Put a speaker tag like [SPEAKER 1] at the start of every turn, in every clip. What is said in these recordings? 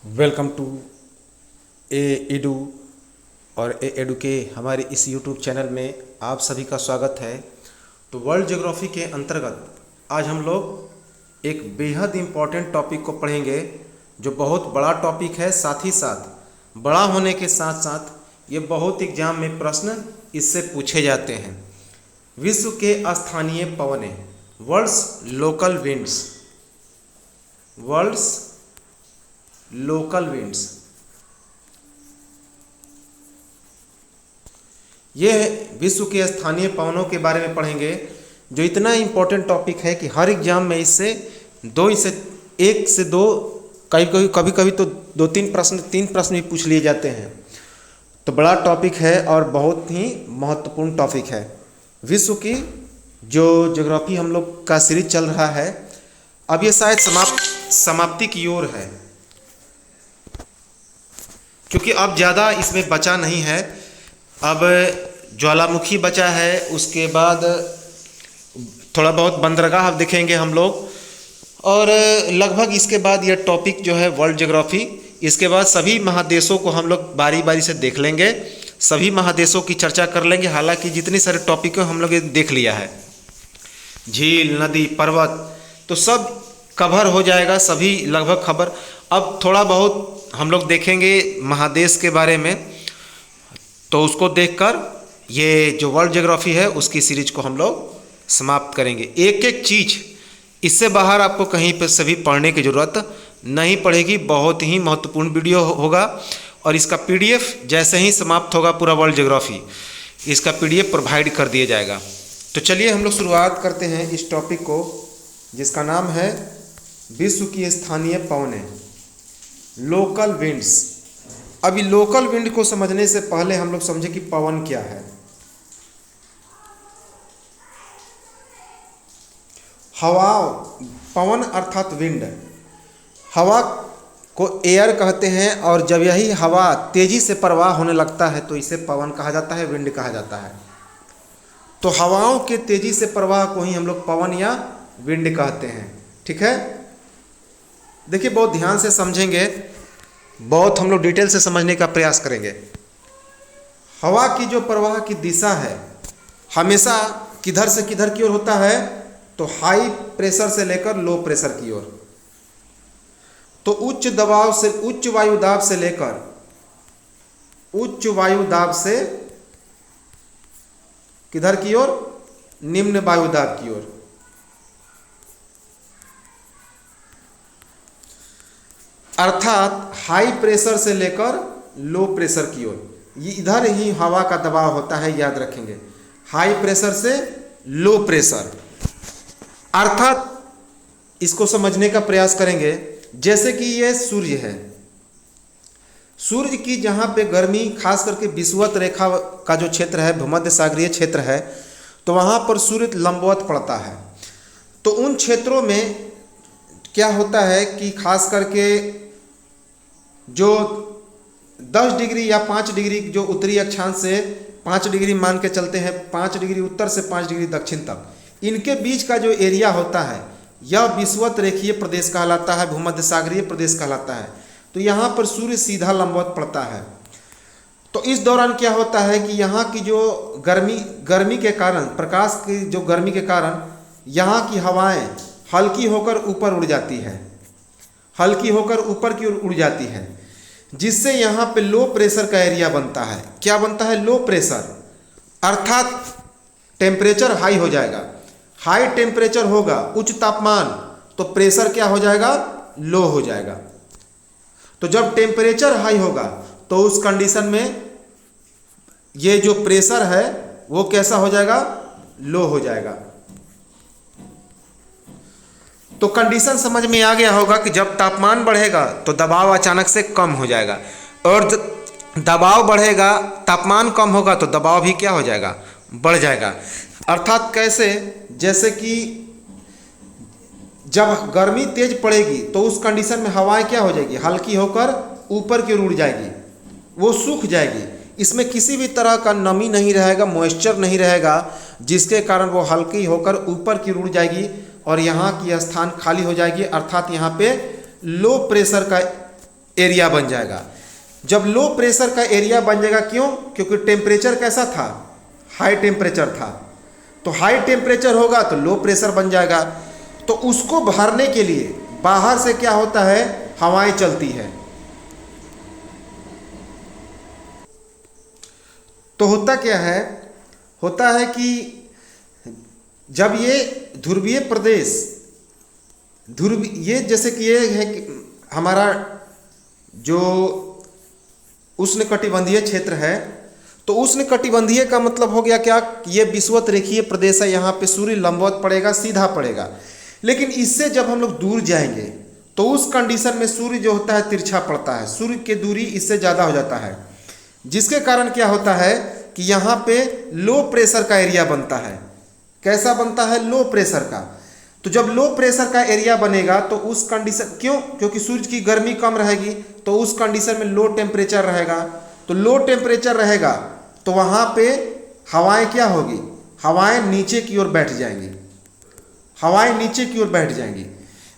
[SPEAKER 1] Welcome to A edu और ए edu के हमारे इस यूट्यूब चैनल में आप सभी का स्वागत है। तो वर्ल्ड ज्योग्राफी के अंतर्गत आज हम लोग एक बेहद इम्पॉर्टेंट टॉपिक को पढ़ेंगे जो बहुत बड़ा टॉपिक है। साथ ही साथ बड़ा होने के साथ साथ ये बहुत एग्जाम में प्रश्न इससे पूछे जाते हैं। विश्व के स्थानीय पवनें, worlds local winds, worlds local winds, ये विश्व के स्थानीय पवनों के बारे में पढ़ेंगे जो इतना इम्पोर्टेंट टॉपिक है कि हर एग्जाम में इससे एक से दो कभी कभी तो तीन प्रश्न भी पूछ लिए जाते हैं। तो बड़ा टॉपिक है और बहुत ही महत्वपूर्ण टॉपिक है। विश्व की जो ज्योग्राफी हम लोग का सीरीज चल रहा है, अब ये शायद समाप्ति की ओर है, क्योंकि अब ज़्यादा इसमें बचा नहीं है। अब ज्वालामुखी बचा है, उसके बाद थोड़ा बहुत बंदरगाह अब देखेंगे हम लोग, और लगभग इसके बाद यह टॉपिक जो है वर्ल्ड ज्योग्राफी, इसके बाद सभी महादेशों को हम लोग बारी बारी से देख लेंगे, सभी महादेशों की चर्चा कर लेंगे। हालांकि जितने सारे टॉपिक हैं हम लोग देख लिया है, झील, नदी, पर्वत, तो सब कवर हो जाएगा, सभी लगभग खबर। अब थोड़ा बहुत हम लोग देखेंगे महादेश के बारे में, तो उसको देखकर ये जो वर्ल्ड ज्योग्राफी है उसकी सीरीज को हम लोग समाप्त करेंगे। एक एक चीज़, इससे बाहर आपको कहीं पर सभी पढ़ने की ज़रूरत नहीं पड़ेगी। बहुत ही महत्वपूर्ण वीडियो होगा और इसका पीडीएफ जैसे ही समाप्त होगा पूरा वर्ल्ड ज्योग्राफी, इसका पीडीएफ प्रोवाइड कर दिया जाएगा। तो चलिए हम लोग शुरुआत करते हैं इस टॉपिक को, जिसका नाम है विश्व की स्थानीय पवनें, लोकल विंड्स। अभी लोकल विंड को समझने से पहले हम लोग समझे कि पवन क्या है। हवा, पवन अर्थात विंड, हवा को एयर कहते हैं, और जब यही हवा तेजी से प्रवाह होने लगता है तो इसे पवन कहा जाता है, विंड कहा जाता है। तो हवाओं के तेजी से प्रवाह को ही हम लोग पवन या विंड कहते हैं। ठीक है, देखिए बहुत ध्यान से समझेंगे, बहुत हम लोग डिटेल से समझने का प्रयास करेंगे। हवा की जो प्रवाह की दिशा है हमेशा किधर से किधर की ओर होता है, तो हाई प्रेशर से लेकर लो प्रेशर की ओर। तो उच्च दबाव से, उच्च वायु दाब से लेकर उच्च वायु दाब से किधर की ओर, निम्न वायु दाब की ओर। अर्थात हाई प्रेशर से लेकर लो प्रेशर की ओर, ये इधर ही हवा का दबाव होता है, याद रखेंगे। हाई प्रेशर से लो प्रेशर, अर्थात इसको समझने का प्रयास करेंगे। जैसे कि ये सूर्य है, सूर्य की जहाँ पे गर्मी, खास करके विषुवत रेखा का जो क्षेत्र है, भूमध्य सागरीय क्षेत्र है, तो वहाँ पर सूर्य लंबवत पड़ता है। तो उन क्षेत्रों में क्या होता है कि खास करके जो 10 डिग्री या 5 डिग्री जो उत्तरी अक्षांश से 5 डिग्री मान के चलते हैं, 5 डिग्री उत्तर से 5 डिग्री दक्षिण तक, इनके बीच का जो एरिया होता है यह विषुवत रेखीय प्रदेश कहलाता है, भूमध्य सागरीय प्रदेश कहलाता है। तो यहाँ पर सूर्य सीधा लंबवत पड़ता है। तो इस दौरान क्या होता है कि यहाँ की जो गर्मी के कारण, प्रकाश की जो गर्मी के कारण यहाँ की हवाएं हल्की होकर ऊपर उड़ जाती है, हल्की होकर ऊपर की ओर उड़ जाती है, जिससे यहाँ पे लो प्रेशर का एरिया बनता है। क्या बनता है? लो प्रेशर, अर्थात टेम्परेचर हाई हो जाएगा। हाई टेम्परेचर होगा, उच्च तापमान, तो प्रेशर क्या हो जाएगा? लो हो जाएगा। तो जब टेम्परेचर हाई होगा तो उस कंडीशन में ये जो प्रेशर है वो कैसा हो जाएगा? लो हो जाएगा। तो कंडीशन समझ में आ गया होगा कि जब तापमान बढ़ेगा तो दबाव अचानक से कम हो जाएगा, और दबाव बढ़ेगा, तापमान कम होगा तो दबाव भी क्या हो जाएगा? बढ़ जाएगा। अर्थात कैसे? जैसे कि जब गर्मी तेज पड़ेगी तो उस कंडीशन में हवाएं क्या हो जाएगी? हल्की होकर ऊपर की ओर उड़ जाएगी, वो सूख जाएगी। इसमें किसी भी तरह का नमी नहीं रहेगा, मॉइस्चर नहीं रहेगा, जिसके कारण वो हल्की होकर ऊपर की ओर उड़ जाएगी और यहाँ की स्थान खाली हो जाएगी। अर्थात यहाँ पे लो प्रेशर का एरिया बन जाएगा। जब लो प्रेशर का एरिया बन जाएगा, क्यों? क्योंकि टेम्परेचर कैसा था? हाई टेम्परेचर था। तो हाई टेम्परेचर होगा तो लो प्रेशर बन जाएगा। तो उसको भरने के लिए बाहर से क्या होता है? हवाएं चलती है। तो होता क्या है? होता है कि जब ये ध्रुवीय प्रदेश, ये जैसे कि ये है कि हमारा जो उष्णकटिबंधीय क्षेत्र है, तो उष्णकटिबंधीय का मतलब हो गया क्या? ये विषुवत रेखीय प्रदेश है, यहाँ पे सूर्य लंबवत पड़ेगा, सीधा पड़ेगा। लेकिन इससे जब हम लोग दूर जाएंगे तो उस कंडीशन में सूर्य जो होता है तिरछा पड़ता है, सूर्य की दूरी इससे ज़्यादा हो जाता है, जिसके कारण क्या होता है कि यहाँ पे लो प्रेशर का एरिया बनता है। कैसा बनता है? लो प्रेशर का। तो जब लो प्रेशर का एरिया बनेगा तो उस कंडीशन, क्यों? क्योंकि सूर्य की गर्मी कम रहेगी, तो उस कंडीशन में लो टेम्परेचर रहेगा। तो लो टेम्परेचर रहेगा तो वहाँ पे हवाएं क्या होगी? हवाएं नीचे की ओर बैठ जाएंगी, हवाएं नीचे की ओर बैठ जाएंगी,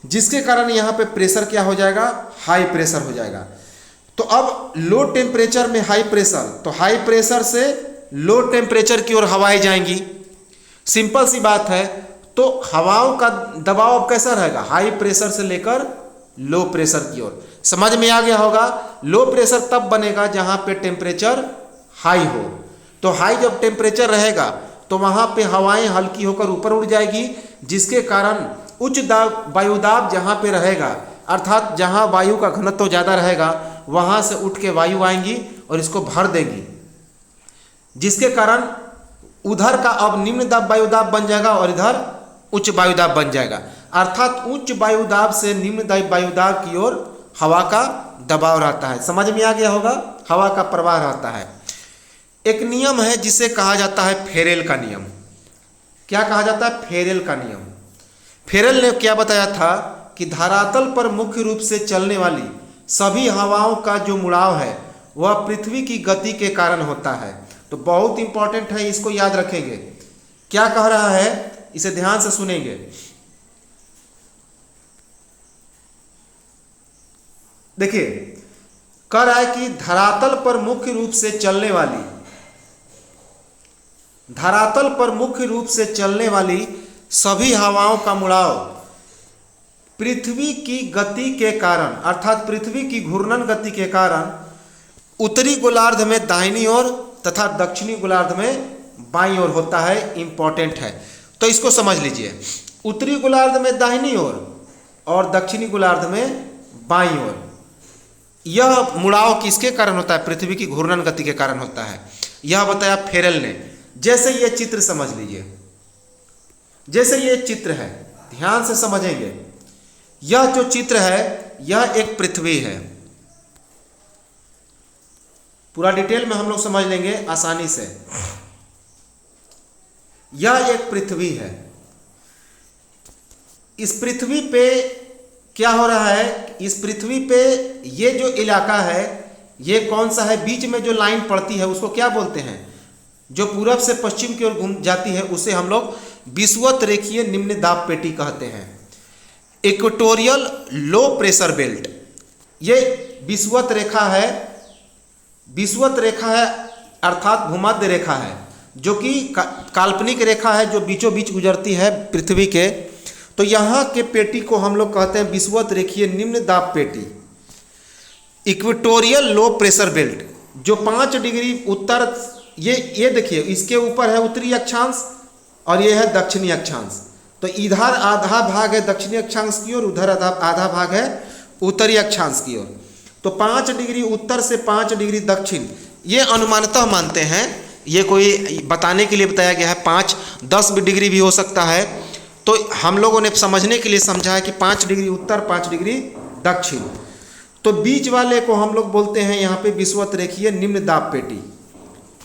[SPEAKER 1] जिसके कारण यहाँ पे प्रेशर क्या हो जाएगा? हाई प्रेशर हो जाएगा। तो अब लो टेम्परेचर में हाई प्रेशर, तो हाई प्रेशर से लो टेम्परेचर की ओर हवाएं जाएंगी। सिंपल सी बात है। तो हवाओं का दबाव अब कैसा रहेगा? हाई प्रेशर से लेकर लो प्रेशर की ओर। समझ में आ गया होगा? लो प्रेशर तब बनेगा जहां पे टेम्परेचर हाई हो। तो हाई जब टेम्परेचर रहेगा तो वहां पे हवाएं हल्की होकर ऊपर उड़ जाएगी, जिसके कारण उच्च दाब वायुदाब जहां पे रहेगा, अर्थात जहां वायु का घनत्व ज़्यादा रहेगा, वहां से उठ के वायु आएंगी और इसको भर देंगी, जिसके कारण उधर का अब निम्न दाब वायुदाब बन जाएगा और इधर उच्च वायुदाब बन जाएगा। अर्थात उच्च वायुदाब से निम्न दाब वायुदाब की ओर हवा का दबाव रहता है। समझ में आ गया होगा? हवा का प्रवाह रहता है। एक नियम है जिसे कहा जाता है फेरेल का नियम। क्या कहा जाता है? फेरेल का नियम। फेरेल ने क्या बताया था कि धरातल पर मुख्य रूप से चलने वाली सभी हवाओं का जो मुड़ाव है वह पृथ्वी की गति के कारण होता है। तो बहुत इंपॉर्टेंट है, इसको याद रखेंगे। क्या कह रहा है इसे ध्यान से सुनेंगे। देखिए, कह रहा है कि धरातल पर मुख्य रूप से चलने वाली, धरातल पर मुख्य रूप से चलने वाली सभी हवाओं का मुड़ाव पृथ्वी की गति के कारण, अर्थात पृथ्वी की घूर्णन गति के कारण उत्तरी गोलार्ध में दाहिनी ओर तथा दक्षिणी गोलार्ध में बाईं ओर होता है। इंपॉर्टेंट है, तो इसको समझ लीजिए। उत्तरी गोलार्ध में दाहिनी ओर और दक्षिणी गोलार्ध में बाईं ओर। यह मुड़ाव किसके कारण होता है? पृथ्वी की घूर्णन गति के कारण होता है। यह बताया फेरेल ने। जैसे ये चित्र समझ लीजिए, जैसे ये चित्र है, ध्यान से समझेंगे। यह जो चित्र है यह एक पृथ्वी है। पूरा डिटेल में हम लोग समझ लेंगे आसानी से। यह एक पृथ्वी है। इस पृथ्वी पे क्या हो रहा है? इस पृथ्वी पे ये जो इलाका है ये कौन सा है? बीच में जो लाइन पड़ती है उसको क्या बोलते हैं? जो पूरब से पश्चिम की ओर घूम जाती है उसे हम लोग विषुवत रेखीय निम्न दाब पेटी कहते हैं। इक्वेटोरियल लो प्रेशर बेल्ट, ये विषुवत रेखा है। विषुवत रेखा है अर्थात भूमध्य रेखा है, जो कि काल्पनिक रेखा है जो बीचों बीच गुजरती है पृथ्वी के। तो यहाँ के पेटी को हम लोग कहते हैं विषुवत रेखीय निम्न दाब पेटी, इक्वेटोरियल लो प्रेशर बेल्ट, जो 5 डिग्री उत्तर, ये देखिए इसके ऊपर है उत्तरी अक्षांश और ये है दक्षिणी अक्षांश। तो इधर आधा भाग है दक्षिणी अक्षांश की ओर, उधर आधा भाग है उत्तरी अक्षांश की ओर। तो 5 डिग्री उत्तर से 5 डिग्री दक्षिण, ये अनुमानतः मानते हैं, ये कोई बताने के लिए बताया गया है। 5-10 डिग्री भी हो सकता है। तो हम लोगों ने समझने के लिए समझा है कि 5 डिग्री उत्तर 5 डिग्री दक्षिण। तो बीच वाले को हम लोग बोलते हैं यहाँ पे विषुवत रेखीय निम्न दाब पेटी,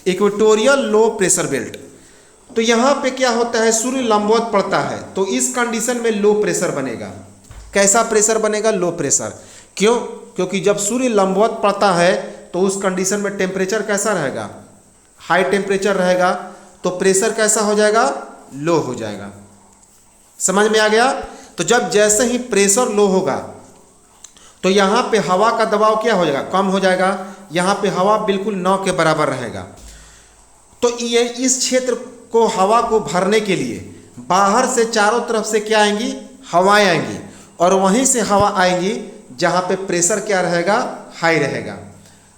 [SPEAKER 1] इक्वेटोरियल लो प्रेशर बेल्ट। तो यहाँ पे क्या होता है? सूर्य लंबवत पड़ता है, तो इस कंडीशन में लो प्रेशर बनेगा। कैसा प्रेशर बनेगा? Low pressure. क्यों? क्योंकि जब सूर्य लंबवत पड़ता है तो उस कंडीशन में टेम्परेचर कैसा रहेगा? हाई टेम्परेचर रहेगा। तो प्रेशर कैसा हो जाएगा? लो हो जाएगा। समझ में आ गया? तो जब जैसे ही प्रेशर लो होगा तो यहाँ पे हवा का दबाव क्या हो जाएगा, कम हो जाएगा। यहाँ पे हवा बिल्कुल 9 के बराबर रहेगा। तो ये इस क्षेत्र को हवा को भरने के लिए बाहर से चारों तरफ से क्या आएंगी, हवाएं आएंगी, और वहीं से हवा आएंगी जहाँ पे प्रेशर क्या रहेगा, हाई रहेगा।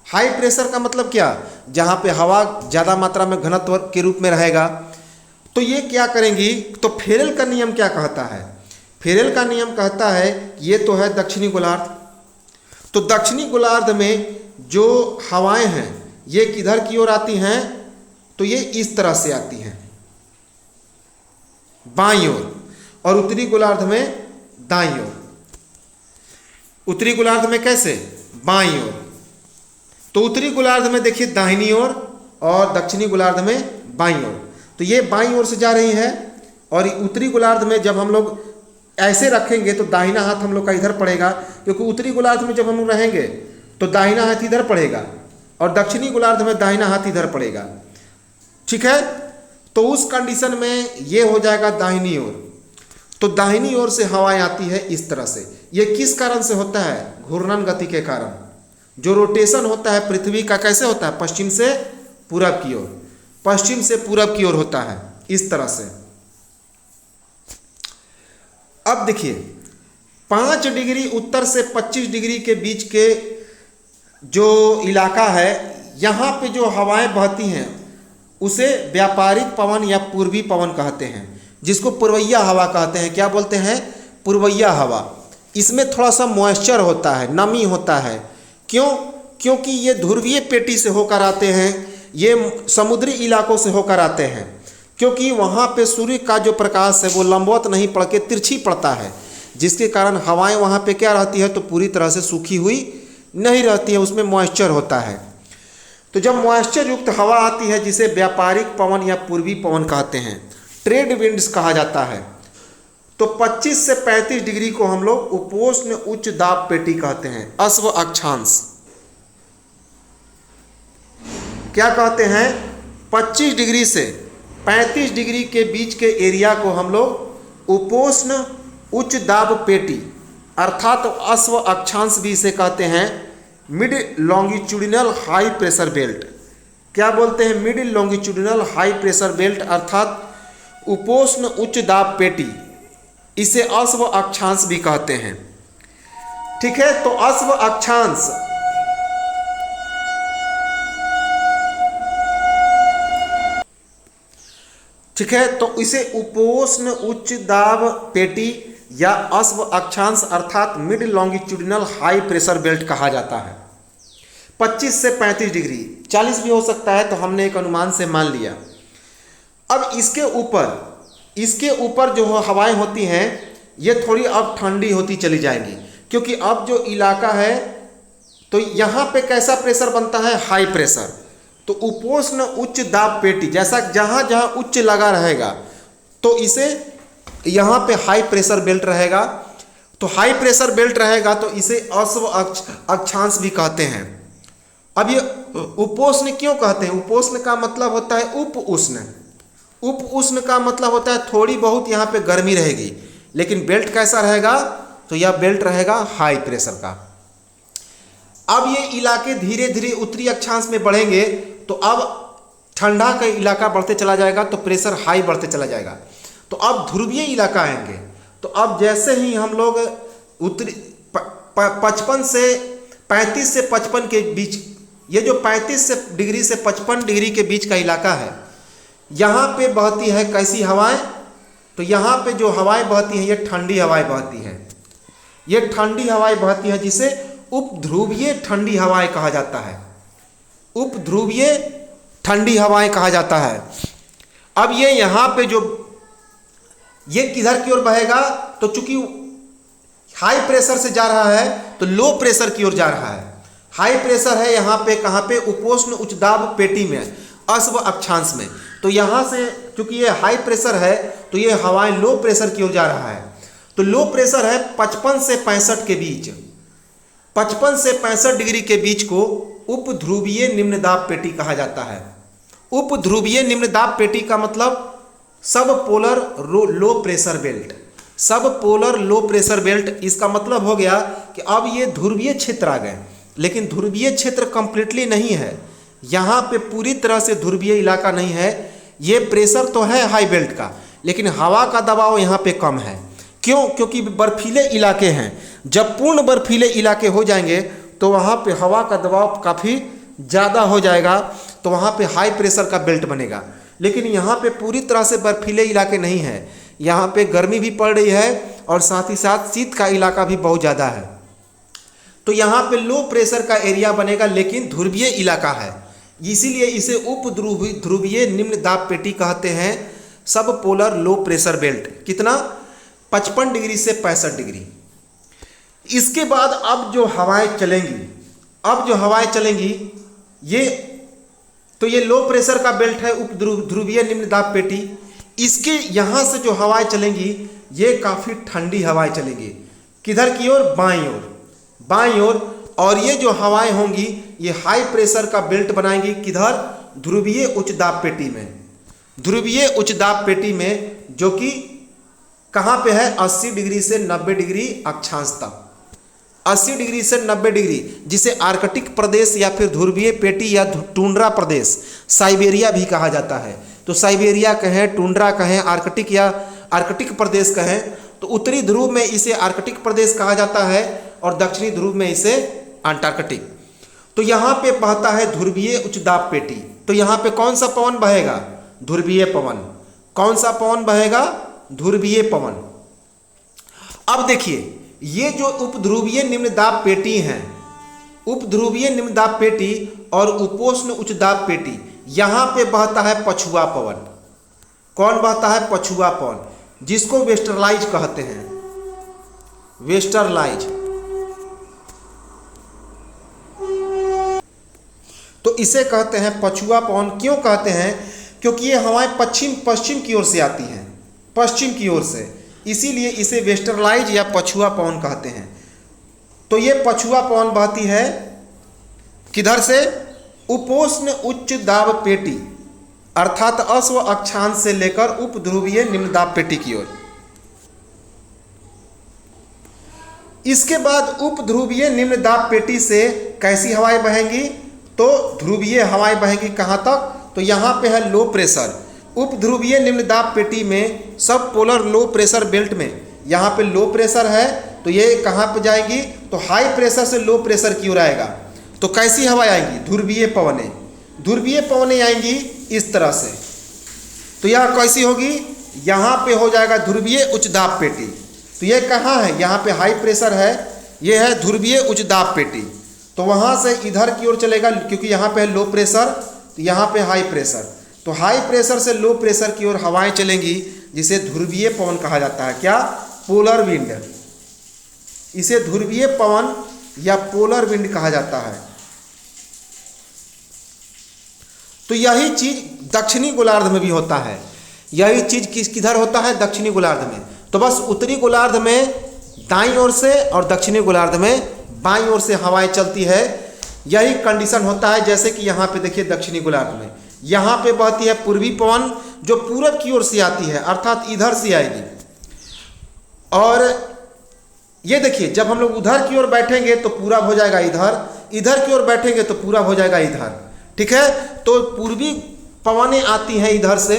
[SPEAKER 1] हाई प्रेशर का मतलब क्या, जहाँ पे हवा ज़्यादा मात्रा में घनत्व के रूप में रहेगा। तो ये क्या करेंगी, तो फेरेल का नियम क्या कहता है, फेरेल का नियम कहता है ये तो है दक्षिणी गोलार्ध, तो दक्षिणी गोलार्ध में जो हवाएं हैं ये किधर की ओर आती हैं, तो ये इस तरह से आती हैं बाईं ओर, और उत्तरी गोलार्ध में दाईं ओर। उत्तरी गोलार्ध में कैसे, बाईं ओर। तो उत्तरी गोलार्ध में देखिए दाहिनी ओर और दक्षिणी गोलार्ध में बाईं ओर। तो ये बाईं ओर से जा रही है, और उत्तरी गोलार्ध में जब हम लोग ऐसे रखेंगे तो दाहिना हाथ हम लोग का इधर पड़ेगा, क्योंकि उत्तरी गोलार्ध में जब हम लोग रहेंगे तो दाहिना हाथ इधर पड़ेगा और दक्षिणी गोलार्ध में दाहिना हाथ इधर पड़ेगा। ठीक है, तो उस कंडीशन में ये हो जाएगा दाहिनी ओर। तो दाहिनी ओर से हवाएं आती है इस तरह से। ये किस कारण से होता है, घूर्णन गति के कारण। जो रोटेशन होता है पृथ्वी का कैसे होता है, पश्चिम से पूरब की ओर, पश्चिम से पूरब की ओर होता है इस तरह से। अब देखिए 5 डिग्री उत्तर से 25 डिग्री के बीच के जो इलाका है, यहाँ पे जो हवाएं बहती हैं उसे व्यापारिक पवन या पूर्वी पवन कहते हैं, जिसको पूर्वैया हवा कहते हैं। क्या बोलते हैं, पूर्वैया हवा। इसमें थोड़ा सा मॉइस्चर होता है, नमी होता है। क्यों, क्योंकि ये ध्रुवीय पेटी से होकर आते हैं, ये समुद्री इलाकों से होकर आते हैं, क्योंकि वहाँ पे सूर्य का जो प्रकाश है वो लंबवत नहीं पड़ के तिरछी पड़ता है, जिसके कारण हवाएं वहाँ पे क्या रहती है, तो पूरी तरह से सूखी हुई नहीं रहती है, उसमें मॉइस्चर होता है। तो जब मॉइस्चर युक्त हवा आती है जिसे व्यापारिक पवन या पूर्वी पवन कहते हैं, ट्रेड विंड्स कहा जाता है, तो 25 से 35 डिग्री को हम लोग उपोष्ण उच्च दाब पेटी कहते हैं, अश्व अक्षांश। क्या कहते हैं, 25 डिग्री से 35 डिग्री के बीच के एरिया को हम लोग उपोष्ण उच्च दाब पेटी अर्थात अश्व अक्षांश भी इसे कहते हैं, mid longitudinal high pressure belt. क्या बोलते हैं, mid longitudinal high pressure belt अर्थात उपोष्ण उच्च दाब पेटी, इसे अश्व अक्षांश भी कहते हैं। ठीक है, तो अश्व अक्षांश ठीक है, तो इसे उपोष्ण उच्च दाब पेटी या अश्व अक्षांश अर्थात mid longitudinal high pressure belt कहा जाता है। 25 से 35 डिग्री, 40 भी हो सकता है, तो हमने एक अनुमान से मान लिया। अब इसके ऊपर जो हवाएं होती हैं ये थोड़ी अब ठंडी होती चली जाएंगी, क्योंकि अब जो इलाका है तो यहाँ पे कैसा प्रेशर बनता है, हाई प्रेशर। तो उपोष्ण उच्च दाब पेटी जैसा जहाँ जहाँ उच्च लगा रहेगा तो इसे यहाँ पे हाई प्रेशर बेल्ट रहेगा। तो हाई प्रेशर बेल्ट रहेगा तो इसे अश्व अक्षांश भी कहते हैं। अब ये उपोष्ण क्यों कहते हैं, उपोष्ण का मतलब होता है उप उष्ण। उप उष्ण का मतलब होता है थोड़ी बहुत यहाँ पे गर्मी रहेगी, लेकिन बेल्ट कैसा रहेगा, तो यह बेल्ट रहेगा हाई प्रेशर का। अब ये इलाके धीरे धीरे उत्तरी अक्षांश में बढ़ेंगे, तो अब ठंडा का इलाका बढ़ते चला जाएगा तो प्रेशर हाई बढ़ते चला जाएगा। तो अब ध्रुवीय इलाका आएंगे, तो अब जैसे ही हम लोग उत्तरी 55 से 35 से 55 के बीच, ये जो 35 डिग्री से 55 डिग्री के बीच का इलाका है, यहाँ पे बहती है कैसी हवाएं, तो यहाँ पे जो हवाएं बहती हैं ये ठंडी हवाएं बहती हैं। ये ठंडी हवाएं बहती हैं जिसे उपध्रुवीय ठंडी हवाएं कहा जाता है, उपध्रुवीय ठंडी हवाएं कहा जाता है। अब ये यहाँ पे जो ये किधर की ओर बहेगा, तो चूंकि हाई प्रेशर से जा रहा है तो लो प्रेशर की ओर जा रहा है। हाई प्रेशर है यहाँ पे, कहाँ पे, उपोष्ण उच्च दाब पेटी में, अश्व अक्षांश में। तो यहाँ से चूंकि ये हाई प्रेशर है तो ये हवाएं लो प्रेशर की ओर जा रहा है। तो लो प्रेशर है 55 से 65 के बीच, 55 से 65 डिग्री के बीच को उपध्रुवीय निम्न दाब पेटी कहा जाता है। उपध्रुवीय निम्न दाब पेटी का मतलब सब पोलर लो प्रेशर बेल्ट। सब पोलर लो प्रेशर बेल्ट, इसका मतलब हो गया कि अब ये ध्रुवीय क्षेत्र आ गए, लेकिन ध्रुवीय क्षेत्र कंप्लीटली नहीं है, यहाँ पे पूरी तरह से ध्रुवीय इलाका नहीं है। ये प्रेशर तो है हाई बेल्ट का, लेकिन हवा का दबाव यहाँ पे कम है। क्यों? क्योंकि बर्फीले इलाके हैं। जब पूर्ण बर्फीले इलाके हो जाएंगे तो वहाँ पे हवा का दबाव काफ़ी ज़्यादा हो जाएगा, तो वहाँ पे हाई प्रेशर का बेल्ट बनेगा। लेकिन यहाँ पे पूरी तरह से बर्फीले इलाके नहीं है, यहाँ पे गर्मी भी पड़ रही है और साथ ही साथ शीत का इलाका भी बहुत ज़्यादा है, तो यहाँ पे लो प्रेशर का एरिया बनेगा, लेकिन ध्रुवीय इलाका है, इसीलिए इसे उप ध्रुवीय निम्न दाब पेटी कहते हैं। सब पोलर लो प्रेशर बेल्ट कितना 55 डिग्री से 65 डिग्री। इसके बाद अब जो हवाएं चलेंगी ये लो प्रेशर का बेल्ट है, उप ध्रुवीय निम्न दाब पेटी। इसके यहाँ से जो हवाएं चलेंगी ये काफ़ी ठंडी हवाएं चलेंगी। किधर की ओर? बाईं ओर। और ये जो हवाएं होंगी ये हाई प्रेशर का बेल्ट बनाएंगी। किधर? ध्रुवीय उच्च दाब पेटी में। ध्रुवीय उच्च दाब पेटी में, जो कि कहाँ पे है? 80 डिग्री से 90 डिग्री अक्षांश तक। 80 डिग्री से 90 डिग्री, जिसे आर्कटिक प्रदेश या फिर ध्रुवीय पेटी या टुंड्रा प्रदेश, साइबेरिया भी कहा जाता है। तो साइबेरिया कहें, टुंड्रा कहें, आर्कटिक या आर्कटिक प्रदेश कहें, तो उत्तरी ध्रुव में इसे आर्कटिक प्रदेश कहा जाता है और दक्षिणी ध्रुव में इसे अंटार्कटिक। तो यहाँ पे बहता है ध्रुवीय उच्च दाब पेटी। तो यहाँ पे कौन सा पवन बहेगा? ध्रुवीय पवन। कौन सा पवन बहेगा? ध्रुवीय पवन। अब देखिए, ये जो उपध्रुवीय निम्न दाब पेटी हैं, उपध्रुवीय निम्न दाब पेटी और उपोष्ण उच्च दाब पेटी, यहाँ पे बहता है पछुआ पवन। कौन बहता है? पछुआ पवन, जिसको वेस्टरलाइज कहते हैं। वेस्टरलाइज। तो इसे कहते हैं पछुआ पवन। क्यों कहते हैं? क्योंकि ये हवाएं पश्चिम की ओर से आती हैं, पश्चिम की ओर से, इसीलिए इसे वेस्टरलाइज या पछुआ पवन कहते हैं। तो ये पछुआ पवन बहती है किधर से? उपोष्ण उच्च दाब पेटी, अर्थात अश्व अक्षांश से लेकर उपध्रुवीय निम्न दाब पेटी की ओर। इसके बाद उपध्रुवीय निम्न दाब पेटी से कैसी हवाएं बहेंगी? तो ध्रुवीय हवाएं बहेंगी। कहाँ तक? तो यहाँ पे है लो प्रेशर। उपध्रुवीय निम्न दाब पेटी में सब पोलर लो प्रेशर बेल्ट में यहाँ पे लो प्रेशर है, तो ये कहाँ पे जाएंगी? तो हाई प्रेशर से लो प्रेशर की ओर आएगा। तो कैसी हवाएं आएंगी? ध्रुवीय पवनें। ध्रुवीय पवनें आएंगी इस तरह से। तो यह कैसी होगी? यहाँ पे हो जाएगा ध्रुवीय उच्च दाब पेटी। तो ये कहाँ है? यहाँ पे हाई प्रेशर है, ये है ध्रुवीय उच्च दाब पेटी। तो वहाँ से इधर की ओर चलेगा, क्योंकि यहाँ पे है लो प्रेशर, तो यहाँ पे हाई प्रेशर। तो हाई प्रेशर से लो प्रेशर की ओर हवाएं चलेंगी, जिसे ध्रुवीय पवन कहा जाता है। क्या? Polar wind. इसे ध्रुवीय पवन या पोलर विंड कहा जाता है। तो यही चीज दक्षिणी गोलार्ध में भी होता है। यही चीज किधर होता है? दक्षिणी गोलार्ध में। तो बस उत्तरी गोलार्ध में दाईं ओर से और दक्षिणी गोलार्ध में बाईं ओर से हवाएं चलती है। यही कंडीशन होता है। जैसे कि यहाँ पे देखिए, दक्षिणी गोलार्ध में यहाँ पे बहती है पूर्वी पवन, जो पूरब की ओर से आती है, अर्थात इधर से आएगी। और ये देखिए, जब हम लोग उधर की ओर बैठेंगे तो पूरब हो जाएगा इधर, इधर की ओर बैठेंगे तो पूरब हो जाएगा इधर। ठीक है? तो पूर्वी पवनें आती हैं इधर से।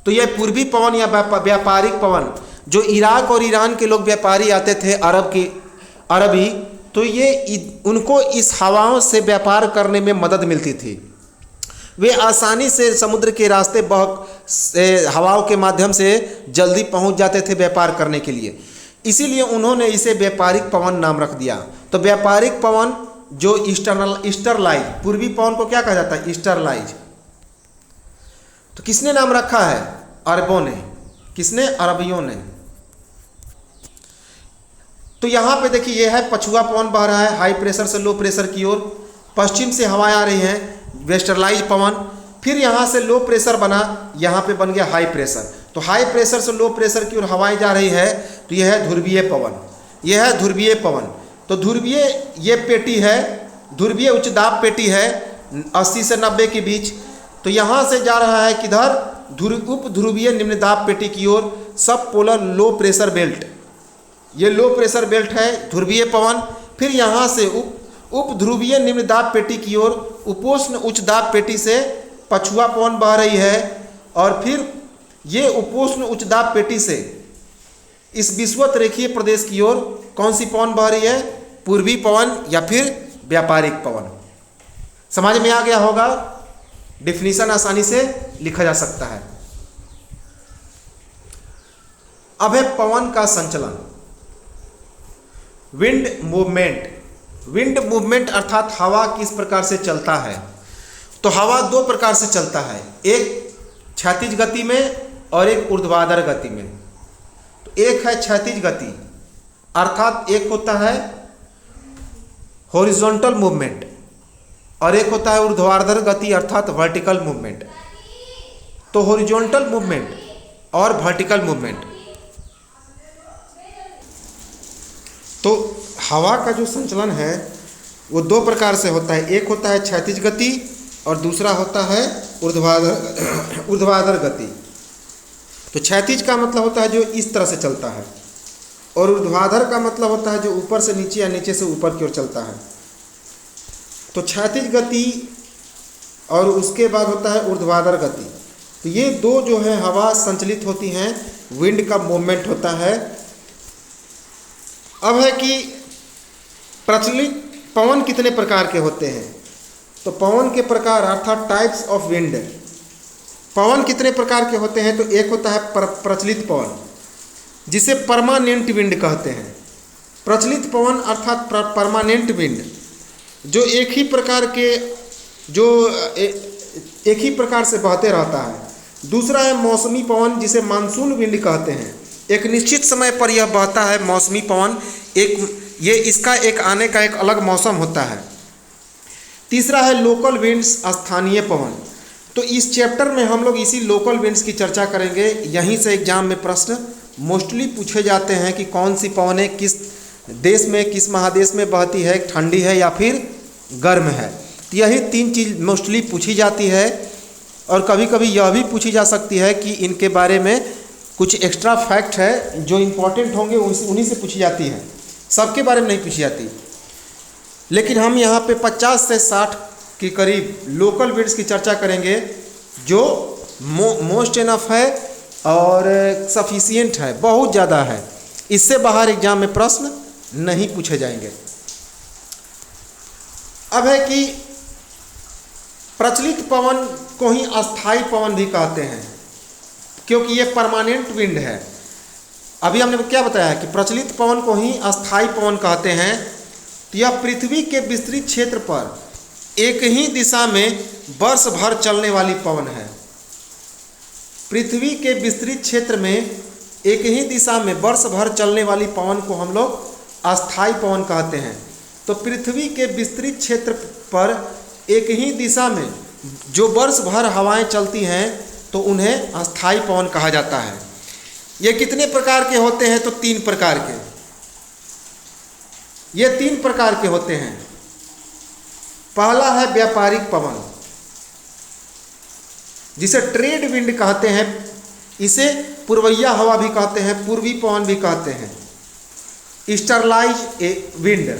[SPEAKER 1] तो ये पूर्वी पवन या व्यापारिक पवन, जो इराक और ईरान के लोग व्यापारी आते थे, अरबी, तो ये उनको इस हवाओं से व्यापार करने में मदद मिलती थी। वे आसानी से समुद्र के रास्ते हवाओं के माध्यम से जल्दी पहुंच जाते थे व्यापार करने के लिए। इसीलिए उन्होंने इसे व्यापारिक पवन नाम रख दिया। तो व्यापारिक पवन जो ईस्टरलाइज, पूर्वी पवन को क्या कहा जाता है? ईस्टरलाइज। तो किसने नाम रखा है? अरबों ने। किसने? अरबियों ने। तो यहाँ पे देखिए, यह है पछुआ पवन बह रहा है हाई प्रेशर से लो प्रेशर की ओर। पश्चिम से हवाएं आ रही हैं, वेस्टरलाइज पवन। फिर यहाँ से लो प्रेशर बना, यहाँ पे बन गया हाई प्रेशर। तो हाई प्रेशर से लो प्रेशर की ओर हवाएं जा रही है, तो यह है ध्रुवीय पवन। यह है ध्रुवीय पवन। तो ध्रुवीय ये पेटी है, ध्रुवीय उच्च दाब पेटी है 80 से 90 के बीच। तो यहाँ से जा रहा है किधर? उप ध्रुवीय निम्न दाब पेटी की ओर सब पोलर लो प्रेशर बेल्ट, ये लो प्रेशर बेल्ट है ध्रुवीय पवन। फिर यहाँ से उप ध्रुवीय निम्न दाब पेटी की ओर उपोष्ण उच्च दाब पेटी से पछुआ पवन बह रही है, और फिर ये उपोष्ण उच्च दाब पेटी से इस विषुवत रेखीय प्रदेश की ओर कौन सी पवन बह रही है? पूर्वी पवन या फिर व्यापारिक पवन। समझ में आ गया होगा, डिफिनीशन आसानी से लिखा जा सकता है। अब है पवन का संचलन, विंड मूवमेंट। विंड मूवमेंट अर्थात हवा किस प्रकार से चलता है? तो हवा दो प्रकार से चलता है, एक क्षैतिज गति में और एक ऊर्ध्वाधर गति में। तो एक है क्षैतिज गति अर्थात एक होता है हॉरिजॉन्टल मूवमेंट और एक होता है ऊर्ध्वाधर गति अर्थात वर्टिकल मूवमेंट। तो हॉरिजॉन्टल मूवमेंट और वर्टिकल मूवमेंट, तो हवा का जो संचलन है वो दो प्रकार से होता है, एक होता है क्षैतिज गति और दूसरा होता है ऊर्ध्वाधर गति। तो क्षैतिज का मतलब होता है जो इस तरह से चलता है, और ऊर्ध्वाधर का मतलब होता है जो ऊपर से नीचे या नीचे से ऊपर की ओर चलता है। तो क्षैतिज गति और उसके बाद होता है ऊर्ध्वाधर गति। तो ये दो जो है हवा संचलित होती हैं, विंड का मूवमेंट होता है। अब है कि प्रचलित पवन कितने प्रकार के होते हैं? तो पवन के प्रकार अर्थात टाइप्स ऑफ विंड, पवन कितने प्रकार के होते हैं? तो एक होता है प्रचलित पवन जिसे परमानेंट विंड कहते हैं। प्रचलित पवन अर्थात परमानेंट विंड जो एक ही प्रकार से बहते रहता है। दूसरा है मौसमी पवन जिसे मानसून विंड कहते हैं, एक निश्चित समय पर यह बहता है मौसमी पवन, इसका एक आने का एक अलग मौसम होता है। तीसरा है लोकल विंड्स स्थानीय पवन। तो इस चैप्टर में हम लोग इसी लोकल विंड्स की चर्चा करेंगे। यहीं से एग्जाम में प्रश्न मोस्टली पूछे जाते हैं कि कौन सी पवनें किस देश में किस महादेश में बहती है, ठंडी है या फिर गर्म है। तो यही तीन चीज़ मोस्टली पूछी जाती है, और कभी कभी यह भी पूछी जा सकती है कि इनके बारे में कुछ एक्स्ट्रा फैक्ट है जो इम्पोर्टेंट होंगे उन्हीं से पूछी जाती है, सबके बारे में नहीं पूछी जाती। लेकिन हम यहाँ पे 50 से 60 के करीब लोकल विंड्स की चर्चा करेंगे जो मोस्ट इनफ है और सफिशिएंट है, बहुत ज़्यादा है। इससे बाहर एग्जाम में प्रश्न नहीं पूछे जाएंगे। अब है कि प्रचलित पवन को ही अस्थाई पवन भी कहते हैं क्योंकि ये परमानेंट विंड है। अभी हमने क्या बताया है कि प्रचलित पवन को ही अस्थाई पवन कहते हैं। तो यह पृथ्वी के विस्तृत क्षेत्र पर एक ही दिशा में वर्ष भर चलने वाली पवन है। पृथ्वी के विस्तृत क्षेत्र में एक ही दिशा में वर्ष भर चलने वाली पवन को हम लोग अस्थाई पवन कहते हैं। तो पृथ्वी के विस्तृत क्षेत्र पर एक ही दिशा में जो वर्ष भर हवाएं चलती हैं तो उन्हें अस्थाई पवन कहा जाता है। ये कितने प्रकार के होते हैं? तो 3 प्रकार के। ये 3 प्रकार के होते हैं। पहला है व्यापारिक पवन जिसे ट्रेड विंड कहते हैं, इसे पूर्वैया हवा भी कहते हैं, पूर्वी पवन भी कहते हैं। ईस्टरलाइज विंड,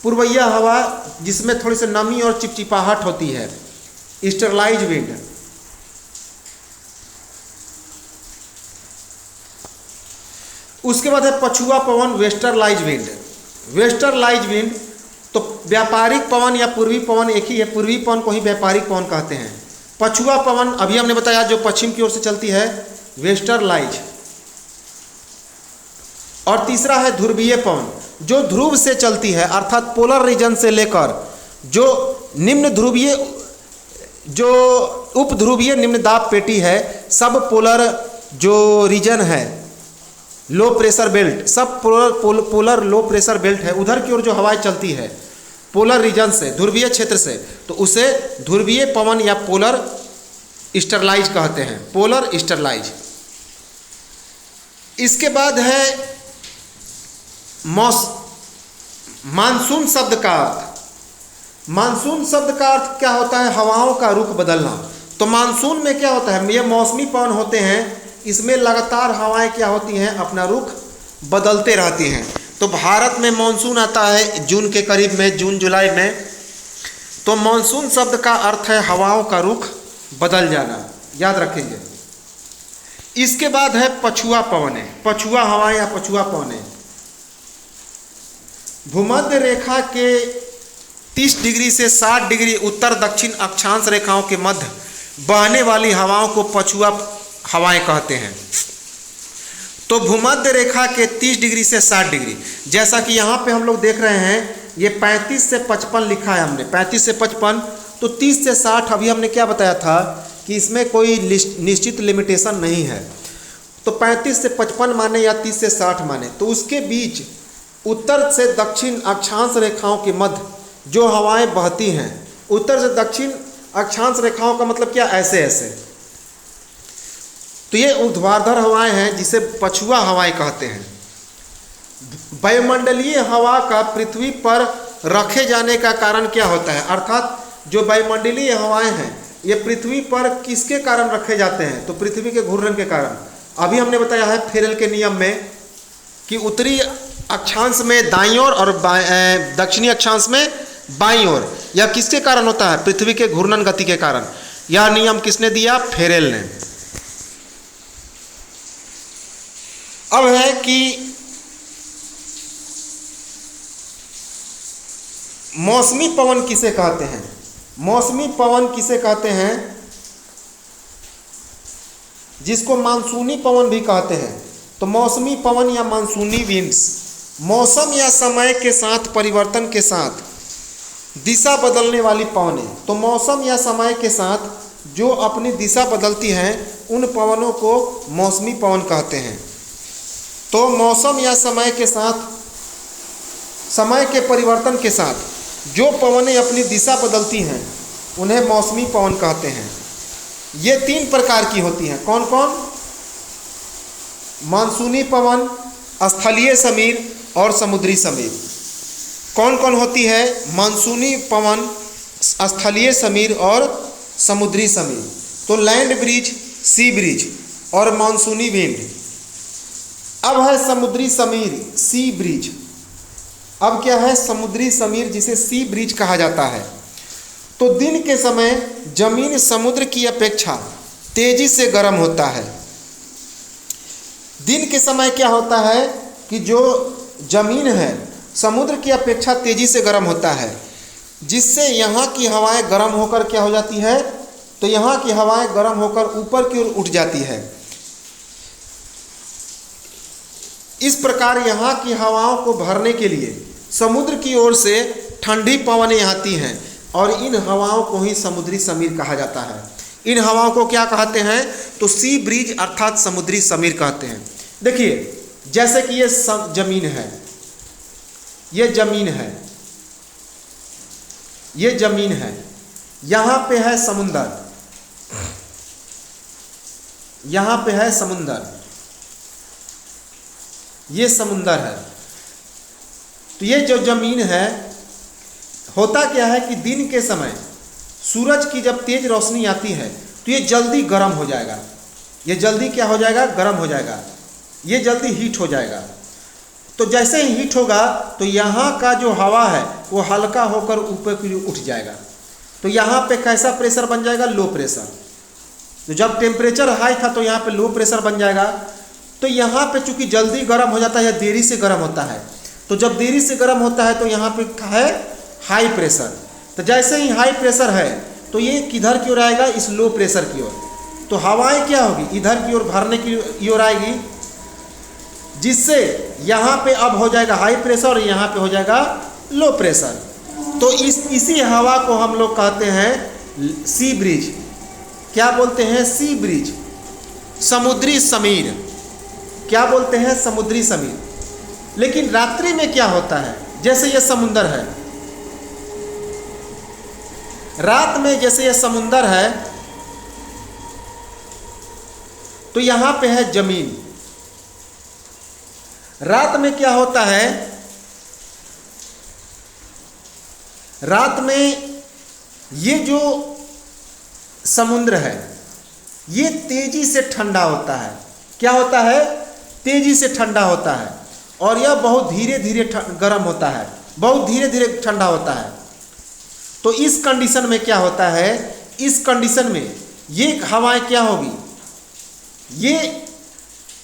[SPEAKER 1] पूर्वैया हवा जिसमें थोड़ी सी नमी और चिपचिपाहट होती है, ईस्टरलाइज विंड। उसके बाद है पछुआ पवन, वेस्टरलाइज विंड। वेस्टरलाइज विंड तो व्यापारिक पवन या पूर्वी पवन एक ही है, पूर्वी पवन को ही व्यापारिक पवन कहते हैं। पछुआ पवन अभी हमने बताया जो पश्चिम की ओर से चलती है, वेस्टरलाइज। और तीसरा है ध्रुवीय पवन जो ध्रुव से चलती है अर्थात पोलर रीजन से लेकर जो निम्न ध्रुवीय जो उप ध्रुवीय निम्न दाब पेटी है, सब पोलर जो रीजन है, लो प्रेशर बेल्ट, सब पोलर लो प्रेशर बेल्ट है, उधर की ओर जो हवाएं चलती है पोलर रीजन से, ध्रुवीय क्षेत्र से, तो उसे ध्रुवीय पवन या पोलर ईस्टरलाइज कहते हैं, पोलर ईस्टरलाइज। इसके बाद है मानसून शब्द का अर्थ। मानसून शब्द का अर्थ क्या होता है? हवाओं का रुख बदलना। तो मानसून में क्या होता है? ये मौसमी पवन होते हैं, इसमें लगातार हवाएं क्या होती हैं? अपना रुख बदलते रहती हैं। तो भारत में मानसून आता है जून के करीब में, जून जुलाई में। तो मानसून शब्द का अर्थ है हवाओं का रुख बदल जाना, याद रखेंगे। इसके बाद है पछुआ पवनें, पछुआ हवाएं या पछुआ पवनें। भूमध्य रेखा के 30 डिग्री से 60 डिग्री उत्तर दक्षिण अक्षांश रेखाओं के मध्य बहने वाली हवाओं को पछुआ हवाएं कहते हैं। तो भूमध्य रेखा के 30 डिग्री से 60 डिग्री, जैसा कि यहाँ पे हम लोग देख रहे हैं, ये 35 से 55 लिखा है हमने, 35 से 55। तो 30 से 60 अभी हमने क्या बताया था कि इसमें कोई निश्चित लिमिटेशन नहीं है। तो 35 से 55 माने या 30 से 60 माने, तो उसके बीच उत्तर से दक्षिण अक्षांश रेखाओं के मध्य जो हवाएं बहती हैं, उत्तर से दक्षिण अक्षांश रेखाओं का मतलब क्या? ऐसे ऐसे। तो ये ऊर्ध्वाधर हवाएं हैं जिसे पछुआ हवाएं कहते हैं। वायुमंडलीय हवा का पृथ्वी पर रखे जाने का कारण क्या होता है? अर्थात जो वायुमंडलीय हवाएं हैं ये पृथ्वी पर किसके कारण रखे जाते हैं? तो पृथ्वी के घूर्णन के कारण। अभी हमने बताया है फेरेल के नियम में कि उत्तरी अक्षांश में दाईं ओर और दक्षिणी अक्षांश में बाईं ओर। यह किसके कारण होता है? पृथ्वी के घूर्णन गति के कारण। यह नियम किसने दिया? फेरेल ने। अब है कि मौसमी पवन किसे कहते हैं? मौसमी पवन किसे कहते हैं? जिसको मानसूनी पवन भी कहते हैं। तो मौसमी पवन या मानसूनी विंड्स मौसम या समय के साथ परिवर्तन के साथ दिशा बदलने वाली पवनें। तो मौसम या समय के साथ जो अपनी दिशा बदलती हैं उन पवनों को मौसमी पवन कहते हैं। तो मौसम या समय के साथ, समय के परिवर्तन के साथ जो पवनें अपनी दिशा बदलती हैं उन्हें मौसमी पवन कहते हैं। ये 3 प्रकार की होती हैं। कौन कौन? मानसूनी पवन, स्थलीय समीर और समुद्री समीर। कौन कौन होती है? मानसूनी पवन, स्थलीय समीर और समुद्री समीर। तो लैंड ब्रीज, सी ब्रीज और मानसूनी विंड। अब है समुद्री समीर, सी ब्रीज। अब क्या है? समुद्री समीर, जिसे सी ब्रीज कहा जाता है। तो दिन के समय जमीन समुद्र की अपेक्षा तेजी से गर्म होता है। दिन के समय क्या होता है कि जो जमीन है समुद्र की अपेक्षा तेजी से गर्म होता है, जिससे यहाँ की हवाएं गर्म होकर क्या हो जाती है? तो यहाँ की हवाएं गर्म होकर ऊपर की ओर उठ जाती है। इस प्रकार यहाँ की हवाओं को भरने के लिए समुद्र की ओर से ठंडी पवनें आती हैं और इन हवाओं को ही समुद्री समीर कहा जाता है। इन हवाओं को क्या कहते हैं? तो सी ब्रीज अर्थात समुद्री समीर कहते हैं। देखिए, जैसे कि ये जमीन है, ये जमीन है, ये जमीन है, यहाँ पे है समुंदर, यहाँ पे है समुंदर, ये समुंदर है। तो ये जो जमीन है, होता क्या है कि दिन के समय सूरज की जब तेज रोशनी आती है तो ये जल्दी गर्म हो जाएगा। ये जल्दी क्या हो जाएगा? गर्म हो जाएगा। ये जल्दी हीट हो जाएगा। तो जैसे ही हीट होगा तो यहाँ का जो हवा है वो हल्का होकर ऊपर की ओर उठ जाएगा। तो यहाँ पे कैसा प्रेशर बन जाएगा? Low pressure. तो जब टेम्परेचर हाई था तो यहाँ पे लो प्रेशर बन जाएगा। तो यहाँ पे चूंकि जल्दी गर्म हो जाता है या देरी से गर्म होता है, तो जब देरी से गर्म होता है तो यहाँ पे है हाई प्रेशर। तो जैसे ही हाई प्रेशर है तो ये किधर की ओर आएगा? इस लो प्रेशर की ओर। तो हवाएं क्या होगी? इधर की ओर भरने की ओर आएगी, जिससे यहाँ पे अब हो जाएगा हाई प्रेशर और यहाँ पे हो जाएगा लो प्रेशर। तो इसी हवा को हम लोग कहते हैं सी ब्रीज। क्या बोलते हैं? सी ब्रीज, समुद्री समीर। क्या बोलते हैं? समुद्री समीर। लेकिन रात्रि में क्या होता है? जैसे ये समुंदर है, रात में जैसे ये समुंदर है तो यहाँ पे है जमीन। रात में क्या होता है? रात में ये जो समुद्र है ये तेजी से ठंडा होता है। क्या होता है? तेजी से ठंडा होता है, और यह बहुत धीरे धीरे गर्म होता है, बहुत धीरे धीरे ठंडा होता है। तो इस कंडीशन में क्या होता है? इस कंडीशन में ये हवाएं क्या होगी? ये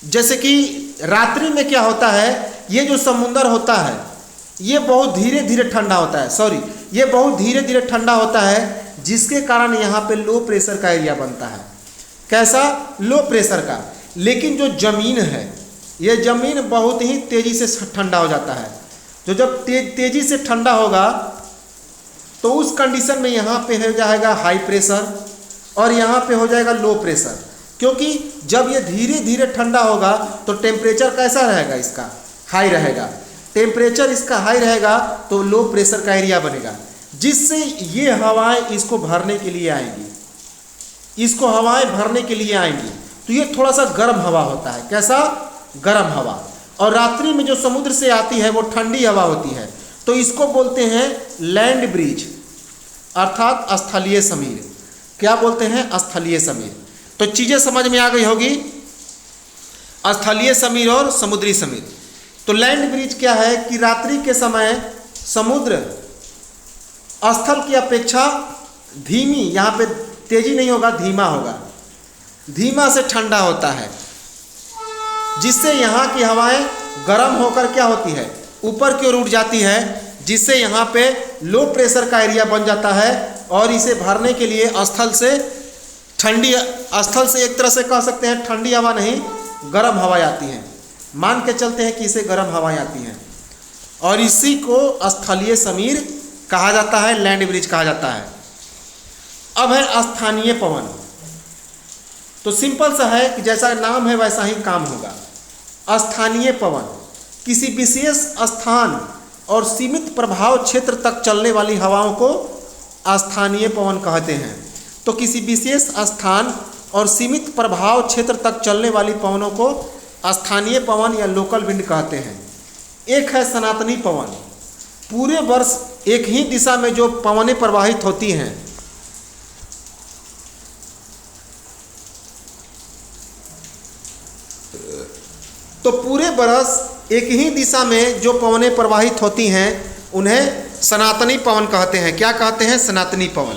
[SPEAKER 1] जैसे कि रात्रि में क्या होता है, ये जो समुद्र होता है ये बहुत धीरे धीरे ठंडा होता है, ये बहुत धीरे धीरे ठंडा होता है, जिसके कारण यहाँ पे लो प्रेशर का एरिया बनता है। कैसा? लो प्रेशर का। लेकिन जो ज़मीन है, ये ज़मीन बहुत ही तेज़ी से ठंडा हो जाता है। तो जब तेज़ी से ठंडा होगा तो उस कंडीशन में यहाँ पे हो जाएगा हाई प्रेशर और यहाँ पे हो जाएगा लो प्रेशर, क्योंकि जब ये धीरे धीरे ठंडा होगा तो टेम्परेचर कैसा रहेगा? इसका हाई रहेगा। टेम्परेचर इसका हाई रहेगा तो लो प्रेशर का एरिया बनेगा, जिससे ये हवाएं इसको भरने के लिए आएंगी, इसको हवाएं भरने के लिए आएंगी। तो ये थोड़ा सा गर्म हवा होता है। कैसा? गर्म हवा। और रात्रि में जो समुद्र से आती है वो ठंडी हवा होती है, तो इसको बोलते हैं लैंड ब्रीज, अर्थात स्थलीय समीर। क्या बोलते हैं? स्थलीय समीर। तो चीज़ें समझ में आ गई होगी, स्थलीय समीर और समुद्री समीर। तो लैंड ब्रिज क्या है कि रात्रि के समय समुद्र स्थल की अपेक्षा धीमी, यहाँ पे तेजी नहीं होगा, धीमा होगा, धीमा से ठंडा होता है, जिससे यहाँ की हवाएं गर्म होकर क्या होती है? ऊपर की ओर उठ जाती है, जिससे यहाँ पे लो प्रेशर का एरिया बन जाता है। और इसे भरने के लिए स्थल से एक तरह से कह सकते हैं ठंडी हवा नहीं, गर्म हवाएं आती हैं। मान के चलते हैं कि इसे गर्म हवाएं आती हैं, और इसी को स्थलीय समीर कहा जाता है, लैंड ब्रिज कहा जाता है। अब है स्थानीय पवन। तो सिंपल सा है कि जैसा नाम है वैसा ही काम होगा। स्थानीय पवन किसी विशेष स्थान और सीमित प्रभाव क्षेत्र तक चलने वाली हवाओं को स्थानीय पवन कहते हैं। तो किसी विशेष स्थान और सीमित प्रभाव क्षेत्र तक चलने वाली पवनों को स्थानीय पवन या लोकल विंड कहते हैं। एक है सनातनी पवन, पूरे वर्ष एक ही दिशा में जो पवनें प्रवाहित होती हैं। तो पूरे बरस एक ही दिशा में जो पवनें प्रवाहित होती हैं उन्हें सनातनी पवन कहते हैं। क्या कहते हैं? सनातनी पवन।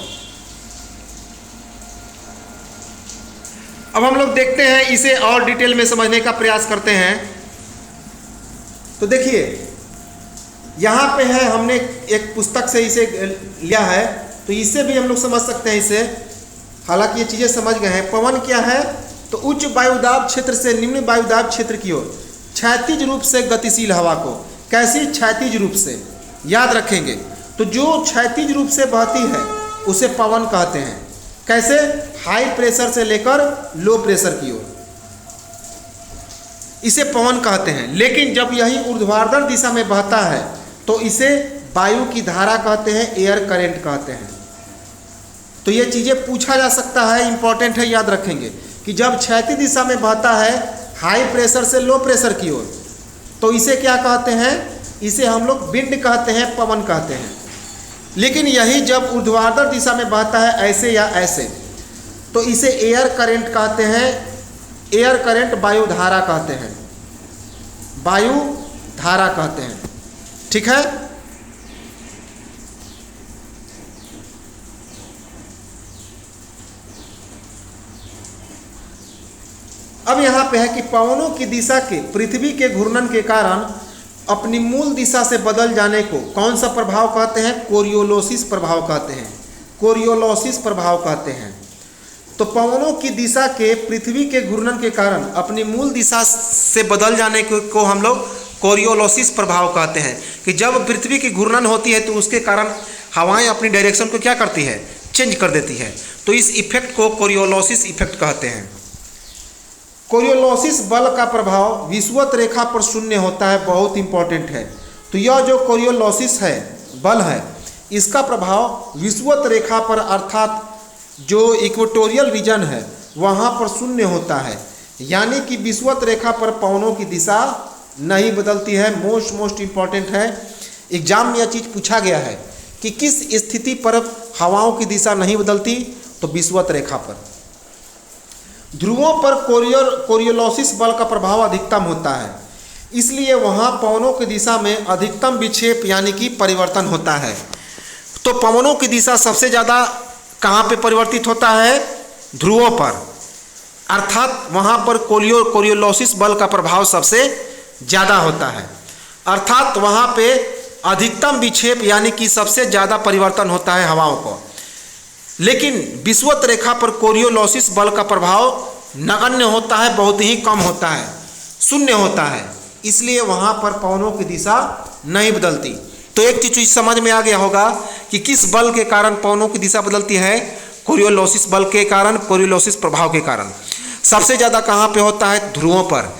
[SPEAKER 1] अब हम लोग देखते हैं, इसे और डिटेल में समझने का प्रयास करते हैं। तो देखिए यहाँ पे है, हमने एक पुस्तक से इसे लिया है, तो इससे भी हम लोग समझ सकते हैं इसे। हालांकि ये चीज़ें समझ गए हैं। पवन क्या है? तो उच्च वायुदाब क्षेत्र से निम्न वायुदाब क्षेत्र की ओर क्षैतिज रूप से गतिशील हवा को। कैसी? क्षैतिज रूप से। याद रखेंगे, तो जो क्षैतिज रूप से बहती है उसे पवन कहते हैं। कैसे? हाई प्रेशर से लेकर लो प्रेशर की ओर, इसे पवन कहते हैं। लेकिन जब यही ऊर्ध्वाधर दिशा में बहता है तो इसे वायु की धारा कहते हैं, एयर करंट कहते हैं। तो ये चीज़ें पूछा जा सकता है, इंपॉर्टेंट है, याद रखेंगे कि जब क्षैतिज दिशा में बहता है हाई प्रेशर से लो प्रेशर की ओर, तो इसे क्या कहते हैं? इसे हम लोग विंड कहते हैं, पवन कहते हैं। लेकिन यही जब ऊर्ध्वाधर दिशा में बहता है ऐसे या ऐसे, तो इसे एयर करंट कहते हैं। एयर करंट वायु धारा कहते हैं, वायु धारा कहते हैं। ठीक है। अब यहाँ पे है कि पवनों की दिशा के पृथ्वी के घूर्णन के कारण अपनी मूल दिशा से बदल जाने को कौन सा प्रभाव कहते हैं? कोरियोलिसिस प्रभाव कहते हैं। कोरियोलिसिस प्रभाव कहते हैं। तो पवनों की दिशा के पृथ्वी के घूर्णन के कारण अपनी मूल दिशा से बदल जाने को हम लोग कोरियोलिसिस प्रभाव कहते हैं। कि जब पृथ्वी की घूर्णन होती है तो उसके कारण हवाएं अपनी डायरेक्शन को क्या करती है? चेंज कर देती है। तो इस इफेक्ट को कोरियोलिसिस इफेक्ट कहते हैं। कोरियोलिसिस बल का प्रभाव विषुवत रेखा पर शून्य होता है, बहुत इंपॉर्टेंट है। तो यह जो कोरियोलिसिस है, बल है, इसका प्रभाव विषुवत रेखा पर अर्थात जो इक्वेटोरियल रीजन है वहाँ पर शून्य होता है। यानी कि विषुवत रेखा पर पवनों की दिशा नहीं बदलती है। मोस्ट इंपॉर्टेंट है, एग्जाम में यह चीज़ पूछा गया है कि किस स्थिति पर हवाओं की दिशा नहीं बदलती, तो विषुवत रेखा पर। ध्रुवों पर कोरियोलिस बल का प्रभाव अधिकतम होता है, इसलिए वहाँ पवनों की दिशा में अधिकतम विक्षेप यानी कि परिवर्तन होता है। तो पवनों की दिशा सबसे ज़्यादा कहाँ पे परिवर्तित होता है? ध्रुवों पर, अर्थात वहाँ पर कोरियोलिस बल का प्रभाव सबसे ज़्यादा होता है, अर्थात वहाँ पे अधिकतम विक्षेप यानी कि सबसे ज़्यादा परिवर्तन होता है हवाओं को। लेकिन विषुवत रेखा पर कोरियोलिस बल का प्रभाव नगण्य होता है, बहुत ही कम होता है, शून्य होता है, इसलिए वहाँ पर पवनों की दिशा नहीं बदलती। तो एक चीज़ समझ में आ गया होगा कि किस बल के कारण पवनों की दिशा बदलती है? कोरियोलिस बल के कारण, कोरियोलिस प्रभाव के कारण। सबसे ज़्यादा कहाँ पे होता है? ध्रुवों पर,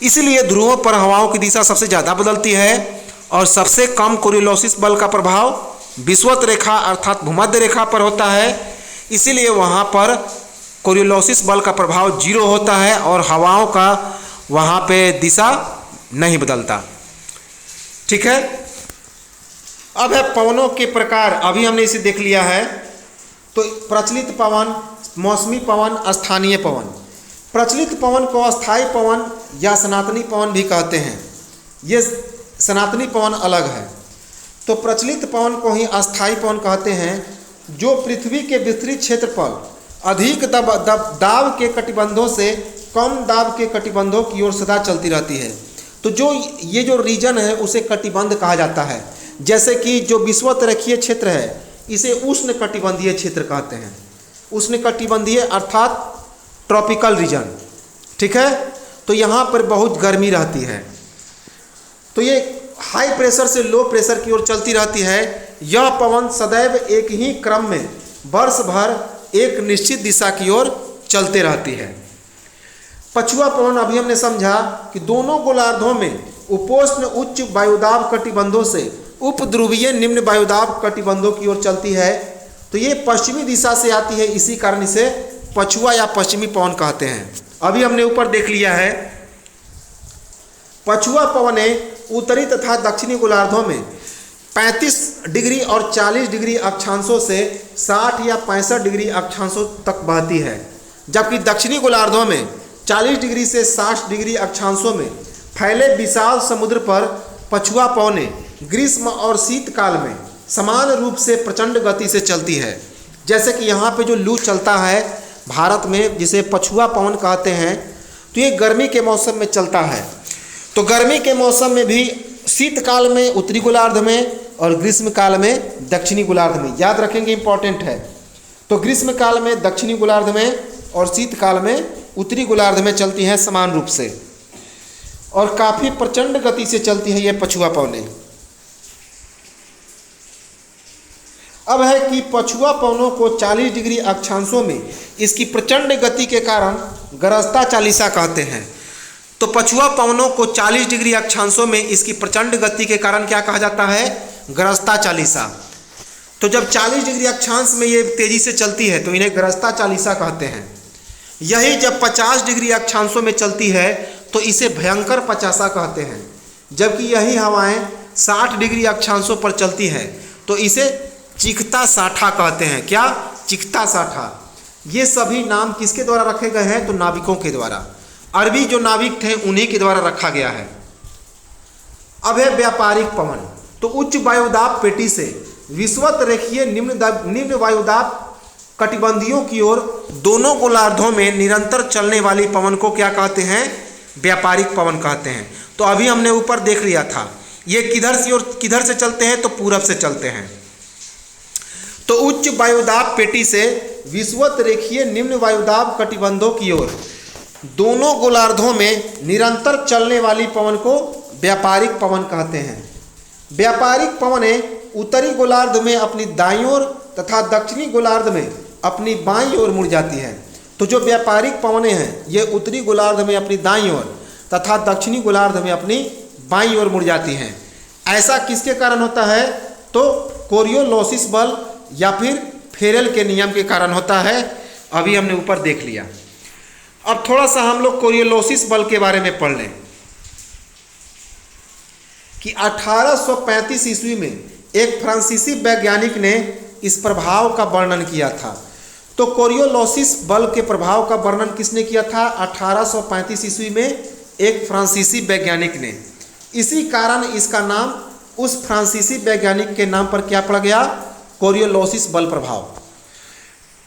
[SPEAKER 1] इसलिए ध्रुवों पर हवाओं की दिशा सबसे ज़्यादा बदलती है और सबसे कम कोरियोलिस बल का प्रभाव विषुवत रेखा अर्थात भूमध्य रेखा पर होता है, इसीलिए वहाँ पर कोरियोलिस बल का प्रभाव 0 होता है और हवाओं का वहाँ पे दिशा नहीं बदलता। ठीक है, अब है पवनों के प्रकार। अभी हमने इसे देख लिया है। तो प्रचलित पवन, मौसमी पवन, स्थानीय पवन। प्रचलित पवन को अस्थायी पवन या सनातनी पवन भी कहते हैं। ये सनातनी पवन अलग है। तो प्रचलित पवन को ही अस्थायी पवन कहते हैं, जो पृथ्वी के विस्तृत क्षेत्र पर अधिक दाब के कटिबंधों से कम दाब के कटिबंधों की ओर सदा चलती रहती है। तो जो ये जो रीजन है उसे कटिबंध कहा जाता है। जैसे कि जो विषुवत रेखीय क्षेत्र है इसे उष्ण कटिबंधीय क्षेत्र कहते हैं। उष्ण कटिबंधीय अर्थात ट्रॉपिकल रीजन। ठीक है, तो यहाँ पर बहुत गर्मी रहती है। तो ये हाई प्रेशर से लो प्रेशर की ओर चलती रहती है। यह पवन सदैव एक ही क्रम में वर्ष भर एक निश्चित दिशा की ओर चलते रहती है। पछुआ पवन अभी हमने समझा कि दोनों गोलार्धों में उपोष्ण उच्च वायुदाब कटिबंधों से उपध्रुवीय निम्न वायुदाब कटिबंधों की ओर चलती है। तो ये पश्चिमी दिशा से आती है, इसी कारण इसे पछुआ या पश्चिमी पवन कहते हैं। अभी हमने ऊपर देख लिया है। पछुआ पवनें उत्तरी तथा दक्षिणी गोलार्धों में 35 डिग्री और 40 डिग्री अक्षांशों से 60 या 65 डिग्री अक्षांशों तक बहती है, जबकि दक्षिणी गोलार्धों में 40 डिग्री से 60 डिग्री अक्षांशों में फैले विशाल समुद्र पर पछुआ पवनें ग्रीष्म और शीतकाल में समान रूप से प्रचंड गति से चलती है। जैसे कि यहाँ पे जो लू चलता है भारत में, जिसे पछुआ पवन कहते हैं, तो ये गर्मी के मौसम में चलता है। तो गर्मी के मौसम में भी शीतकाल में उत्तरी गोलार्ध में और ग्रीष्म काल में दक्षिणी गोलार्ध में, याद रखेंगे, इंपॉर्टेंट है। तो ग्रीष्म काल में दक्षिणी गोलार्ध में और शीतकाल में उत्तरी गोलार्ध में चलती हैं समान रूप से, और काफ़ी प्रचंड गति से चलती है ये पछुआ पवनें। अब है कि पछुआ पवनों को 40 डिग्री अक्षांशों में इसकी प्रचंड गति के कारण गरजता चालीसा कहते हैं। तो पछुआ पवनों को 40 डिग्री अक्षांशों में इसकी प्रचंड गति के कारण क्या कहा जाता है? गरजता चालीसा। तो जब 40 डिग्री अक्षांश में ये तेजी से चलती है तो इन्हें गरजता चालीसा कहते हैं। यही जब 50 डिग्री अक्षांशों में चलती है तो इसे भयंकर पचासा कहते हैं। जबकि यही हवाएं 60 डिग्री अक्षांशों पर चलती है तो इसे चिखता साठा कहते हैं। क्या? चिखता साठा। ये सभी नाम किसके द्वारा रखे गए हैं? तो नाविकों के द्वारा। अरबी जो नाविक थे उन्हीं के द्वारा रखा गया है। अब है व्यापारिक पवन। तो उच्च वायुदाब पेटी से विषुवत रेखीय निम्न वायुदाब कटिबंधियों की ओर दोनों गोलार्धों में निरंतर चलने वाली पवन को क्या कहते हैं? व्यापारिक पवन कहते हैं। तो अभी हमने ऊपर देख लिया था, ये किधर से चलते हैं? तो पूरब से चलते हैं। तो उच्च वायुदाब पेटी से विषुवत रेखीय निम्न वायुदाब कटिबंधों की ओर दोनों गोलार्धों में निरंतर चलने वाली पवन को व्यापारिक पवन कहते हैं। व्यापारिक पवनें उत्तरी गोलार्ध में अपनी दाईं ओर तथा दक्षिणी गोलार्ध में अपनी बाईं ओर मुड़ जाती है। तो जो व्यापारिक पवनें हैं ये उत्तरी गोलार्ध में अपनी दाईं ओर तथा दक्षिणी गोलार्ध में अपनी बाईं ओर मुड़ जाती हैं। ऐसा किसके कारण होता है? तो कोरियोलिस बल या फिर फेरेल के नियम के कारण होता है। अभी हमने ऊपर देख लिया। अब थोड़ा सा हम लोग कोरियोलिस बल के बारे में पढ़ लें कि 1835 ईस्वी में एक फ्रांसीसी वैज्ञानिक ने इस प्रभाव का वर्णन किया था। तो कोरियोलिसिस बल्ब के प्रभाव का वर्णन किसने किया था? 1835 ईस्वी में एक फ्रांसीसी वैज्ञानिक ने। इसी कारण इसका नाम उस फ्रांसीसी वैज्ञानिक के नाम पर क्या पड़ गया? कोरियोलिसिस बल प्रभाव।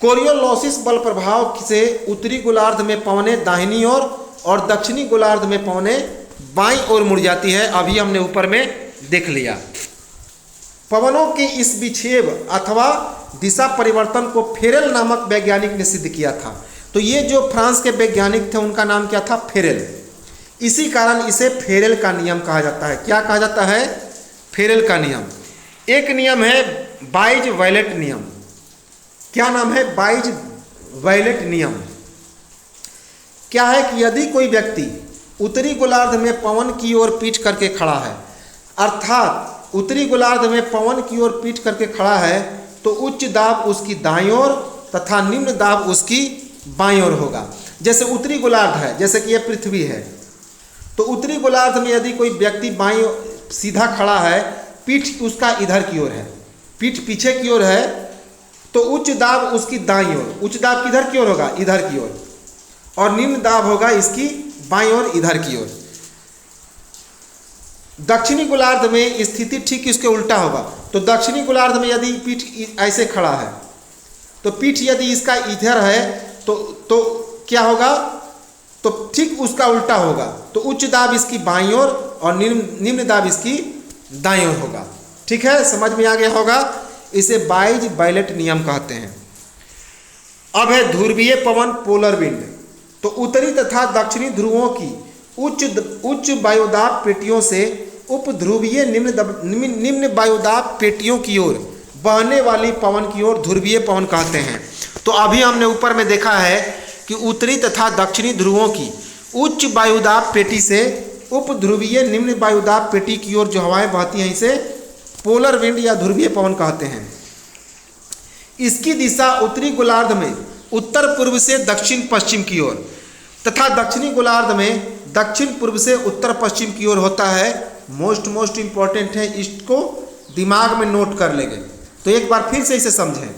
[SPEAKER 1] कोरियोलिसिस बल प्रभाव से उत्तरी गोलार्ध में पवनें दाहिनी ओर और दक्षिणी गोलार्ध में पवनें बाईं ओर मुड़ जाती है। अभी हमने ऊपर में देख लिया। पवनों के इस विक्षेप अथवा दिशा परिवर्तन को फेरेल नामक वैज्ञानिक ने सिद्ध किया था। तो ये जो फ्रांस के वैज्ञानिक थे उनका नाम क्या था? फेरेल। इसी कारण इसे फेरेल का नियम कहा जाता है। क्या कहा जाता है? फेरेल का नियम। एक नियम है बाइज-वायलेट नियम। क्या नाम है? बाइज-वायलेट नियम। क्या है कि यदि कोई व्यक्ति उत्तरी गोलार्ध में पवन की ओर पीठ करके खड़ा है, अर्थात उत्तरी गोलार्ध में पवन की ओर पीठ करके खड़ा है, तो उच्च दाब उसकी दाईं ओर तथा निम्न दाब उसकी बाईं ओर होगा। जैसे उत्तरी गोलार्ध है, जैसे कि यह पृथ्वी है, तो उत्तरी गोलार्ध में यदि कोई व्यक्ति बाईं सीधा खड़ा है, पीठ उसका इधर की ओर है, पीठ पीछे की ओर है, तो उच्च दाब उसकी दाईं ओर। उच्च दाब किधर की ओर होगा? इधर की ओर। और निम्न दाब होगा इसकी बाईं ओर, इधर की ओर। दक्षिणी गोलार्ध में स्थिति ठीक इसके उल्टा होगा। तो दक्षिणी गोलार्ध में यदि पीठ ऐसे खड़ा है, तो पीठ यदि इसका इधर है, तो क्या होगा? तो ठीक उसका उल्टा होगा। तो उच्च दाब इसकी बाईं ओर और निम्न दाब इसकी दाईं ओर होगा। ठीक है, समझ में आ गया होगा। इसे बाइज-वायलेट नियम कहते हैं। अब है ध्रुवीय पवन, पोलर विंड। तो उत्तरी तथा दक्षिणी ध्रुवों की उच्च वायुदाब पेटियों से उपध्रुवीय निम्न वायुदाब पेटियों की ओर बहने वाली पवन की ओर ध्रुवीय पवन कहते हैं। तो अभी हमने ऊपर में देखा है कि उत्तरी तथा दक्षिणी ध्रुवों की उच्च वायुदाब पेटी से उपध्रुवीय निम्न वायुदाब पेटी की ओर जो हवाएं बहती हैं, इसे पोलर विंड या ध्रुवीय पवन कहते हैं। इसकी दिशा उत्तरी गोलार्ध में उत्तर पूर्व से दक्षिण पश्चिम की ओर तथा दक्षिणी गोलार्ध में दक्षिण पूर्व से उत्तर पश्चिम की ओर होता है। मोस्ट इंपॉर्टेंट है, इसको दिमाग में नोट कर लेंगे। तो एक बार फिर से इसे समझें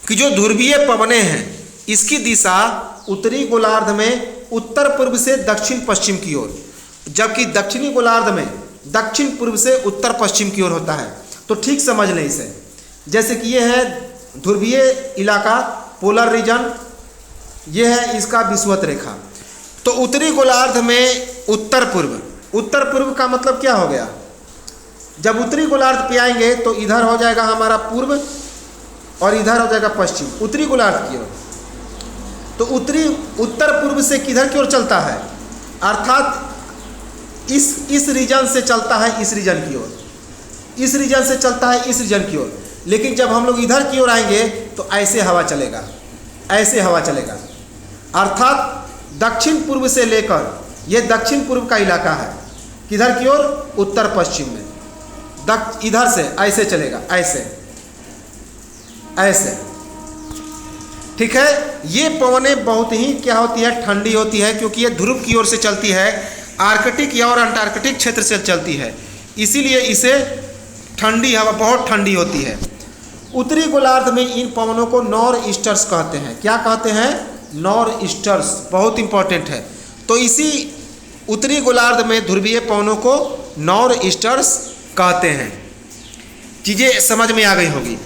[SPEAKER 1] कि जो ध्रुवीय पवनें हैं, इसकी दिशा उत्तरी गोलार्ध में उत्तर पूर्व से दक्षिण पश्चिम की ओर, जबकि दक्षिणी गोलार्ध में दक्षिण पूर्व से उत्तर पश्चिम की ओर होता है। तो ठीक समझ लें इसे। जैसे कि ये है ध्रुवीय इलाका, पोलर रीजन, ये है इसका विषुवत रेखा। तो उत्तरी गोलार्ध में उत्तर पूर्व का मतलब क्या हो गया? जब उत्तरी गोलार्ध पे आएंगे तो इधर हो जाएगा हमारा पूर्व और इधर हो जाएगा पश्चिम, उत्तरी गोलार्ध की ओर। तो उत्तर पूर्व से किधर की ओर चलता है? अर्थात इस रीजन से चलता है इस रीजन की ओर, इस रीजन से चलता है इस रीजन की ओर। लेकिन जब हम लोग इधर की ओर आएंगे तो ऐसे हवा चलेगा, ऐसे हवा चलेगा। अर्थात दक्षिण पूर्व से लेकर, ये दक्षिण पूर्व का इलाका है, किधर की ओर? उत्तर पश्चिम में। इधर से ऐसे चलेगा, ऐसे। ठीक है। ये पवनें बहुत ही क्या होती है? ठंडी होती है, क्योंकि ये ध्रुव की ओर से चलती है, आर्कटिक या और अंटार्कटिक क्षेत्र से चलती है, इसीलिए इसे ठंडी हवा, बहुत ठंडी होती है। उत्तरी गोलार्ध में इन पवनों को नॉर्थ ईस्टर्स कहते हैं। क्या कहते हैं? नॉर्थ ईस्टर्स, बहुत इंपॉर्टेंट है। तो इसी उत्तरी गोलार्ध में ध्रुवीय पवनों को नॉर्थ ईस्टर्स कहते हैं। चीज़ें समझ में आ गई होगी।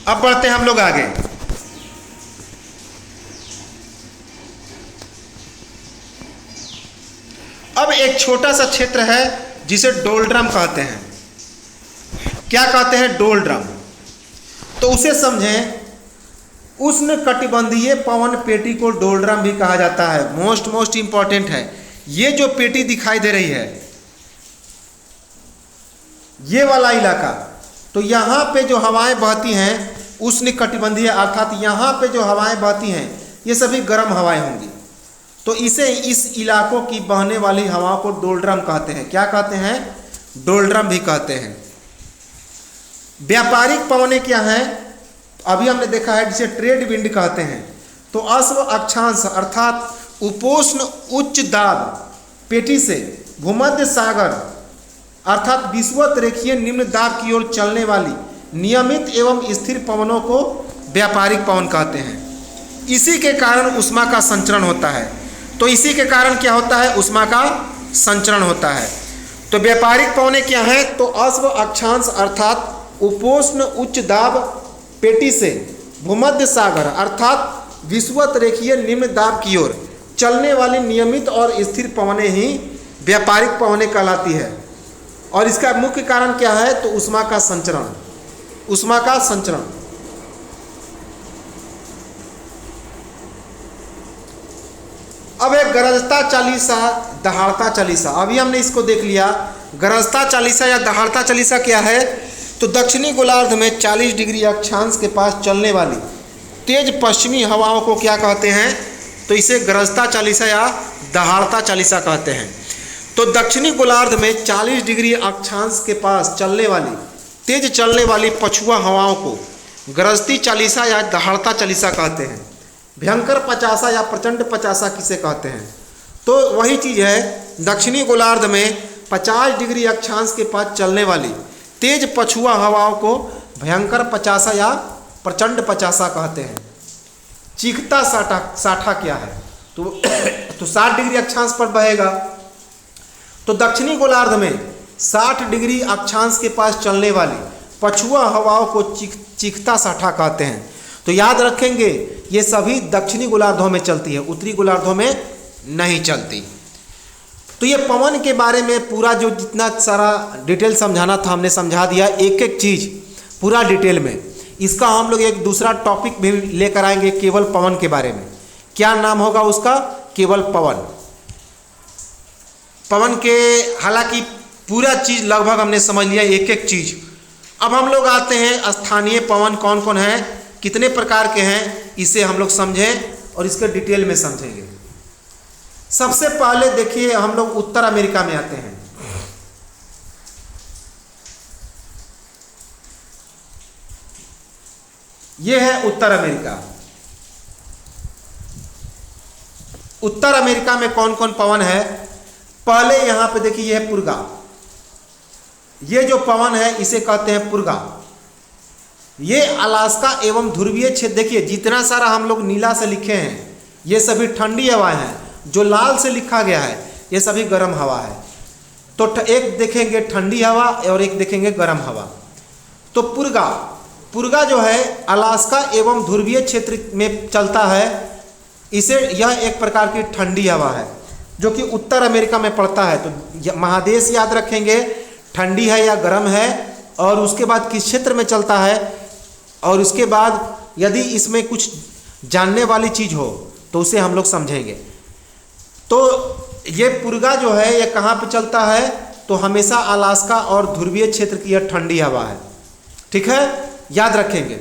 [SPEAKER 1] अब बढ़ते हैं हम लोग आगे। अब एक छोटा सा क्षेत्र है जिसे डोलड्रम कहते हैं। क्या कहते हैं? डोलड्रम। तो उसे समझें। उष्ण कटिबंधीय पवन पेटी को डोलड्रम भी कहा जाता है। मोस्ट इंपॉर्टेंट है। ये जो पेटी दिखाई दे रही है, ये वाला इलाका, तो यहाँ पे जो हवाएं बहती हैं उष्ण कटिबंधीय, अर्थात यहाँ पे जो हवाएं बहती हैं ये सभी गर्म हवाएं होंगी। तो इसे, इस इलाकों की बहने वाली हवाओं को डोलड्रम कहते हैं। क्या कहते हैं? डोलड्रम भी कहते हैं। व्यापारिक पवनें क्या हैं? अभी हमने देखा है जिसे ट्रेड विंड कहते हैं। तो अश्व अक्षांश अर्थात उपोष्ण उच्च दाब पेटी से भूमध्य सागर अर्थात विषुवत रेखीय निम्न दाब की ओर चलने वाली नियमित एवं स्थिर पवनों को व्यापारिक पवन कहते हैं। इसी के कारण ऊष्मा का संचरण होता है। तो इसी के कारण क्या होता है, ऊष्मा का संचरण होता है। तो व्यापारिक पवनें क्या हैं, तो अश्व अक्षांश अर्थात उपोष्ण उच्च दाब पेटी से भूमध्य सागर अर्थात विषुवत रेखीय निम्न दाब की ओर चलने वाली नियमित और स्थिर पवनें ही व्यापारिक पवनें कहलाती है। और इसका मुख्य कारण क्या है, तो ऊष्मा का संचरण, ऊष्मा का संचरण। अब एक गरजता चालीसा, दहाड़ता चालीसा। अभी हमने इसको देख लिया। गरजता चालीसा या दहाड़ता चालीसा क्या है, तो दक्षिणी गोलार्ध में 40 डिग्री अक्षांश के पास चलने वाली तेज पश्चिमी हवाओं को क्या कहते हैं, तो इसे गरजता चालीसा या दहाड़ता चालीसा कहते हैं। तो दक्षिणी गोलार्ध में 40 डिग्री अक्षांश के पास चलने वाली तेज चलने वाली पछुआ हवाओं को गरजती चालीसा या दहाड़ता चालीसा कहते हैं। भयंकर पचासा या प्रचंड पचासा किसे कहते हैं, तो वही चीज़ है, दक्षिणी गोलार्ध में 50 डिग्री अक्षांश के पास चलने वाली तेज पछुआ हवाओं को भयंकर पचासा या प्रचंड पचासा कहते हैं। चीखता साठा क्या है, तो 60 डिग्री अक्षांश पर बहेगा। तो दक्षिणी गोलार्ध में 60 डिग्री अक्षांश के पास चलने वाली पछुआ हवाओं को चीखता साठा कहते हैं। तो याद रखेंगे ये सभी दक्षिणी गोलार्धों में चलती है, उत्तरी गोलार्धों में नहीं चलती। तो ये पवन के बारे में पूरा जो जितना सारा डिटेल समझाना था हमने समझा दिया, एक एक चीज़ पूरा डिटेल में। इसका हम लोग एक दूसरा टॉपिक भी लेकर आएंगे केवल पवन के बारे में। क्या नाम होगा उसका, केवल पवन। पवन के हालांकि पूरा चीज़ लगभग हमने समझ लिया, एक एक चीज़। अब हम लोग आते हैं स्थानीय पवन कौन कौन है, कितने प्रकार के हैं, इसे हम लोग समझें और इसके डिटेल में समझेंगे। सबसे पहले देखिए हम लोग उत्तर अमेरिका में आते हैं। यह है उत्तर अमेरिका। उत्तर अमेरिका में कौन कौन पवन है, पहले यहां पे देखिए यह है पुर्गा। ये जो पवन है इसे कहते हैं पुर्गा। ये अलास्का एवं ध्रुवीय क्षेत्र, देखिए जितना सारा हम लोग नीला से लिखे हैं ये सभी ठंडी हवाएं हैं, जो लाल से लिखा गया है ये सभी गर्म हवा है। तो एक देखेंगे ठंडी हवा और एक देखेंगे गर्म हवा। तो पुर्गा जो है अलास्का एवं ध्रुवीय क्षेत्र में चलता है। इसे यह एक प्रकार की ठंडी हवा है जो कि उत्तर अमेरिका में पड़ता है। तो महादेश याद रखेंगे, ठंडी है या गर्म है, और उसके बाद किस क्षेत्र में चलता है, और उसके बाद यदि इसमें कुछ जानने वाली चीज़ हो तो उसे हम लोग समझेंगे। तो ये पुर्गा जो है ये कहाँ पे चलता है, तो हमेशा अलास्का और ध्रुवीय क्षेत्र की यह ठंडी हवा है। ठीक है, याद रखेंगे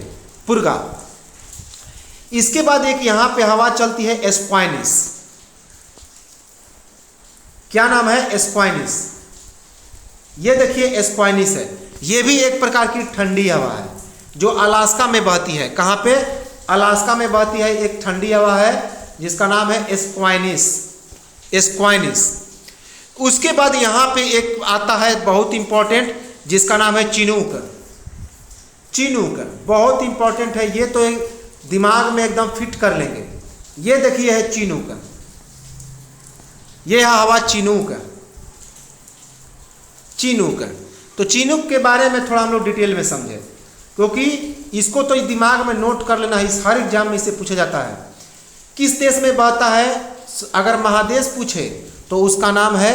[SPEAKER 1] पुर्गा। इसके बाद एक यहाँ पे हवा चलती है एस्क्वाइनिस। क्या नाम है, एस्क्वाइनिस। ये देखिए एस्क्वाइनिस है, ये भी एक प्रकार की ठंडी हवा है जो अलास्का में बहती है। कहाँ पे, अलास्का में बहती है एक ठंडी हवा है जिसका नाम है एस्क्वाइनिस। उसके बाद यहाँ पे एक आता है बहुत इंपॉर्टेंट जिसका नाम है चिनूक। बहुत इंपॉर्टेंट है ये, तो दिमाग में एकदम फिट कर लेंगे। ये देखिए है चिनूक, ये है हवा चिनूक। तो चिनूक के बारे में थोड़ा हम लोग डिटेल में समझे, क्योंकि इसको तो दिमाग में नोट कर लेना है, इस हर एग्जाम में इसे पूछा जाता है। किस देश में बहता है, अगर महादेश पूछे तो उसका नाम है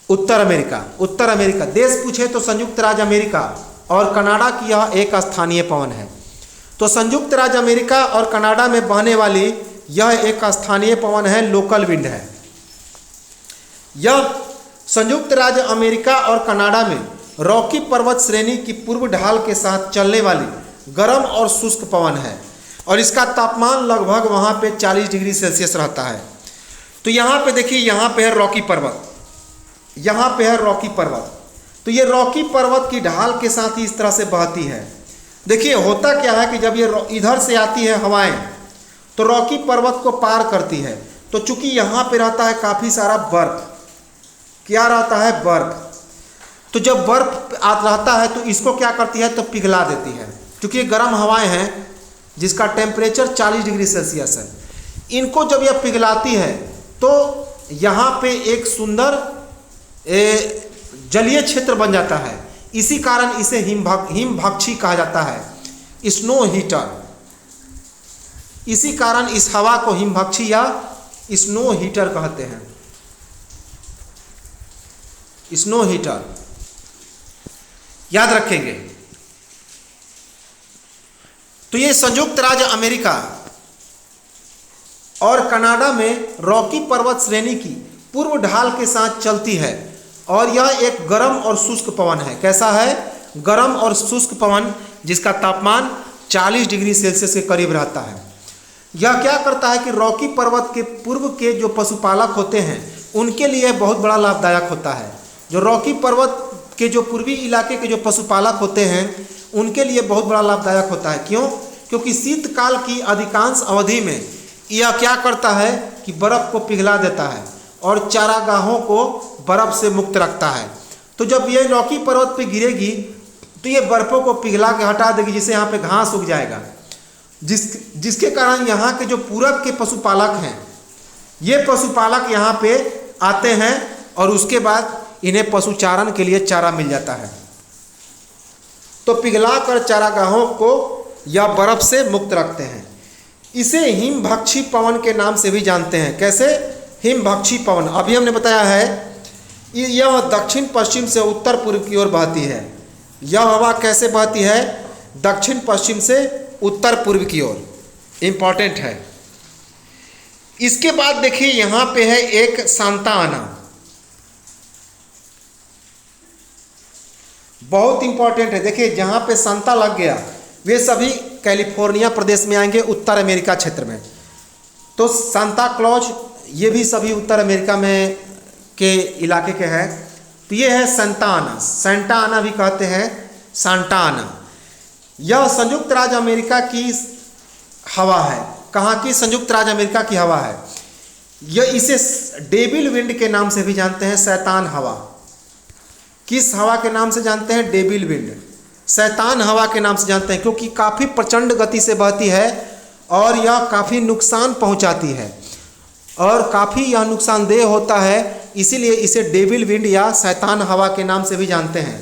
[SPEAKER 1] उत्तर अमेरिका। देश पूछे तो संयुक्त राज्य अमेरिका और कनाडा की यह एक स्थानीय पवन है। तो संयुक्त राज्य अमेरिका और कनाडा में बहने वाली यह एक स्थानीय पवन है, लोकल विंड है। यह संयुक्त राज्य अमेरिका और कनाडा में रॉकी पर्वत श्रेणी की पूर्व ढाल के साथ चलने वाली गर्म और शुष्क पवन है, और इसका तापमान लगभग वहाँ पे 40 डिग्री सेल्सियस रहता है। तो यहाँ पे देखिए, यहाँ पे है रॉकी पर्वत, तो ये रॉकी पर्वत की ढाल के साथ ही इस तरह से बहती है। देखिए होता क्या है कि जब ये इधर से आती है हवाएं तो रॉकी पर्वत को पार करती है। तो चूंकि यहाँ पे रहता है काफ़ी सारा बर्फ, क्या रहता है, बर्फ। तो जब बर्फ रहता है तो इसको क्या करती है, तो पिघला देती है, क्योंकि ये गर्म हवाएं हैं जिसका टेम्परेचर 40 डिग्री सेल्सियस है। इनको जब यह पिघलाती है तो यहाँ पे एक सुंदर जलीय क्षेत्र बन जाता है। इसी कारण इसे हिमभक्षी कहा जाता है, स्नो हीटर। इसी कारण इस हवा को हिमभक्षी या स्नो हीटर कहते हैं, स्नो हीटर, याद रखेंगे। तो ये संयुक्त राज्य अमेरिका और कनाडा में रॉकी पर्वत श्रेणी की पूर्व ढाल के साथ चलती है और यह एक गर्म और शुष्क पवन है। कैसा है? गर्म और शुष्क पवन जिसका तापमान 40 डिग्री सेल्सियस के करीब रहता है। यह क्या करता है कि रॉकी पर्वत के पूर्व के जो पशुपालक होते हैं उनके लिए बहुत बड़ा लाभदायक होता है। जो रॉकी पर्वत के जो पूर्वी इलाके के जो पशुपालक होते हैं उनके लिए बहुत बड़ा लाभदायक होता है। क्यों? क्योंकि शीतकाल की अधिकांश अवधि में यह क्या करता है कि बर्फ़ को पिघला देता है और चारागाहों को बर्फ़ से मुक्त रखता है। तो जब ये रॉकी पर्वत पे गिरेगी तो ये बर्फ़ों को पिघला के हटा देगी, जिससे यहाँ पे घास उग जाएगा, जिसके कारण यहाँ के जो पूरब के पशुपालक हैं ये पशुपालक यहाँ पे आते हैं और उसके बाद इन्हें पशुचारण के लिए चारा मिल जाता है। तो पिघला कर चारागाहों को या बर्फ से मुक्त रखते हैं। इसे हिमभक्षी पवन के नाम से भी जानते हैं। कैसे? हिमभक्षी पवन। अभी हमने बताया है यह दक्षिण पश्चिम से उत्तर पूर्व की ओर बहती है। यह हवा कैसे बहती है? दक्षिण पश्चिम से उत्तर पूर्व की ओर। इंपॉर्टेंट है। इसके बाद देखिए यहाँ पे है एक सांता आना, बहुत इंपॉर्टेंट है। देखिए जहाँ पे सांता लग गया वे सभी कैलिफोर्निया प्रदेश में आएंगे, उत्तर अमेरिका क्षेत्र में। तो सांता क्लॉज ये भी सभी उत्तर अमेरिका में के इलाके के हैं। तो ये है सांता आना, सांता आना भी कहते हैं, सांता आना। यह संयुक्त राज्य अमेरिका की हवा है। कहाँ की? संयुक्त राज्य अमेरिका की हवा है। यह इसे डेविल विंड के नाम से भी जानते हैं, शैतान हवा। किस हवा के नाम से जानते हैं? डेविल विंड, शैतान हवा के नाम से जानते हैं, क्योंकि काफ़ी प्रचंड गति से बहती है और यह काफ़ी नुकसान पहुंचाती है और काफ़ी यह नुकसानदेह होता है। इसीलिए इसे डेविल विंड या शैतान हवा के नाम से भी जानते हैं।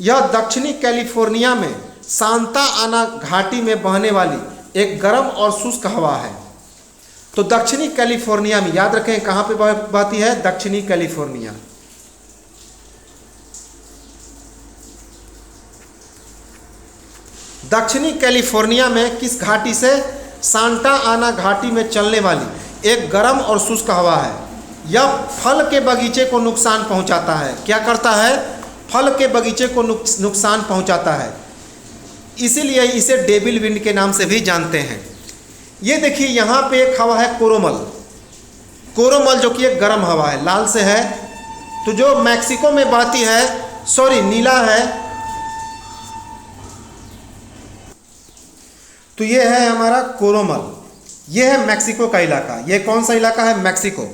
[SPEAKER 1] यह दक्षिणी कैलिफोर्निया में सांता आना घाटी में बहने वाली एक गर्म और शुष्क हवा है। तो दक्षिणी कैलिफोर्निया में, याद रखें कहाँ पे बहती है? दक्षिणी कैलिफोर्निया। दक्षिणी कैलिफोर्निया में किस घाटी से? सांता आना घाटी में चलने वाली एक गर्म और शुष्क हवा है। यह फल के बगीचे को नुकसान पहुंचाता है। क्या करता है? फल के बगीचे को नुकसान पहुंचाता है। इसीलिए इसे डेविल विंड के नाम से भी जानते हैं। ये देखिए यहाँ पे एक हवा है कोरोमल। कोरोमल जो कि एक गर्म हवा है, लाल से है। तो जो मैक्सिको में बहती है, सॉरी नीला है, तो ये है हमारा कोरोमल। ये है मैक्सिको का इलाका। ये कौन सा इलाका है? मैक्सिको।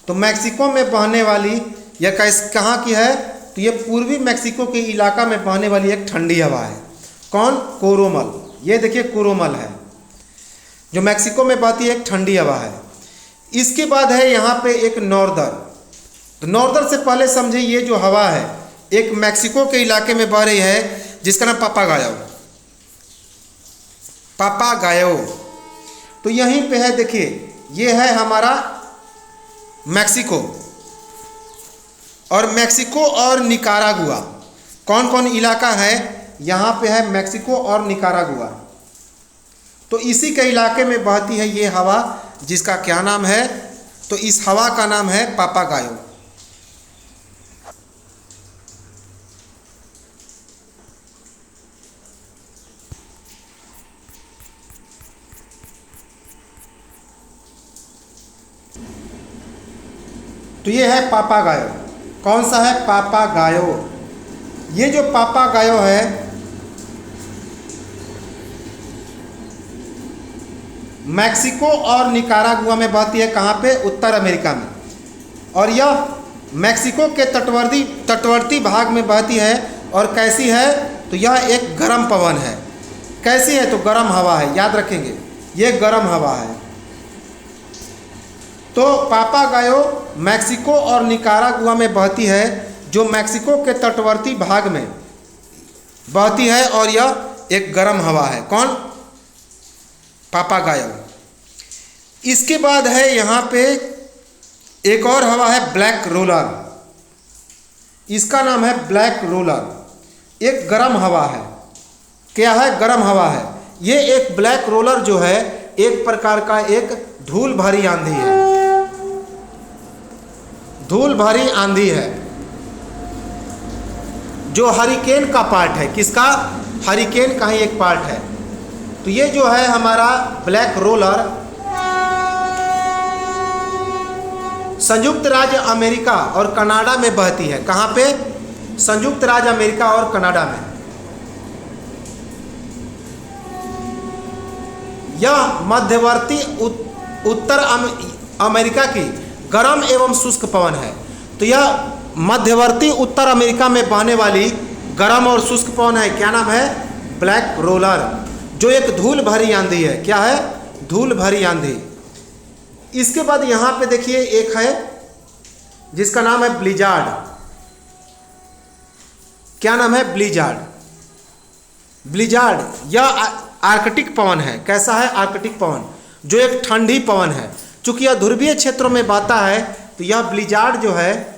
[SPEAKER 1] तो मैक्सिको में बहने वाली यह कहाँ की है? तो ये पूर्वी मैक्सिको के इलाका में बहने वाली एक ठंडी हवा है। कौन? कोरोमल। ये देखिए कोरोमल है जो मैक्सिको में बहती है, एक ठंडी हवा है। इसके बाद है यहाँ पे एक नॉर्दर। तो नॉर्दर से पहले समझे ये जो हवा है एक मैक्सिको के इलाके में बह रही है जिसका नाम पापागायो। पापागायो। तो यहीं पे है, देखिए ये है हमारा मैक्सिको। और मैक्सिको और निकारागुआ, कौन कौन इलाका है? यहाँ पे है मैक्सिको और निकारागुआ। तो इसी के इलाके में बहती है ये हवा जिसका क्या नाम है? तो इस हवा का नाम है पापागायो। तो ये है पापागायो। कौन सा है? पापागायो। ये जो पापागायो है मैक्सिको और निकारागुआ में बहती है। कहाँ पे? उत्तर अमेरिका में। और यह मैक्सिको के तटवर्ती भाग में बहती है। और कैसी है? तो यह एक गर्म पवन है। कैसी है? तो गर्म हवा है, याद रखेंगे, ये गर्म हवा है। तो पापागायो मैक्सिको और निकारागुआ में बहती है, जो मैक्सिको के तटवर्ती भाग में बहती है, और यह एक गर्म हवा है। कौन? पापागायो। इसके बाद है यहाँ पे एक और हवा है ब्लैक रोलर। इसका नाम है ब्लैक रोलर। एक गर्म हवा है। क्या है? गर्म हवा है। ये एक ब्लैक रोलर जो है एक प्रकार का एक धूल भरी आंधी है। धूल भरी आंधी है जो हरिकेन का पार्ट है। किसका? हरिकेन का ही एक पार्ट है। तो ये जो है हमारा ब्लैक रोलर संयुक्त राज्य अमेरिका और कनाडा में बहती है। कहाँ पे? संयुक्त राज्य अमेरिका और कनाडा में। यह मध्यवर्ती उत्तर अमेरिका की गर्म एवं शुष्क पवन है। तो यह मध्यवर्ती उत्तर अमेरिका में बहने वाली गर्म और शुष्क पवन है। क्या नाम है? ब्लैक रोलर, जो एक धूल भरी आंधी है। क्या है? धूल भरी आंधी। इसके बाद यहाँ पे देखिए एक है जिसका नाम है ब्लिजार्ड। क्या नाम है? ब्लिजार्ड। ब्लिजार्ड यह आर्कटिक पवन है। कैसा है? आर्कटिक पवन, जो एक ठंडी पवन है। चूंकि यह ध्रुवीय क्षेत्रों में बहता है, तो यह ब्लिजार्ड जो है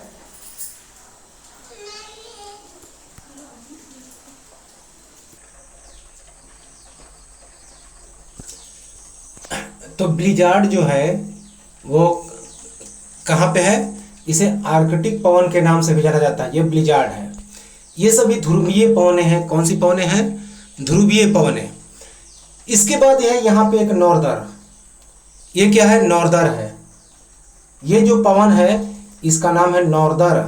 [SPEAKER 1] तो ब्लिजार्ड जो है वो कहाँ पे है? इसे आर्कटिक पवन के नाम से भी जाना जाता है। ये ब्लिजार्ड है। ये सभी ध्रुवीय पवनें हैं। कौन सी पवनें हैं? ध्रुवीय पवनें। इसके बाद है यहाँ पे एक नॉर्दर। ये क्या है? नॉर्दर है। ये जो पवन है इसका नाम है नॉर्दर।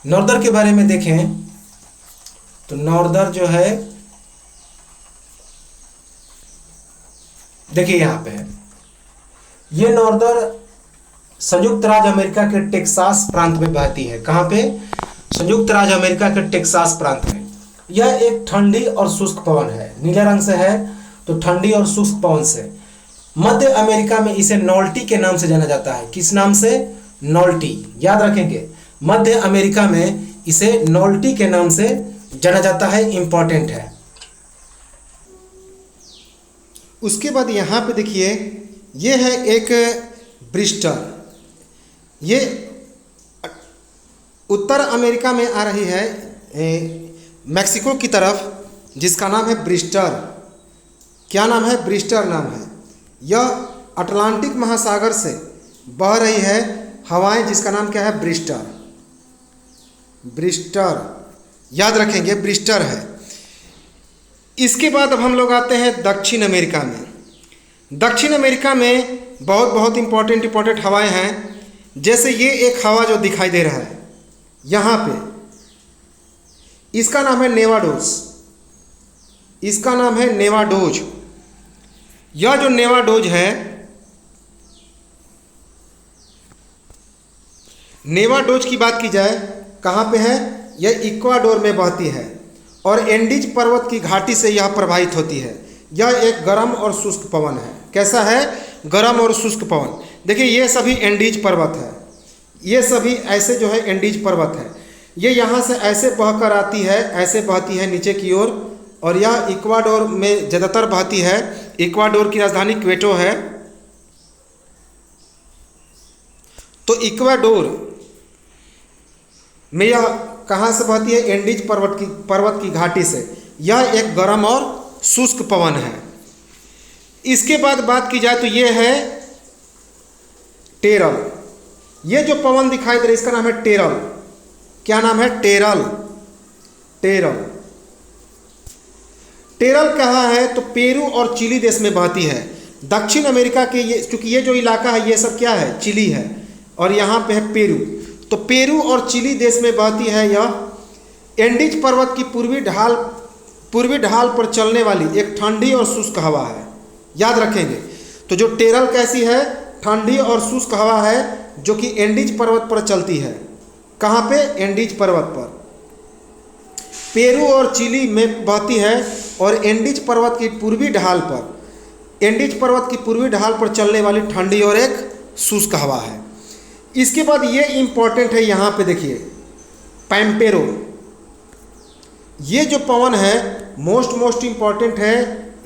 [SPEAKER 1] नॉर्दर के बारे में देखें तो नॉर्दर जो है, देखिए यहाँ पे है, ये नॉर्दर संयुक्त राज्य अमेरिका के टेक्सास प्रांत में बहती है। कहाँ पे? संयुक्त राज्य अमेरिका के टेक्सास प्रांत में। यह एक ठंडी और शुष्क पवन है। नीले रंग से है तो ठंडी और शुष्क पवन से। मध्य अमेरिका में इसे नॉल्टी के नाम से जाना जाता है। किस नाम से? नॉल्टी। याद रखेंगे, मध्य अमेरिका में इसे नॉल्टी के नाम से जाना जाता है। इंपॉर्टेंट है। उसके बाद यहाँ पे देखिए ये है एक ब्रिस्टल। ये उत्तर अमेरिका में आ रही है, मैक्सिको की तरफ, जिसका नाम है ब्रिस्टल। क्या नाम है? ब्रिस्टल नाम है। यह अटलांटिक महासागर से बह रही है हवाएं, जिसका नाम क्या है? ब्रिस्टल। ब्रिस्टल याद रखेंगे, ब्रिस्टल है। इसके बाद अब हम लोग आते हैं दक्षिण अमेरिका में। दक्षिण अमेरिका में बहुत इंपॉर्टेंट हवाएं हैं। जैसे ये एक हवा जो दिखाई दे रहा है यहाँ पे, इसका नाम है नेवाडोज। इसका नाम है नेवाडोज। यह जो नेवाडोज है, नेवाडोज की बात की जाए कहाँ पे है? यह इक्वाडोर में बहती है और एंडीज पर्वत की घाटी से यह प्रवाहित होती है। यह एक गर्म और शुष्क पवन है। कैसा है? गर्म और शुष्क पवन। देखिए ये सभी एंडीज पर्वत है। ये सभी ऐसे जो है एंडीज पर्वत है। ये यहाँ से ऐसे बहकर आती है, ऐसे बहती है नीचे की ओर, और यह इक्वाडोर में ज़्यादातर बहती है। इक्वाडोर की राजधानी क्वेटो है। तो इक्वाडोर में यह कहाँ से बहती है? एंडीज पर्वत की घाटी से। यह एक गर्म और शुष्क पवन है। इसके बाद बात की जाए तो ये है टेरल। ये जो पवन दिखाई दे रहा है इसका नाम है टेरल। क्या नाम है? टेरल। टेरल टेरल कहाँ है? तो पेरू और चिली देश में बहती है। दक्षिण अमेरिका के ये, क्योंकि ये जो इलाका है ये सब क्या है? चिली है, और यहाँ पे है पेरू। तो पेरू और चिली देश में बहती है। यह एंडीज पर्वत की पूर्वी ढाल पर चलने वाली एक ठंडी और शुष्क हवा है। याद रखेंगे। तो जो टेरल कैसी है? ठंडी और शुष्क हवा है, जो कि एंडीज पर्वत पर चलती है। कहाँ पे? एंडीज पर्वत पर। पेरू और चिली में बहती है और एंडीज पर्वत की पूर्वी ढाल पर, एंडीज पर्वत की पूर्वी ढाल पर चलने वाली ठंडी और एक शुष्क हवा है। इसके बाद ये इम्पॉर्टेंट है, यहाँ पे देखिए पैम्पेरो। ये जो पवन है मोस्ट इम्पॉर्टेंट है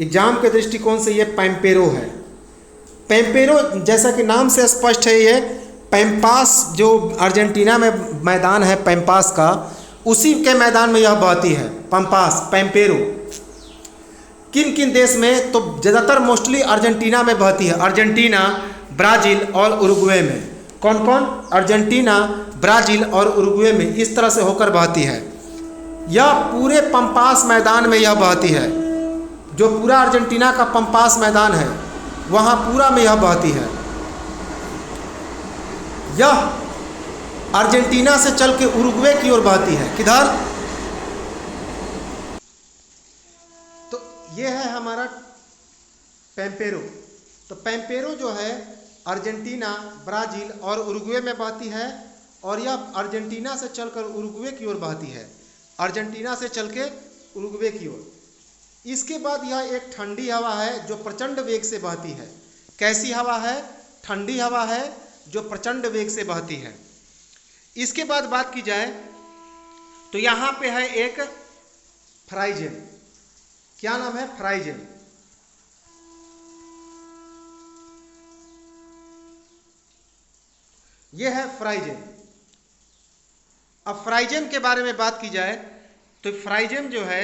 [SPEAKER 1] एग्जाम के दृष्टिकोण से, ये पैम्पेरो है। पैम्पेरो जैसा कि नाम से स्पष्ट है, ये पैम्पास जो अर्जेंटीना में मैदान है पैम्पास का, उसी के मैदान में यह बहती है। पंपास, पैम्पेरो किन किन देश में? तो ज़्यादातर मोस्टली अर्जेंटीना में बहती है। अर्जेंटीना, ब्राज़ील और उरुग्वे में। कौन कौन? अर्जेंटीना, ब्राज़ील और उरुग्वे में इस तरह से होकर बहती है। यह पूरे पंपास मैदान में यह बहती है। जो पूरा अर्जेंटीना का पंपास मैदान है वहाँ पूरा में यह बहती है। यह अर्जेंटीना से चल के उरुग्वे की ओर बहती है। किधर? तो ये है हमारा पैम्पेरो। तो पैम्पेरो जो है अर्जेंटीना, ब्राज़ील और उरुग्वे में बहती है और यह अर्जेंटीना से चलकर उरुग्वे की ओर बहती है। अर्जेंटीना से चल के उरुग्वे की ओर। इसके बाद यह एक ठंडी हवा है जो प्रचंड वेग से बहती है। कैसी हवा है? ठंडी हवा है जो प्रचंड वेग से बहती है। इसके बाद बात की जाए तो यहाँ पे है एक फ्राइजेन। क्या नाम है? फ्राइजेन। यह है फ्राइजेन। अब फ्राइजेन के बारे में बात की जाए तो फ्राइजेन जो है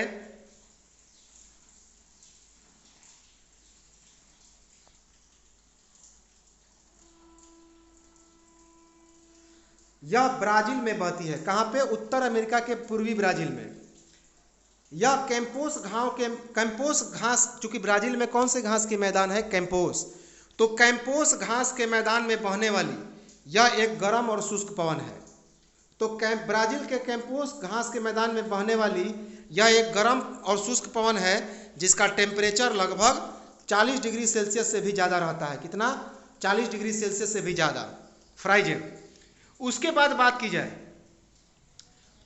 [SPEAKER 1] यह ब्राजील में बहती है। कहाँ पे? उत्तर अमेरिका के पूर्वी ब्राजील में। यह कैंपोस घास, चूंकि ब्राजील में कौन से घास के मैदान है? कैंपोस। तो कैंपोस घास के मैदान में बहने वाली यह एक गर्म और शुष्क पवन है। तो ब्राजील के कैंपोस घास के मैदान में बहने वाली यह एक गर्म और शुष्क पवन है जिसका टेम्परेचर लगभग 40 डिग्री सेल्सियस से भी ज़्यादा रहता है। कितना? 40 डिग्री सेल्सियस से भी ज़्यादा। फ्राइजेन। उसके बाद बात की जाए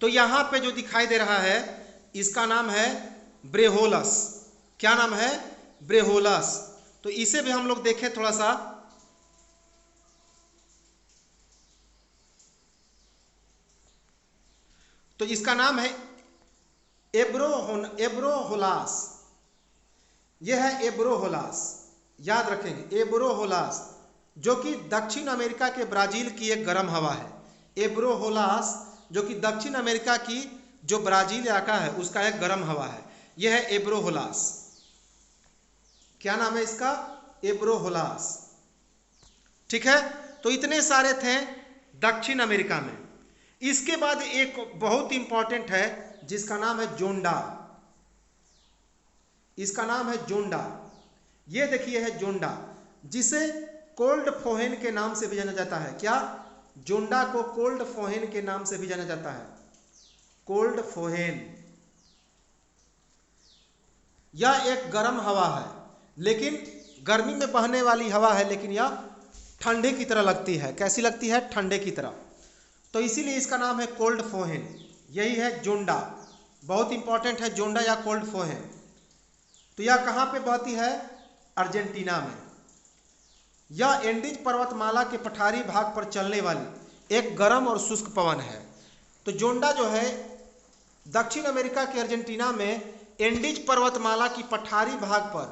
[SPEAKER 1] तो यहाँ पे जो दिखाई दे रहा है इसका नाम है ब्रेहोलस। क्या नाम है? ब्रेहोलस। तो इसे भी हम लोग देखें थोड़ा सा। तो इसका नाम है एब्रोहोलास। यह है एब्रोहोलास, याद रखेंगे एब्रोहोलास, जो कि दक्षिण अमेरिका के ब्राजील की एक गर्म हवा है। एब्रोहोलास जो कि दक्षिण अमेरिका की जो ब्राजील इलाका है उसका एक गर्म हवा है। यह है एब्रोहोलास। क्या नाम है इसका? एब्रोहोलास। ठीक है, तो इतने सारे थे दक्षिण अमेरिका में। इसके बाद एक बहुत इंपॉर्टेंट है जिसका नाम है जोंडा। इसका नाम है जोंडा। ये देखिए है जोंडा, जिसे कोल्ड फोहेन के नाम से भी जाना जाता है। क्या? जोंडा को कोल्ड फोहेन के नाम से भी जाना जाता है। कोल्ड फोहेन। यह एक गर्म हवा है, लेकिन गर्मी में बहने वाली हवा है, लेकिन यह ठंडे की तरह लगती है। कैसी लगती है? ठंडे की तरह। तो इसीलिए इसका नाम है कोल्ड फोहेन। यही है जोंडा। बहुत इंपॉर्टेंट है जोंडा या कोल्ड फोहेन। तो यह कहाँ पे बहती है? अर्जेंटीना में। यह एंडीज पर्वतमाला के पठारी भाग पर चलने वाली एक गर्म और शुष्क पवन है। तो जोंडा जो है दक्षिण अमेरिका के अर्जेंटीना में एंडीज पर्वतमाला की पठारी भाग पर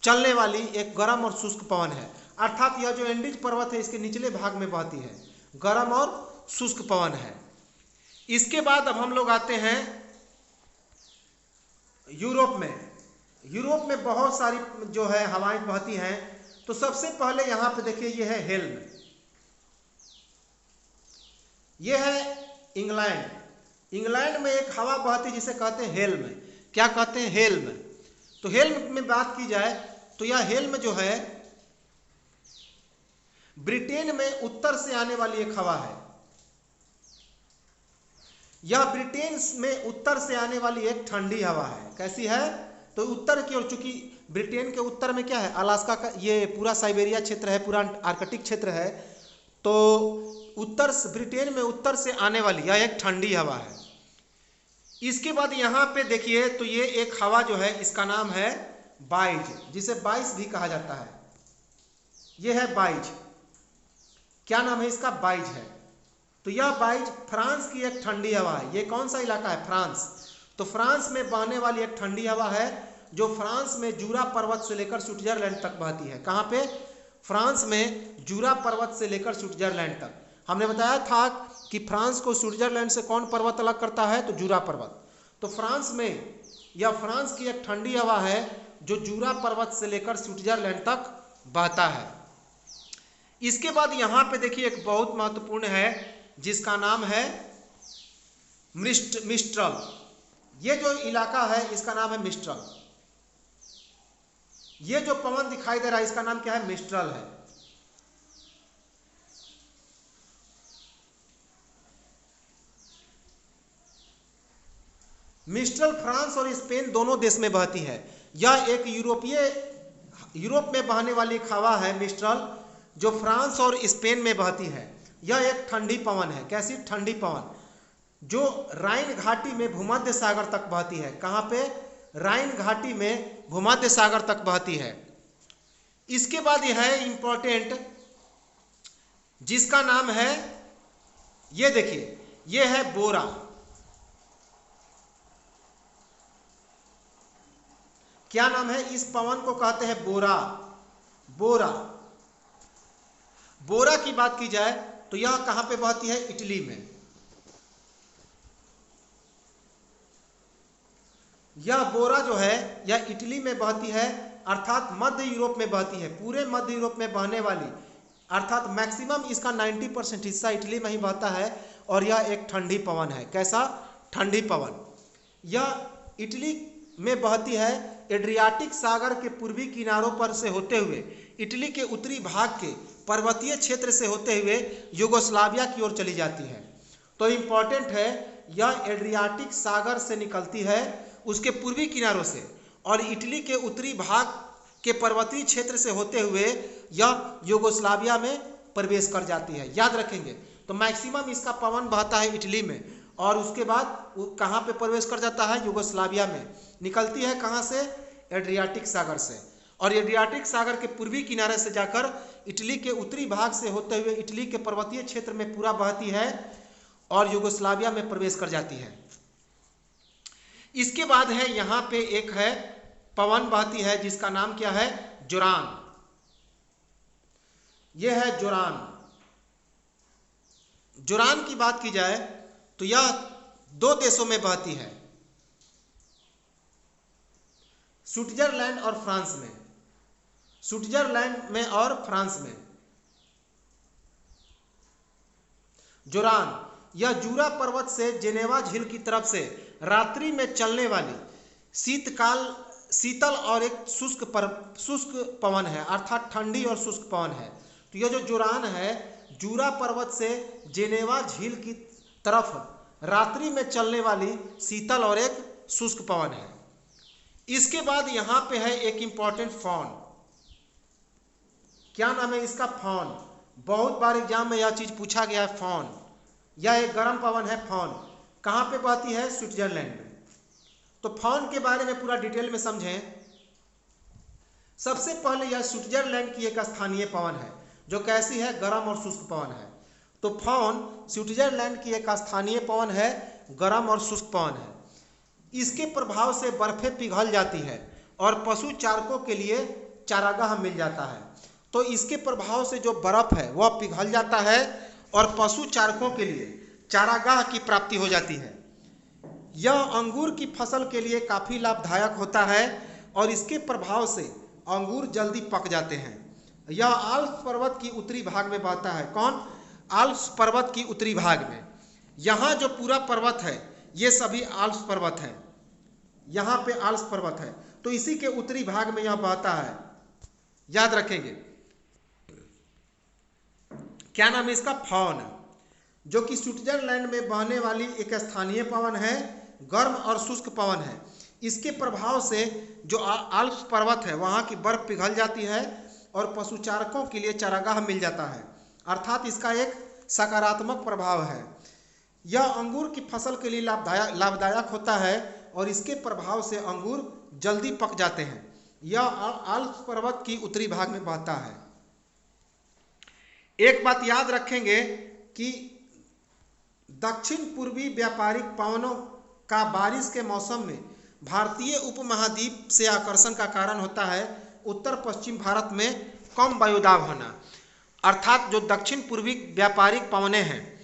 [SPEAKER 1] चलने वाली एक गर्म और शुष्क पवन है। अर्थात यह जो एंडीज पर्वत है इसके निचले भाग में बहती है, गर्म और शुष्क पवन है। इसके बाद अब हम लोग आते हैं यूरोप में। यूरोप में बहुत सारी जो है हवाएं बहती हैं। तो सबसे पहले यहाँ पे देखिए ये है हेल्म। ये है इंग्लैंड। इंग्लैंड में एक हवा बहती जिसे कहते हैं हेल्म। क्या कहते हैं? हेल्म। तो हेल्म में बात की जाए तो यह हेल्म जो है ब्रिटेन में उत्तर से आने वाली एक हवा है। यह ब्रिटेन में उत्तर से आने वाली एक ठंडी हवा है। कैसी है? तो उत्तर की ओर, चूंकि ब्रिटेन के उत्तर में क्या है? अलास्का का ये पूरा साइबेरिया क्षेत्र है, पूरा आर्कटिक क्षेत्र है। तो ब्रिटेन में उत्तर से आने वाली यह एक ठंडी हवा है। इसके बाद यहाँ पे देखिए तो ये एक हवा जो है इसका नाम है बाइज, जिसे बाइस भी कहा जाता है। ये है बाइज, क्या नाम है इसका? बाइज है। तो यह बाइज फ्रांस की एक ठंडी हवा है। ये कौन सा इलाका है? फ्रांस। तो फ्रांस में बहने वाली एक ठंडी हवा है जो फ्रांस में जूरा पर्वत से लेकर स्विट्जरलैंड तक बहती है। कहाँ पे? फ्रांस में जूरा पर्वत से लेकर स्विट्जरलैंड तक। हमने बताया था कि फ्रांस को स्विट्जरलैंड से कौन पर्वत अलग करता है? तो जूरा पर्वत। तो फ्रांस में या फ्रांस की एक ठंडी हवा है जो जूरा पर्वत से लेकर स्विट्जरलैंड तक बहता है। इसके बाद यहाँ पे देखिए एक बहुत महत्वपूर्ण है जिसका नाम है मिस्ट्रल। ये जो इलाका है इसका नाम है मिस्ट्रल। ये जो पवन दिखाई दे रहा है इसका नाम क्या है? मिस्ट्रल है। मिस्ट्रल फ्रांस और स्पेन दोनों देश में बहती है। यह एक यूरोप में बहने वाली एक हवा है मिस्ट्रल, जो फ्रांस और स्पेन में बहती है। यह एक ठंडी पवन है। कैसी? ठंडी पवन, जो राइन घाटी में भूमध्य सागर तक बहती है। कहाँ पे? राइन घाटी में भूमध्य सागर तक बहती है। इसके बाद यह है इंपॉर्टेंट जिसका नाम है, ये देखिए, ये है बोरा। क्या नाम है? इस पवन को कहते हैं बोरा। बोरा। बोरा की बात की जाए तो यह कहां पे बहती है? इटली में। यह बोरा जो है यह इटली में बहती है, अर्थात मध्य यूरोप में बहती है। पूरे मध्य यूरोप में बहने वाली, अर्थात मैक्सिमम इसका 90% हिस्सा इटली में ही बहता है। और यह एक ठंडी पवन है। कैसा? ठंडी पवन। यह इटली में बहती है। एड्रियाटिक सागर के पूर्वी किनारों पर से होते हुए इटली के उत्तरी भाग के पर्वतीय क्षेत्र से होते हुए यूगोस्लाविया की ओर चली जाती है। तो इम्पॉर्टेंट है, यह एड्रियाटिक सागर से निकलती है, उसके पूर्वी किनारों से, और इटली के उत्तरी भाग के पर्वतीय क्षेत्र से होते हुए यह यूगोस्लाविया में प्रवेश कर जाती है। याद रखेंगे। तो मैक्सिमम इसका पवन बहता है इटली में, और उसके बाद कहाँ पे प्रवेश कर जाता है? यूगोस्लाविया में। निकलती है कहाँ से? एड्रियाटिक सागर से। और एड्रियाटिक सागर के पूर्वी किनारे से जाकर इटली के उत्तरी भाग से होते हुए इटली के पर्वतीय क्षेत्र में पूरा बहती है और यूगोस्लाविया में प्रवेश कर जाती है। इसके बाद है यहाँ पे एक है पवन बहती है जिसका नाम क्या है? जोरान। यह है जोरान। जोरान की बात की जाए तो यह दो देशों में बहती है, स्विट्जरलैंड और फ्रांस में। स्विट्जरलैंड में और फ्रांस में। जोरान यह जूरा पर्वत से जेनेवा झील की तरफ से रात्रि में चलने वाली शीतल और एक शुष्क पवन है, अर्थात ठंडी और शुष्क पवन है। तो यह जो जोरान है जूरा पर्वत से जेनेवा झील की तरफ रात्रि में चलने वाली शीतल और एक शुष्क पवन है। इसके बाद यहाँ पे है एक इंपॉर्टेंट फॉन। क्या नाम है इसका? फॉन। बहुत बार एग्जाम में यह चीज पूछा गया है, फॉन। यह एक गर्म पवन है, फॉन। कहाँ पे बहती है? स्विट्जरलैंड में। तो फॉन के बारे में पूरा डिटेल में समझें। सबसे पहले यह स्विट्जरलैंड की एक स्थानीय पवन है जो कैसी है? गर्म और शुष्क पवन है। तो फॉन स्विट्जरलैंड की एक स्थानीय पवन है, गर्म और शुष्क पवन है। इसके प्रभाव से बर्फें पिघल जाती है और पशु चारकों के लिए चारागाह मिल जाता है। तो इसके प्रभाव से जो बर्फ है वह पिघल जाता है और पशु चारकों के लिए चारागाह की प्राप्ति हो जाती है। यह अंगूर की फसल के लिए काफ़ी लाभदायक होता है और इसके प्रभाव से अंगूर जल्दी पक जाते हैं। यह आल्प्स पर्वत की उत्तरी भाग में बहता है। कौन? आल्प्स पर्वत की उत्तरी भाग में। यहाँ जो पूरा पर्वत है ये सभी आल्प्स पर्वत है। यहाँ पे आल्प्स पर्वत है, तो इसी के उत्तरी भाग में यह बहता है। याद रखेंगे। क्या नाम है इसका? फॉन, जो कि स्विट्जरलैंड में बहने वाली एक स्थानीय पवन है, गर्म और शुष्क पवन है। इसके प्रभाव से जो आल्प्स पर्वत है वहाँ की बर्फ पिघल जाती है और पशुचारकों के लिए चारागाह मिल जाता है। अर्थात इसका एक सकारात्मक प्रभाव है। यह अंगूर की फसल के लिए लाभदायक होता है और इसके प्रभाव से अंगूर जल्दी पक जाते हैं। यह आल्प्स पर्वत की उत्तरी भाग में बहता है। एक बात याद रखेंगे कि दक्षिण पूर्वी व्यापारिक पवनों का बारिश के मौसम में भारतीय उपमहाद्वीप से आकर्षण का कारण होता है उत्तर पश्चिम भारत में कम वायुदाब होना। अर्थात जो दक्षिण पूर्वी व्यापारिक पवनें हैं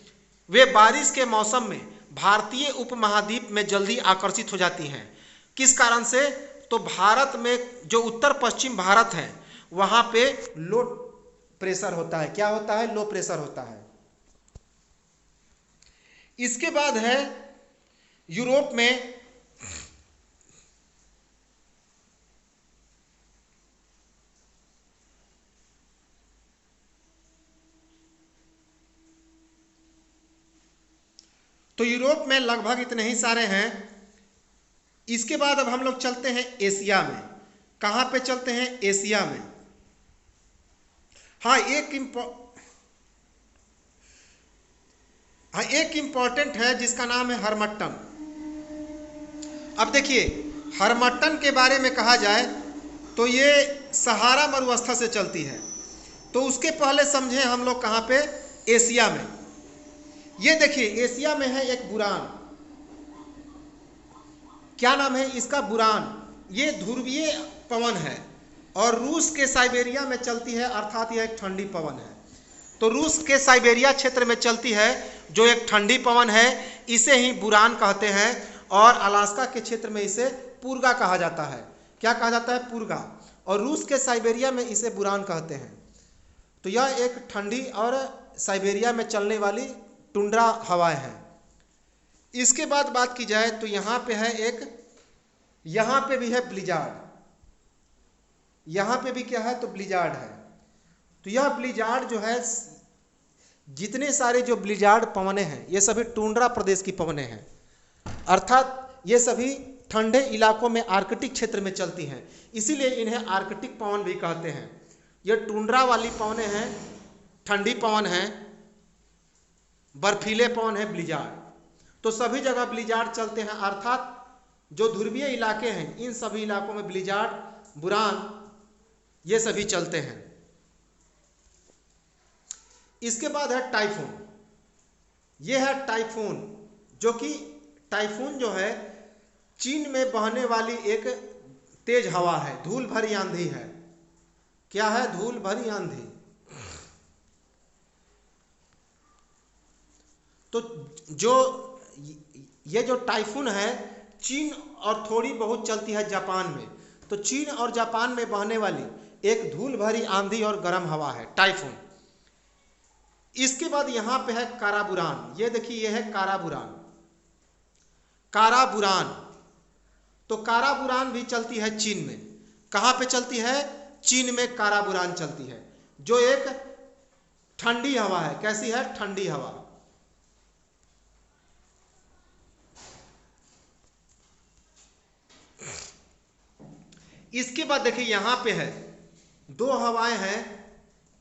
[SPEAKER 1] वे बारिश के मौसम में भारतीय उपमहाद्वीप में जल्दी आकर्षित हो जाती हैं। किस कारण से? तो भारत में जो उत्तर पश्चिम भारत है वहाँ पे लो प्रेशर होता है। क्या होता है? लो प्रेशर होता है। इसके बाद है यूरोप में तो यूरोप में लगभग इतने ही सारे हैं। इसके बाद अब हम लोग चलते हैं एशिया में। कहाँ पे चलते हैं? एशिया में। हाँ, एक इम्पॉर्टेंट है जिसका नाम है हरमट्टन। अब देखिए, हरमट्टन के बारे में कहा जाए तो ये सहारा मरुस्थल से चलती है। तो उसके पहले समझे हम लोग कहाँ पे? एशिया में। ये देखिए, एशिया में है एक बुरान। क्या नाम है इसका? बुरान। ये ध्रुवीय पवन है और रूस के साइबेरिया में चलती है, अर्थात यह एक ठंडी पवन है। तो रूस के साइबेरिया क्षेत्र में चलती है जो एक ठंडी पवन है, इसे ही बुरान कहते हैं। और अलास्का के क्षेत्र में इसे पूर्गा कहा जाता है। क्या कहा जाता है? पूर्गा। और रूस के साइबेरिया में इसे बुरान कहते हैं। तो यह एक ठंडी और साइबेरिया में चलने वाली टुंड्रा हवाएं हैं। इसके बाद बात की जाए तो यहाँ पे है एक, यहाँ पे भी है ब्लिजार्ड। यहाँ पे भी क्या है? तो ब्लिजार्ड है। तो यह ब्लिजार्ड जो है, जितने सारे जो ब्लिजार्ड पवनें हैं ये सभी टुंड्रा प्रदेश की पवनें हैं। अर्थात ये सभी ठंडे इलाकों में आर्कटिक क्षेत्र में चलती हैं, इसीलिए इन्हें आर्कटिक पवन भी कहते हैं। ये टुंड्रा वाली पवनें हैं, ठंडी पवन हैं, बर्फीले पवन है ब्लिजार्ड। तो सभी जगह ब्लिजार्ड चलते हैं। अर्थात जो ध्रुवीय इलाके हैं इन सभी इलाकों में ब्लिजार्ड, बुरान, ये सभी चलते हैं। इसके बाद है टाइफून। ये है टाइफून, जो कि टाइफून जो है चीन में बहने वाली एक तेज हवा है, धूल भरी आंधी है। क्या है? धूल भरी आंधी। तो ये जो टाइफून है चीन और थोड़ी बहुत चलती है जापान में। तो चीन और जापान में बहने वाली एक धूल भरी आंधी और गर्म हवा है टाइफून। इसके बाद यहाँ पे है काराबुरान। ये देखिए, ये है काराबुरान। काराबुरान, तो काराबुरान भी चलती है चीन में। कहाँ पे चलती है? चीन में काराबुरान चलती है, जो एक ठंडी हवा है। कैसी है? ठंडी हवा। इसके बाद देखिए, यहाँ पे है दो हवाएं हैं,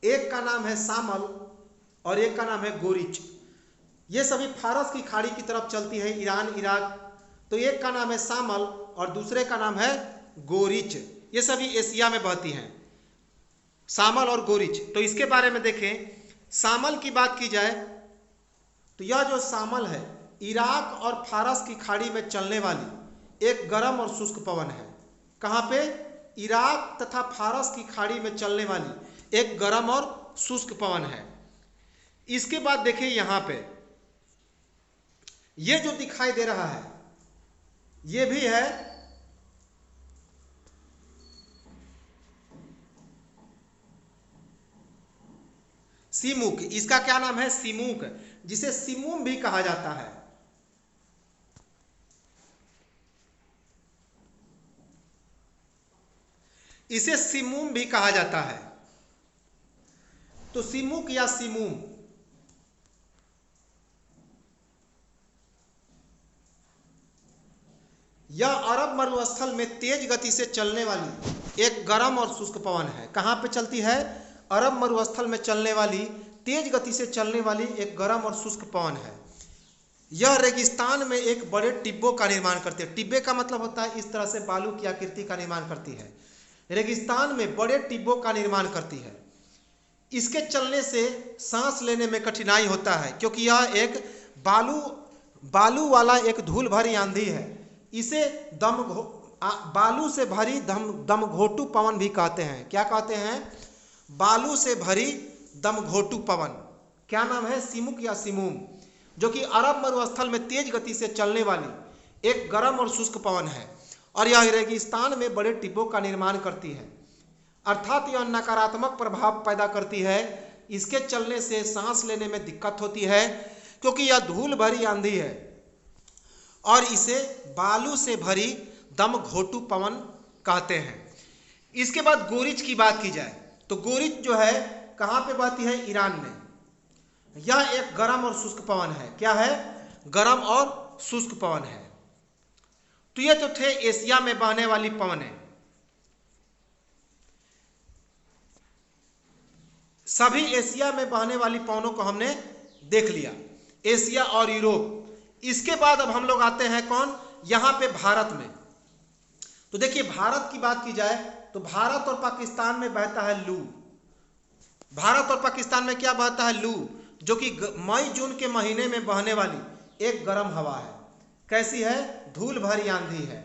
[SPEAKER 1] एक का नाम है सामल और एक का नाम है गोरिच। ये सभी फारस की खाड़ी की तरफ चलती है, ईरान, इराक। तो एक का नाम है सामल और दूसरे का नाम है गोरिच। ये सभी एशिया में बहती हैं, सामल और गोरिच। तो इसके बारे में देखें, सामल की बात की जाए तो यह जो सामल है इराक और फारस की खाड़ी में चलने वाली एक गर्म और शुष्क पवन है। कहाँ पे? इराक तथा फारस की खाड़ी में चलने वाली एक गर्म और शुष्क पवन है। इसके बाद देखिए, यहाँ पे ये जो दिखाई दे रहा है ये भी है सीमुक। इसका क्या नाम है? सीमुक, जिसे सिमुम भी कहा जाता है। इसे सिमुम भी कहा जाता है। तो सिमुक या सिमुम, यह अरब मरुस्थल में तेज गति से चलने वाली एक गर्म और शुष्क पवन है। कहाँ पे चलती है? अरब मरुस्थल में चलने वाली तेज गति से चलने वाली एक गर्म और शुष्क पवन है। यह रेगिस्तान में एक बड़े टिब्बों का निर्माण करती है। टिब्बे का मतलब होता है इस तरह से बालू की आकृति का निर्माण करती है। रेगिस्तान में बड़े टिब्बों का निर्माण करती है। इसके चलने से सांस लेने में कठिनाई होता है क्योंकि यह एक बालू वाला एक धूल भरी आंधी है। इसे बालू से भरी दमघोटू पवन भी कहते हैं। क्या कहते हैं? बालू से भरी दमघोटू पवन। क्या नाम है? सिमुक या सिमुम, जो कि अरब मरुस्थल में तेज गति से चलने वाली एक गर्म और शुष्क पवन है और यह रेगिस्तान में बड़े टिब्बों का निर्माण करती है, अर्थात यह नकारात्मक प्रभाव पैदा करती है। इसके चलने से सांस लेने में दिक्कत होती है क्योंकि यह धूल भरी आंधी है और इसे बालू से भरी दमघोटू पवन कहते हैं। इसके बाद गोरिच की बात की जाए तो गोरिच जो है कहाँ पे बहती है? ईरान में। यह एक गर्म और शुष्क पवन है। क्या है? गर्म और शुष्क पवन है। तो ये तो थे एशिया में बहने वाली पवनें। सभी एशिया में बहने वाली पवनों को हमने देख लिया, एशिया और यूरोप। इसके बाद अब हम लोग आते हैं कौन? यहाँ पे भारत में। तो देखिए, भारत की बात की जाए तो भारत और पाकिस्तान में बहता है लू। भारत और पाकिस्तान में क्या बहता है? लू, जो कि मई जून के महीने में बहने वाली एक गर्म हवा है। कैसी है? धूल भरी आंधी है।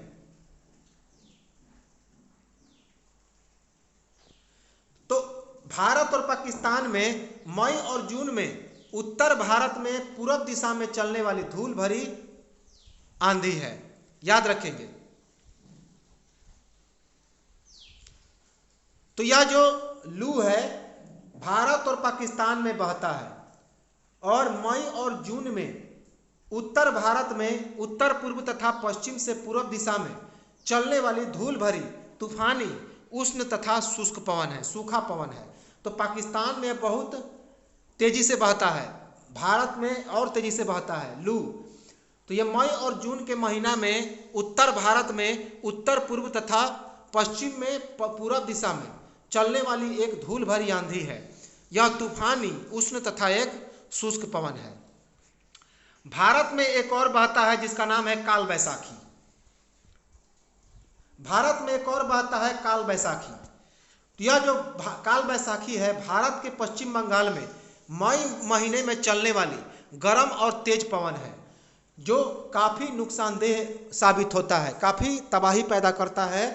[SPEAKER 1] तो भारत और पाकिस्तान में मई और जून में उत्तर भारत में पूर्व दिशा में चलने वाली धूल भरी आंधी है। याद रखेंगे। तो यह जो लू है भारत और पाकिस्तान में बहता है और मई और जून में उत्तर भारत में उत्तर पूर्व तथा पश्चिम से पूर्व दिशा में चलने वाली धूल भरी तूफानी उष्ण तथा शुष्क पवन है, सूखा पवन है। तो पाकिस्तान में बहुत तेजी से बहता है, भारत में और तेजी से बहता है लू। तो यह मई और जून के महीना में उत्तर भारत में उत्तर पूर्व तथा पश्चिम में पूर्व दिशा में चलने वाली एक धूल भरी आंधी है। यह तूफानी उष्ण तथा एक शुष्क पवन है। भारत में एक और बहता है जिसका नाम है काल बैसाखी। भारत में एक और बहता है काल बैसाखी। तो यह जो काल बैसाखी है भारत के पश्चिम बंगाल में मई महीने में चलने वाली गर्म और तेज पवन है, जो काफ़ी नुकसानदेह साबित होता है, काफ़ी तबाही पैदा करता है।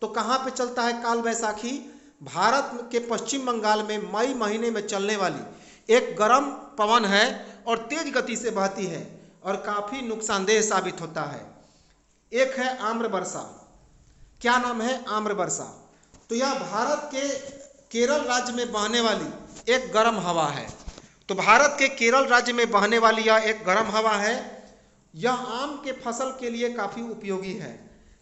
[SPEAKER 1] तो कहाँ पे चलता है काल बैसाखी? भारत के पश्चिम बंगाल में मई महीने में चलने वाली एक गर्म पवन है और तेज गति से बहती है और काफ़ी नुकसानदेह साबित होता है। एक है आम्र वर्षा। क्या नाम है? आम्र वर्षा। तो यह भारत के केरल राज्य में बहने वाली एक गर्म हवा है। तो भारत के केरल राज्य में बहने वाली यह एक गर्म हवा है। यह आम के फसल के लिए काफ़ी उपयोगी है।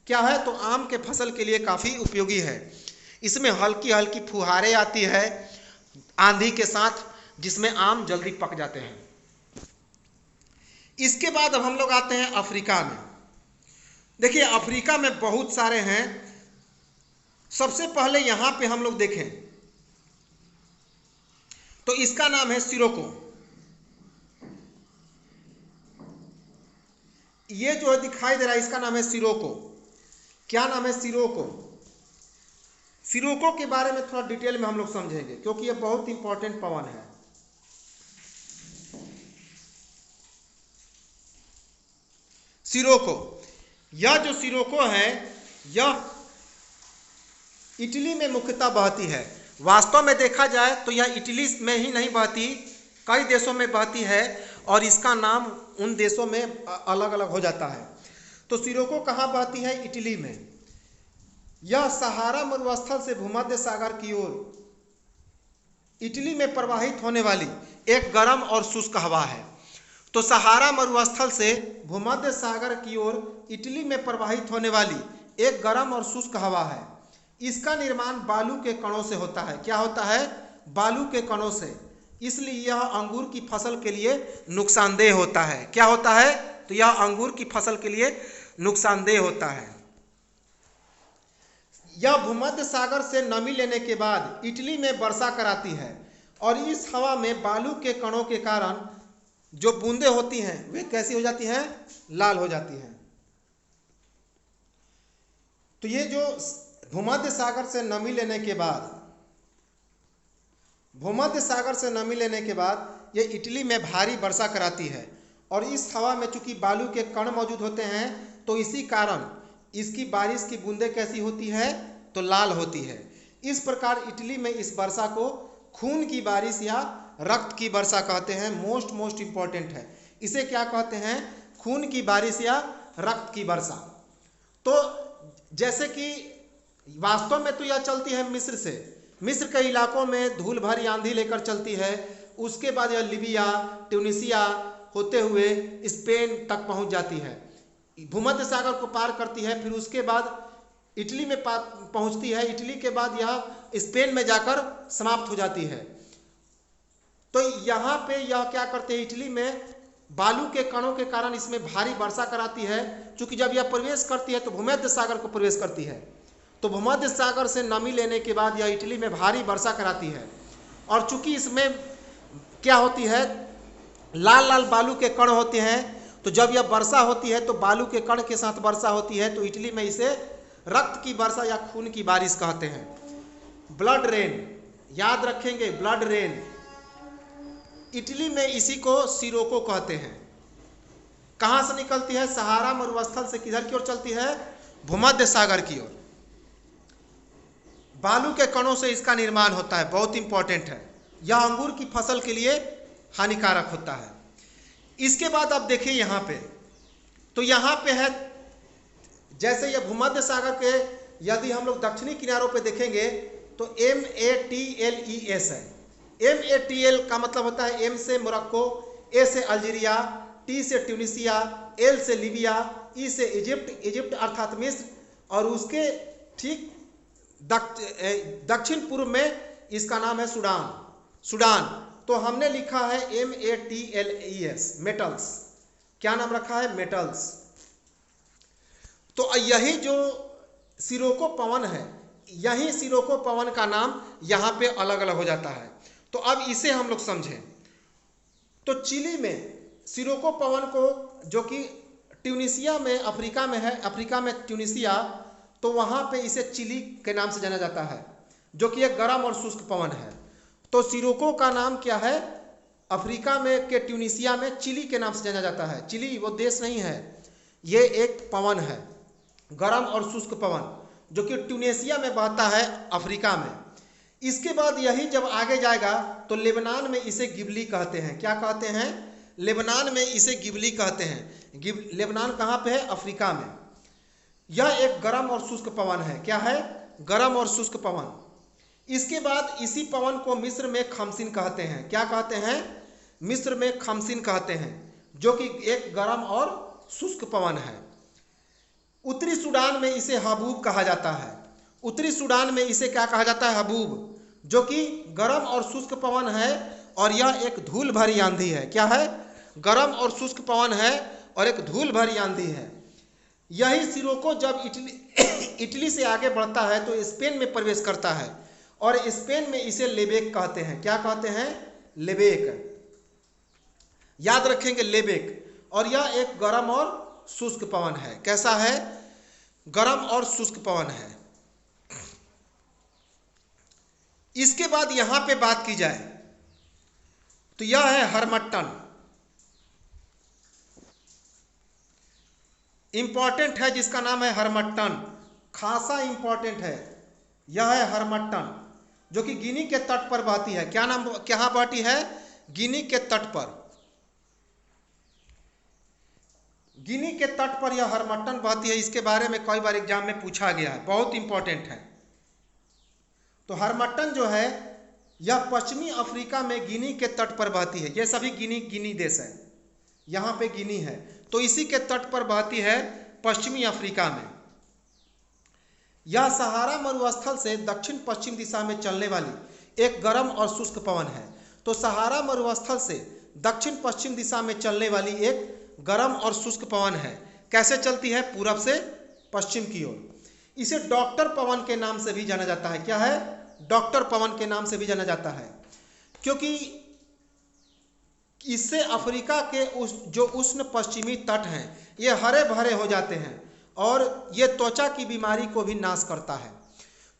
[SPEAKER 1] क्या है? तो आम के फसल के लिए काफ़ी उपयोगी है। इसमें हल्की हल्की फुहारें आती है आंधी के साथ, जिसमें आम जल्दी पक जाते हैं। इसके बाद अब हम लोग आते हैं अफ्रीका में। देखिए, अफ्रीका में बहुत सारे हैं। सबसे पहले यहाँ पे हम लोग देखें तो इसका नाम है सिरोको। ये जो है दिखाई दे रहा है, इसका नाम है सिरोको। क्या नाम है? सिरोको। सिरोको के बारे में थोड़ा डिटेल में हम लोग समझेंगे क्योंकि ये बहुत इंपॉर्टेंट पवन है। सिरोको, यह जो सिरोको है यह इटली में मुख्यतः बहती है। वास्तव में देखा जाए तो यह इटली में ही नहीं बहती, कई देशों में बहती है और इसका नाम उन देशों में अलग अलग हो जाता है। तो सिरोको कहाँ बहती है? इटली में। यह सहारा मरुस्थल से भूमध्य सागर की ओर इटली में प्रवाहित होने वाली एक गर्म और शुष्क हवा है। तो सहारा मरुस्थल से भूमध्य सागर की ओर इटली में प्रवाहित होने वाली एक गर्म और शुष्क हवा है। इसका निर्माण बालू के कणों से होता है। क्या होता है? बालू के कणों से। इसलिए यह अंगूर की फसल के लिए नुकसानदेह होता है। क्या होता है? तो यह अंगूर की फसल के लिए नुकसानदेह होता है। यह भूमध्य सागर से नमी लेने के बाद इटली में वर्षा कराती है और इस हवा में बालू के कणों के कारण जो बूंदें होती हैं वे कैसी हो जाती हैं, लाल हो जाती हैं। तो ये जो भूमध्य सागर से नमी लेने के बाद, भूमध्य सागर से नमी लेने के बाद ये इटली में भारी वर्षा कराती है। और इस हवा में चूंकि बालू के कण मौजूद होते हैं तो इसी कारण इसकी बारिश की बूंदें कैसी होती है, तो लाल होती है। इस प्रकार इटली में इस वर्षा को खून की बारिश या रक्त की वर्षा कहते हैं। मोस्ट इंपॉर्टेंट है, इसे क्या कहते हैं, खून की बारिश या रक्त की वर्षा। तो जैसे कि वास्तव में तो यह चलती है मिस्र से, मिस्र के इलाकों में धूल भरी आंधी लेकर चलती है। उसके बाद यह लीबिया, ट्यूनीशिया होते हुए स्पेन तक पहुंच जाती है, भूमध्य सागर को पार करती है, फिर उसके बाद इटली में पहुंचती है। इटली के बाद यह स्पेन में जाकर समाप्त हो जाती है। तो यहाँ पे यह क्या करते हैं, इटली में बालू के कणों के कारण इसमें भारी वर्षा कराती है। क्योंकि जब यह प्रवेश करती है तो भूमध्य सागर को प्रवेश करती है, तो भूमध्य सागर से नमी लेने के बाद यह इटली में भारी वर्षा कराती है। और चूंकि इसमें क्या होती है, लाल लाल बालू के कण होते हैं, तो जब यह वर्षा होती है तो बालू के कण के साथ वर्षा होती है, तो इटली में इसे रक्त की वर्षा या खून की बारिश कहते हैं। ब्लड रेन, याद रखेंगे, ब्लड रेन इटली में इसी को सिरोको कहते हैं। कहां से निकलती है, सहारा मरुस्थल से किधर की ओर चलती है, भूमध्य सागर की ओर। बालू के कणों से इसका निर्माण होता है, बहुत इंपॉर्टेंट है। यह अंगूर की फसल के लिए हानिकारक होता है। इसके बाद आप देखिए यहाँ पे, तो यहाँ पे है, जैसे यह भूमध्य सागर के यदि हम लोग दक्षिणी किनारों पे देखेंगे तो MATLES है। MATL का मतलब होता है M से मोरक्को, A से अल्जीरिया, T से ट्यूनीशिया, L से लीबिया, E से इजिप्ट अर्थात मिस्र, और उसके ठीक दक्षिण पूर्व में इसका नाम है सूडान। तो हमने लिखा है MATLES, मेटल्स। क्या नाम रखा है, मेटल्स। तो यही जो सिरोको पवन है, यही सिरोको पवन का नाम यहाँ पे अलग अलग हो जाता है। तो अब इसे हम लोग समझें, तो चिली में सिरोको पवन को, जो कि ट्यूनीशिया में, अफ्रीका में है, अफ्रीका में ट्यूनीशिया, तो वहाँ पे इसे चिली के नाम से जाना जाता है, जो कि एक गर्म और शुष्क पवन है। तो सिरोको का नाम क्या है, अफ्रीका में के ट्यूनीशिया में चिली के नाम से जाना जाता है। चिली वो देश नहीं है, ये एक पवन है, गर्म और शुष्क पवन, जो कि ट्यूनीशिया में बहता है, अफ्रीका में। इसके बाद यही जब आगे जाएगा तो लेबनान में इसे गिबली कहते हैं। क्या कहते हैं, लेबनान में इसे गिबली कहते हैं। लेबनान कहाँ पे है, अफ्रीका में। यह एक गर्म और शुष्क पवन है। क्या है, गर्म और शुष्क पवन। इसके बाद इसी पवन को मिस्र में खमसिन कहते हैं। क्या कहते हैं, मिस्र में खमसिन कहते हैं, जो कि एक गर्म और शुष्क पवन है। उत्तरी सूडान में इसे हबूब कहा जाता है। उत्तरी सूडान में इसे क्या कहा जाता है, हबूब, जो कि गर्म और शुष्क पवन है, और यह एक धूल भरी आंधी है। क्या है, गर्म और शुष्क पवन है और एक धूल भरी आंधी है। यही सिरोको जब इटली से आगे बढ़ता है तो स्पेन में प्रवेश करता है, और स्पेन में इसे लेबेक कहते हैं। क्या कहते हैं, लेबेक। याद रखेंगे, लेबेक। और यह एक गर्म और शुष्क पवन है। कैसा है, गर्म और शुष्क पवन है। इसके बाद यहां पे बात की जाए तो यह है हरमट्टन। इंपॉर्टेंट है, जिसका नाम है हरमट्टन, खासा इंपॉर्टेंट है। यह है हरमट्टन, जो कि गिनी के तट पर बहती है। क्या नाम, कहां बहती है, गिनी के तट पर। गिनी के तट पर यह हरमट्टन बहती है। इसके बारे में कई बार एग्जाम में पूछा गया है, बहुत इंपॉर्टेंट है। तो हरमट्टन जो है यह पश्चिमी अफ्रीका में गिनी के तट पर बहती है। ये सभी गिनी देश है, यहाँ पे गिनी है, तो इसी के तट पर बहती है पश्चिमी अफ्रीका में। यह सहारा मरुस्थल से दक्षिण पश्चिम दिशा में चलने वाली एक गर्म और शुष्क पवन है। तो सहारा मरुस्थल से दक्षिण पश्चिम दिशा में चलने वाली एक गर्म और शुष्क पवन है। कैसे चलती है, पूरब से पश्चिम की ओर। इसे डॉक्टर पवन के नाम से भी जाना जाता है। क्या है, डॉक्टर पवन के नाम से भी जाना जाता है, क्योंकि इससे अफ्रीका के जो उष्ण पश्चिमी तट हैं ये हरे भरे हो जाते हैं और ये त्वचा की बीमारी को भी नाश करता है।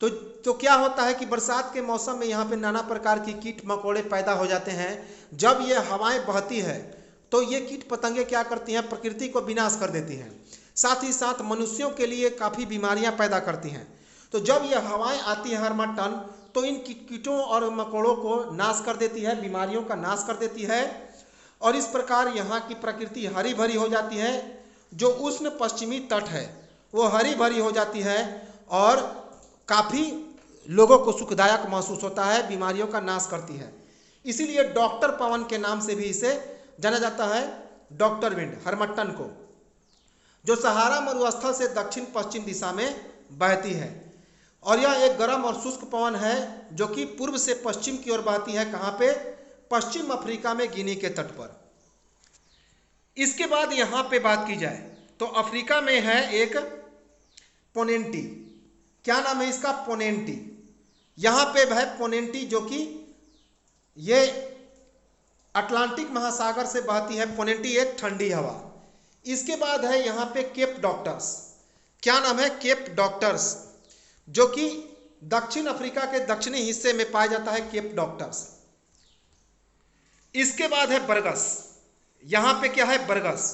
[SPEAKER 1] तो क्या होता है कि बरसात के मौसम में यहाँ पे नाना प्रकार की कीट मकोड़े पैदा हो जाते हैं। जब ये हवाएं बहती है तो ये कीट पतंगे क्या करती हैं, प्रकृति को विनाश कर देती हैं, साथ ही साथ मनुष्यों के लिए काफ़ी बीमारियां पैदा करती हैं। तो जब ये हवाएं आती हैं हर टन तो इन कीटों और मकोड़ों को नाश कर देती है, बीमारियों का नाश कर देती है और इस प्रकार यहाँ की प्रकृति हरी भरी हो जाती है। जो उष्ण पश्चिमी तट है वो हरी भरी हो जाती है और काफ़ी लोगों को सुखदायक महसूस होता है, बीमारियों का नाश करती है। इसीलिए डॉक्टर पवन के नाम से भी इसे जाना जाता है, डॉक्टर विंड हरमट्टन को, जो सहारा मरुस्थल से दक्षिण पश्चिम दिशा में बहती है। और यह एक गर्म और शुष्क पवन है जो कि पूर्व से पश्चिम की ओर बहती है। कहाँ पे? पश्चिम अफ्रीका में गिनी के तट पर। इसके बाद यहाँ पे बात की जाए तो अफ्रीका में है एक पोनेंटी। क्या नाम है इसका? पोनेंटी। यहाँ पे है पोनेंटी जो कि ये अटलांटिक महासागर से बहती है। पोनेंटी एक ठंडी हवा। इसके बाद है यहाँ पे केप डॉक्टर्स। क्या नाम है? केप डॉक्टर्स, जो कि दक्षिण अफ्रीका के दक्षिणी हिस्से में पाया जाता है, केप डॉक्टर्स। इसके बाद है बरगस। यहाँ पे क्या है? बरगस।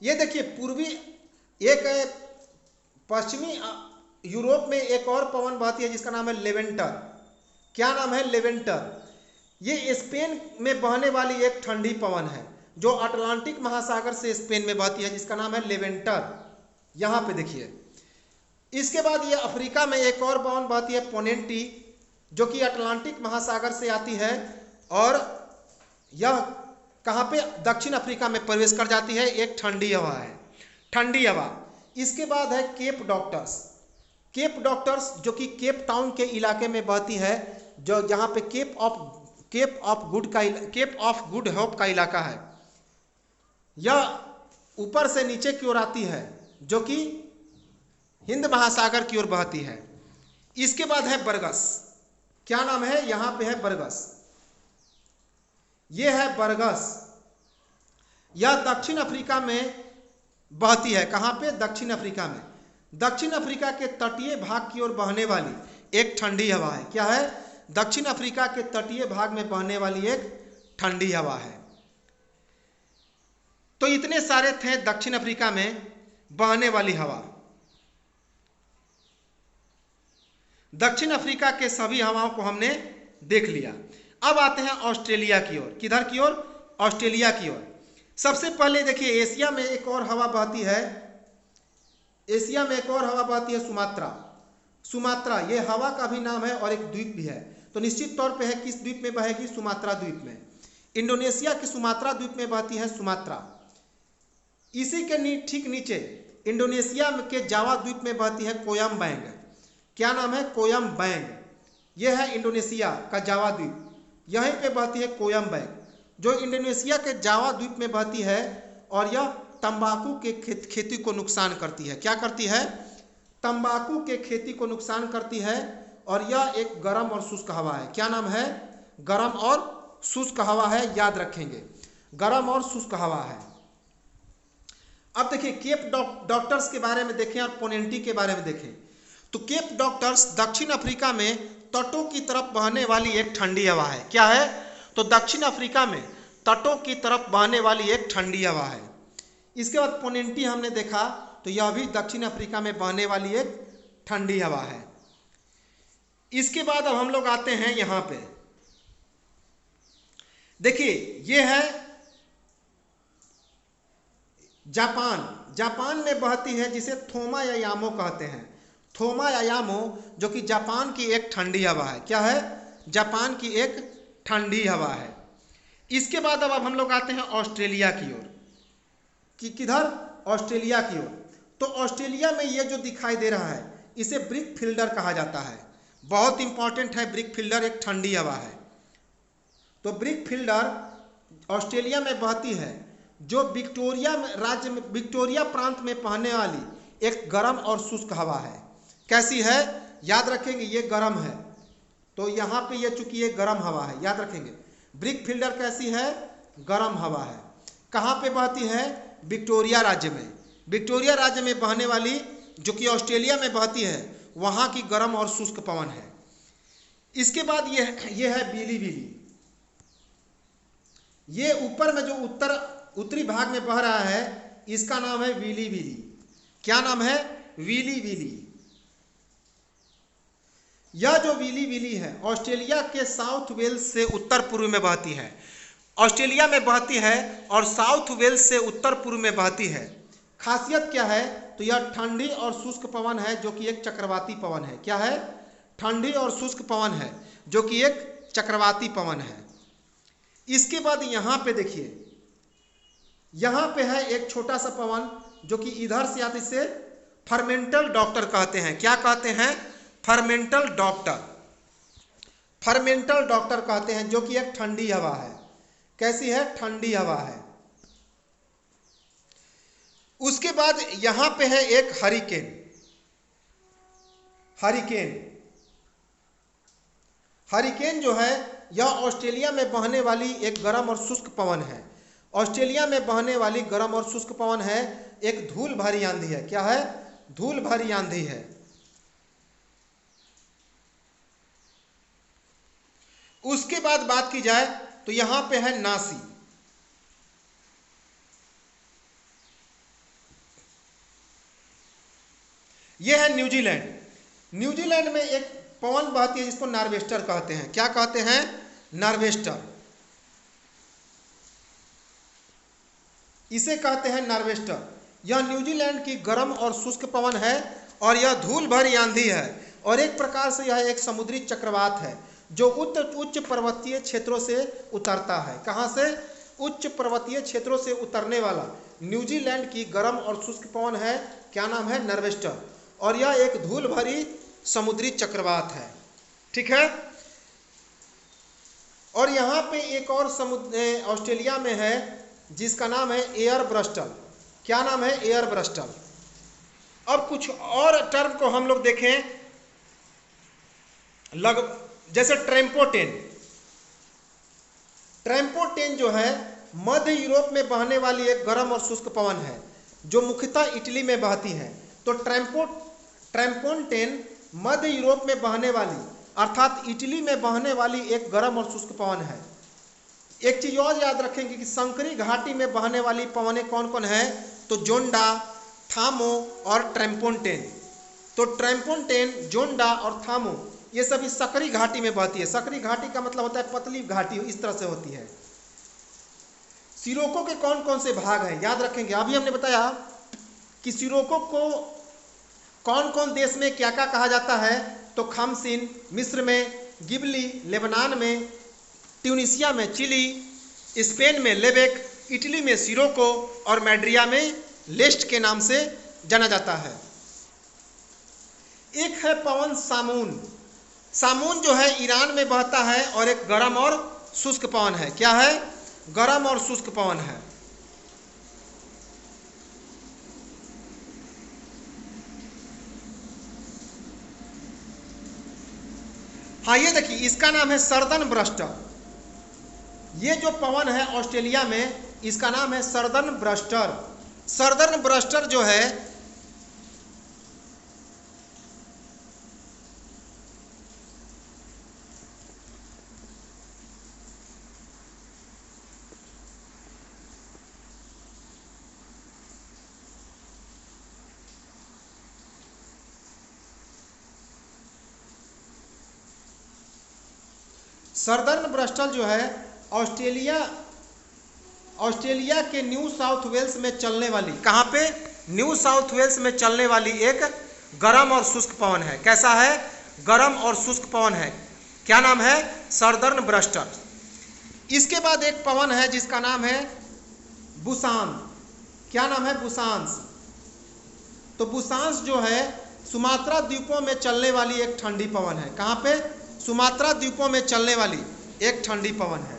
[SPEAKER 1] ये देखिए पूर्वी एक पश्चिमी यूरोप में एक और पवन बहती है जिसका नाम है लेवेंटर। क्या नाम है? लेवेंटर। ये स्पेन में बहने वाली एक ठंडी पवन है जो अटलांटिक महासागर से स्पेन में बहती है, जिसका नाम है लेवेंटर। यहाँ पे देखिए। इसके बाद ये अफ्रीका में एक और पवन बहती है पोनेंटी, जो कि अटलांटिक महासागर से आती है और यह कहाँ पे? दक्षिण अफ्रीका में प्रवेश कर जाती है। एक ठंडी हवा है, ठंडी हवा। इसके बाद है केप डॉक्टर्स। केप डॉक्टर्स जो कि केप टाउन के इलाके में बहती है, जो जहाँ पे केप ऑफ गुड होप का इलाका है। यह ऊपर से नीचे की ओर आती है जो कि हिंद महासागर की ओर बहती है। इसके बाद है बरगस। क्या नाम है? यहाँ पे है बरगस। ये है बरगस। यह दक्षिण अफ्रीका में बहती है। कहाँ पे? दक्षिण अफ्रीका में। दक्षिण अफ्रीका के तटीय भाग की ओर बहने वाली एक ठंडी हवा है। क्या है? दक्षिण अफ्रीका के तटीय भाग में बहने वाली एक ठंडी हवा है। तो इतने सारे थे दक्षिण अफ्रीका में बहने वाली हवा। दक्षिण अफ्रीका के सभी हवाओं को हमने देख लिया। अब आते हैं ऑस्ट्रेलिया की ओर। किधर की ओर? ऑस्ट्रेलिया की ओर। सबसे पहले देखिए एशिया में एक और हवा बहती है। एशिया में एक और हवा बहती है सुमात्रा। सुमात्रा ये हवा का भी नाम है और एक द्वीप भी है। तो निश्चित तौर पे है किस द्वीप में बहेगी? सुमात्रा द्वीप में। इंडोनेशिया के सुमात्रा द्वीप में बहती है सुमात्रा। इसी के ठीक नीचे इंडोनेशिया के जावा द्वीप में बहती है कोयम बैंग। क्या नाम है? कोयम बैंग। यह है इंडोनेशिया का जावा द्वीप। यहीं पे बहती है कोयम बैंग, जो इंडोनेशिया के जावा द्वीप में बहती है और यह तंबाकू के खेती को नुकसान करती है। क्या करती है? तंबाकू के खेती को नुकसान करती है और यह एक गर्म और शुष्क हवा है। क्या नाम है? गर्म और शुष्क हवा है, याद रखेंगे, गर्म और शुष्क हवा है। अब देखिए केप डॉक्टर्स के बारे में देखें और पोनेंटी के बारे में देखें। तो केप डॉक्टर्स दक्षिण अफ्रीका में तटों की तरफ बहने वाली एक ठंडी हवा है। क्या है? तो दक्षिण अफ्रीका में तटों की तरफ बहने वाली एक ठंडी हवा है। इसके बाद पोनेंटी हमने देखा, तो यह भी दक्षिण अफ्रीका में बहने वाली एक ठंडी हवा है। इसके बाद अब हम लोग आते हैं यहाँ पे। देखिए ये है जापान। जापान में बहती है जिसे थोमा या यामो कहते हैं। थोमा या यामो जो कि जापान की एक ठंडी हवा है। क्या है? जापान की एक ठंडी हवा है। इसके बाद अब हम लोग आते हैं ऑस्ट्रेलिया की ओर। किधर? ऑस्ट्रेलिया की ओर। तो ऑस्ट्रेलिया में ये जो दिखाई दे रहा है इसे ब्रिक फिल्डर कहा जाता है। बहुत इंपॉर्टेंट है, ब्रिक फिल्डर एक ठंडी हवा है। तो ब्रिक फिल्डर ऑस्ट्रेलिया में बहती है, जो विक्टोरिया राज्य में विक्टोरिया प्रांत में बहने वाली एक गर्म और शुष्क हवा है। कैसी है? याद रखेंगे, ये गर्म है। तो यहाँ पे ये चूंकि ये गर्म हवा है, याद रखेंगे। ब्रिक फील्डर कैसी है? गर्म हवा है। कहाँ पे बहती है? विक्टोरिया राज्य में। विक्टोरिया राज्य में बहने वाली, जो कि ऑस्ट्रेलिया में बहती है, वहाँ की गर्म और शुष्क पवन है। इसके बाद ये है बीली बीली। ये ऊपर में जो उत्तरी भाग में बह रहा है, इसका नाम है वीली वीली। क्या नाम है? वीली वीली। यह जो वीली वीली है ऑस्ट्रेलिया के साउथ वेल्स से उत्तर पूर्व में बहती है। ऑस्ट्रेलिया में बहती है और साउथ वेल्स से उत्तर पूर्व में बहती है। खासियत क्या है? तो यह ठंडी और शुष्क पवन है, जो कि एक चक्रवाती पवन है। क्या है? ठंडी और शुष्क पवन है, जो कि एक चक्रवाती पवन है। इसके बाद यहाँ पे देखिए, यहाँ पे है एक छोटा सा पवन, जो कि इधर से आते, इसे फर्मेंटल डॉक्टर कहते हैं। क्या कहते हैं? फर्मेंटल डॉक्टर। फर्मेंटल डॉक्टर कहते हैं, जो कि एक ठंडी हवा है। कैसी है? ठंडी हवा है। उसके बाद यहां पे है एक हरिकेन। हरिकेन, हरिकेन जो है, यह ऑस्ट्रेलिया में बहने वाली एक गर्म और शुष्क पवन है। ऑस्ट्रेलिया में बहने वाली गर्म और शुष्क पवन है, एक धूल भरी आंधी है। क्या है? धूल भरी आंधी है। उसके बाद बात की जाए तो यहां पे है नासी। यह है न्यूजीलैंड। न्यूजीलैंड में एक पवन बहती है, जिसको नॉर्वेस्टर कहते हैं। क्या कहते हैं? नॉर्वेस्टर। इसे कहते हैं नॉर्वेस्टर। यह न्यूजीलैंड की गर्म और शुष्क पवन है और यह धूल भरी आंधी है और एक प्रकार से यह एक समुद्री चक्रवात है, जो उच्च पर्वतीय क्षेत्रों से उतरता है। कहाँ से? उच्च पर्वतीय क्षेत्रों से उतरने वाला न्यूजीलैंड की गर्म और शुष्क पवन है। क्या नाम है? नॉर्वेस्टर। और यह एक धूल भरी समुद्री चक्रवात है। ठीक है। और यहाँ पे एक और ऑस्ट्रेलिया में है, जिसका नाम है एयर ब्रस्टल। क्या नाम है? एयर ब्रस्टल। अब कुछ और टर्म को हम लोग देखें, जैसे ट्रेम्पोटेन। ट्रेम्पोटेन जो है, मध्य यूरोप में बहने वाली एक गर्म और शुष्क पवन है, जो मुख्यतः इटली में बहती है। तो ट्रेम्पोटेन मध्य यूरोप में बहने वाली, अर्थात इटली में बहने वाली एक गर्म और शुष्क पवन है। एक चीज और याद रखेंगे कि संकरी घाटी में बहने वाली पवनें कौन कौन है? तो जोंडा, थामो और ट्रेम्पोटेन। तो ट्रेम्पोटेन, जोंडा और थामो, ये सभी सकरी घाटी में बहती है। सकरी घाटी का मतलब होता है पतली घाटी, इस तरह से होती है। सिरोको के कौन कौन से भाग हैं? याद रखेंगे। अभी हमने बताया कि सिरोको को कौन कौन देश में क्या क्या कहा जाता है। तो खामसिन मिस्र में, गिबली लेबनान में, ट्यूनिसिया में चिली, स्पेन में लेबेक, इटली में सिरोको और मैड्रिया में लेस्ट के नाम से जाना जाता है। एक है पवन सामून। सामून जो है ईरान में बहता है और एक गर्म और शुष्क पवन है। क्या है? गर्म और शुष्क पवन है। हाँ, ये देखिए, इसका नाम है सर्दन ब्रस्टर। ये जो पवन है ऑस्ट्रेलिया में, इसका नाम है सर्दन ब्रस्टर। सर्दन ब्रस्टर जो है, सर्दर्न ब्रस्टल जो है ऑस्ट्रेलिया के न्यू साउथ वेल्स में चलने वाली, कहाँ पे? न्यू साउथ वेल्स में चलने वाली एक गर्म और शुष्क पवन है। कैसा है? गर्म और शुष्क पवन है। क्या नाम है? सर्दर्न ब्रस्टर। इसके बाद एक पवन है जिसका नाम है बुसान। क्या नाम है? बुसांस। तो बुसांस जो है सुमात्रा द्वीपों में चलने वाली एक ठंडी पवन है। कहाँ पे? सुमात्रा द्वीपों में चलने वाली एक ठंडी पवन है।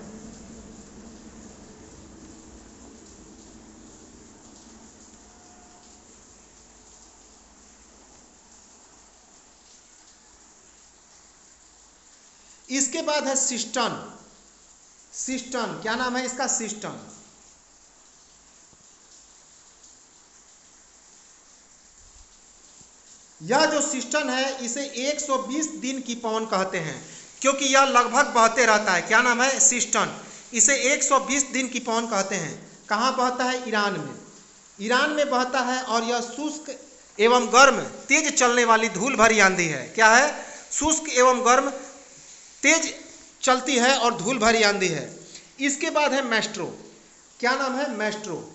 [SPEAKER 1] इसके बाद है सिस्टन। सिस्टन क्या नाम है इसका? सिस्टन। यह जो सिस्टन है इसे 120 दिन की पवन कहते हैं, क्योंकि यह लगभग बहते रहता है। क्या नाम है? सिस्टन। इसे 120 दिन की पवन कहते हैं। कहाँ बहता है? ईरान में। ईरान में बहता है और यह शुष्क एवं गर्म तेज चलने वाली धूल भरी आंधी है। क्या है? शुष्क एवं गर्म तेज चलती है और धूल भरी आंधी है। इसके बाद है मैस्ट्रो। क्या नाम है? मैस्ट्रो।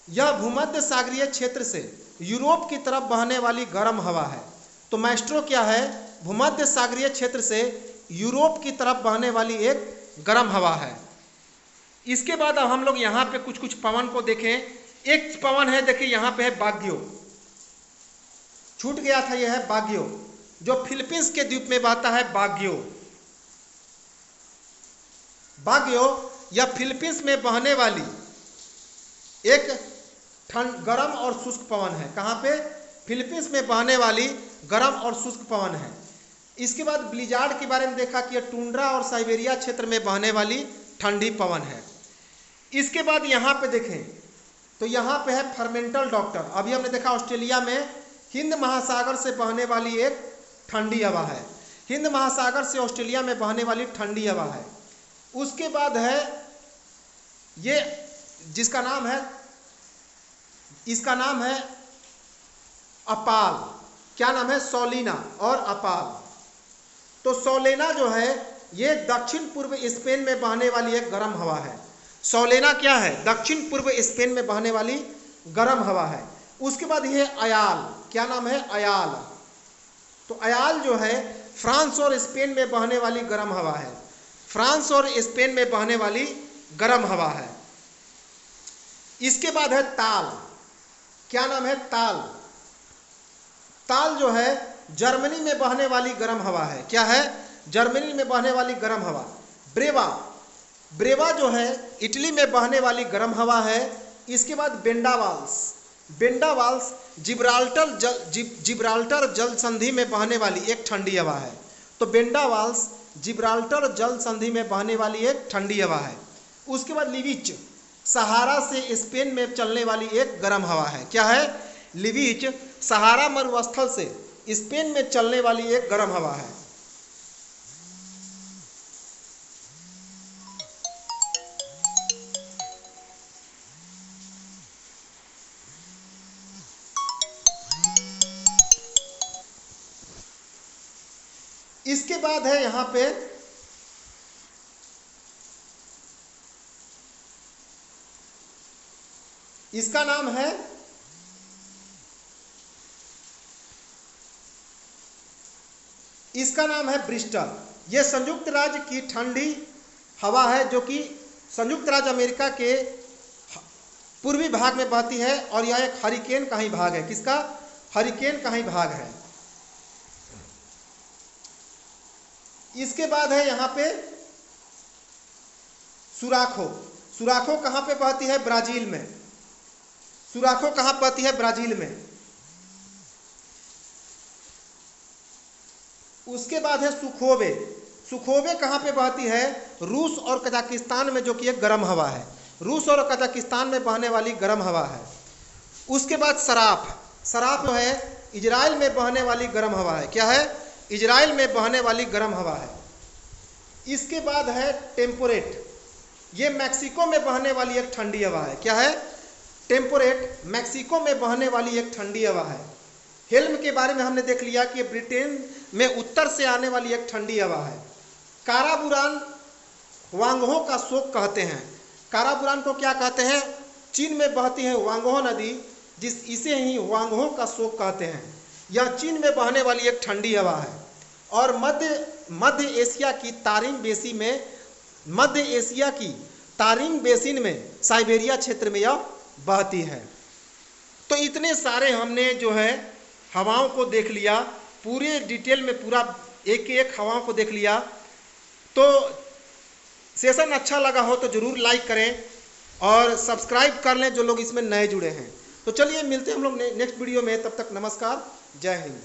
[SPEAKER 1] यह भूमध्य सागरीय क्षेत्र से यूरोप की तरफ बहने वाली गर्म हवा है। तो मैस्ट्रो क्या है? भूमध्य सागरीय क्षेत्र से यूरोप की तरफ बहने वाली एक गर्म हवा है। इसके बाद अब हम लोग यहाँ पे कुछ कुछ पवन को देखें। एक पवन है, देखिए यहाँ पे है बाग्यो, छूट गया था, यह है बाग्यो, जो फिलीपींस के द्वीप में बहता है। बाग्यो, बाग्यो या फिलीपींस में बहने वाली एक गर्म और शुष्क पवन है। कहाँ पे? फिलीपींस में बहने वाली गर्म और शुष्क पवन है। इसके बाद ब्लिजार्ड के बारे में देखा कि यह टुंड्रा और साइबेरिया क्षेत्र में बहने वाली ठंडी पवन है। इसके बाद यहाँ पे देखें तो यहाँ पे है फर्मेंटल डॉक्टर। अभी हमने देखा ऑस्ट्रेलिया में हिंद महासागर से बहने वाली एक ठंडी हवा है। हिंद महासागर से ऑस्ट्रेलिया में बहने वाली ठंडी हवा है। उसके बाद है ये जिसका नाम है, इसका नाम है अपाल। क्या नाम है? सोलिना और अपाल। तो सोलेना जो है ये दक्षिण पूर्व स्पेन में बहने वाली एक गर्म हवा है। सोलेना क्या है? दक्षिण पूर्व स्पेन में बहने वाली गर्म हवा है। उसके बाद ये अयाल। क्या नाम है? अयाल। तो अयाल जो है फ्रांस और स्पेन में बहने वाली गर्म हवा है। फ्रांस और स्पेन में बहने वाली गर्म हवा है। इसके बाद है ताल। क्या नाम है? ताल। ताल जो है जर्मनी में बहने वाली गर्म हवा है। क्या है? जर्मनी में बहने वाली गर्म हवा। ब्रेवा, ब्रेवा जो है इटली में बहने वाली गर्म हवा है। इसके बाद बेंडावाल्स। बेंडावाल्स जिब्राल्टर जल संधि में बहने वाली एक ठंडी हवा है। तो बेंडावाल्स जिब्राल्टर जल संधि में बहने वाली एक ठंडी हवा है। उसके बाद लिविच, सहारा से स्पेन में चलने वाली एक गर्म हवा है। क्या है? लिविच सहारा मरुस्थल से स्पेन में चलने वाली एक गर्म हवा है। इसके बाद है यहाँ पे इसका नाम है ब्रिस्टल। यह संयुक्त राज्य की ठंडी हवा है जो कि संयुक्त राज्य अमेरिका के पूर्वी भाग में बहती है और यह एक हरिकेन का ही भाग है। किसका? हरिकेन का ही भाग है। इसके बाद है यहाँ पे सुराखो। सुराखो कहाँ पे बहती है? ब्राजील में। सुराखो कहाँ बहती है? ब्राजील में। उसके बाद है सुखोवे। सुखोवे कहाँ पे बहती है? रूस और कजाकिस्तान में, जो कि एक गर्म हवा है। रूस और कजाकिस्तान में बहने वाली गर्म हवा है। उसके बाद सराफ। सराफ जो है इजराइल में बहने वाली गर्म हवा है। क्या है? इजराइल में बहने वाली गर्म हवा है। इसके बाद है टेम्पोरेट। ये मैक्सिको में बहने वाली एक ठंडी हवा है। क्या है? टेम्पोरेट मैक्सिको में बहने वाली एक ठंडी हवा है। हेल्म के बारे में हमने देख लिया कि ब्रिटेन में उत्तर से आने वाली एक ठंडी हवा है। काराबुरान वांगहो का शोक कहते हैं। काराबुरान को क्या कहते हैं? चीन में बहती है वांगहो नदी, इसे ही वांगहो का शोक कहते हैं। यह चीन में बहने वाली एक ठंडी हवा है और मध्य एशिया की तारिंग बेसिन में साइबेरिया क्षेत्र में यह बहती है। तो इतने सारे हमने जो है हवाओं को देख लिया, पूरे डिटेल में पूरा एक एक हवाओं को देख लिया। तो सेशन अच्छा लगा हो तो ज़रूर लाइक करें और सब्सक्राइब कर लें जो लोग इसमें नए जुड़े हैं। तो चलिए मिलते हैं हम लोग नेक्स्ट वीडियो में। तब तक नमस्कार, जय हिंद।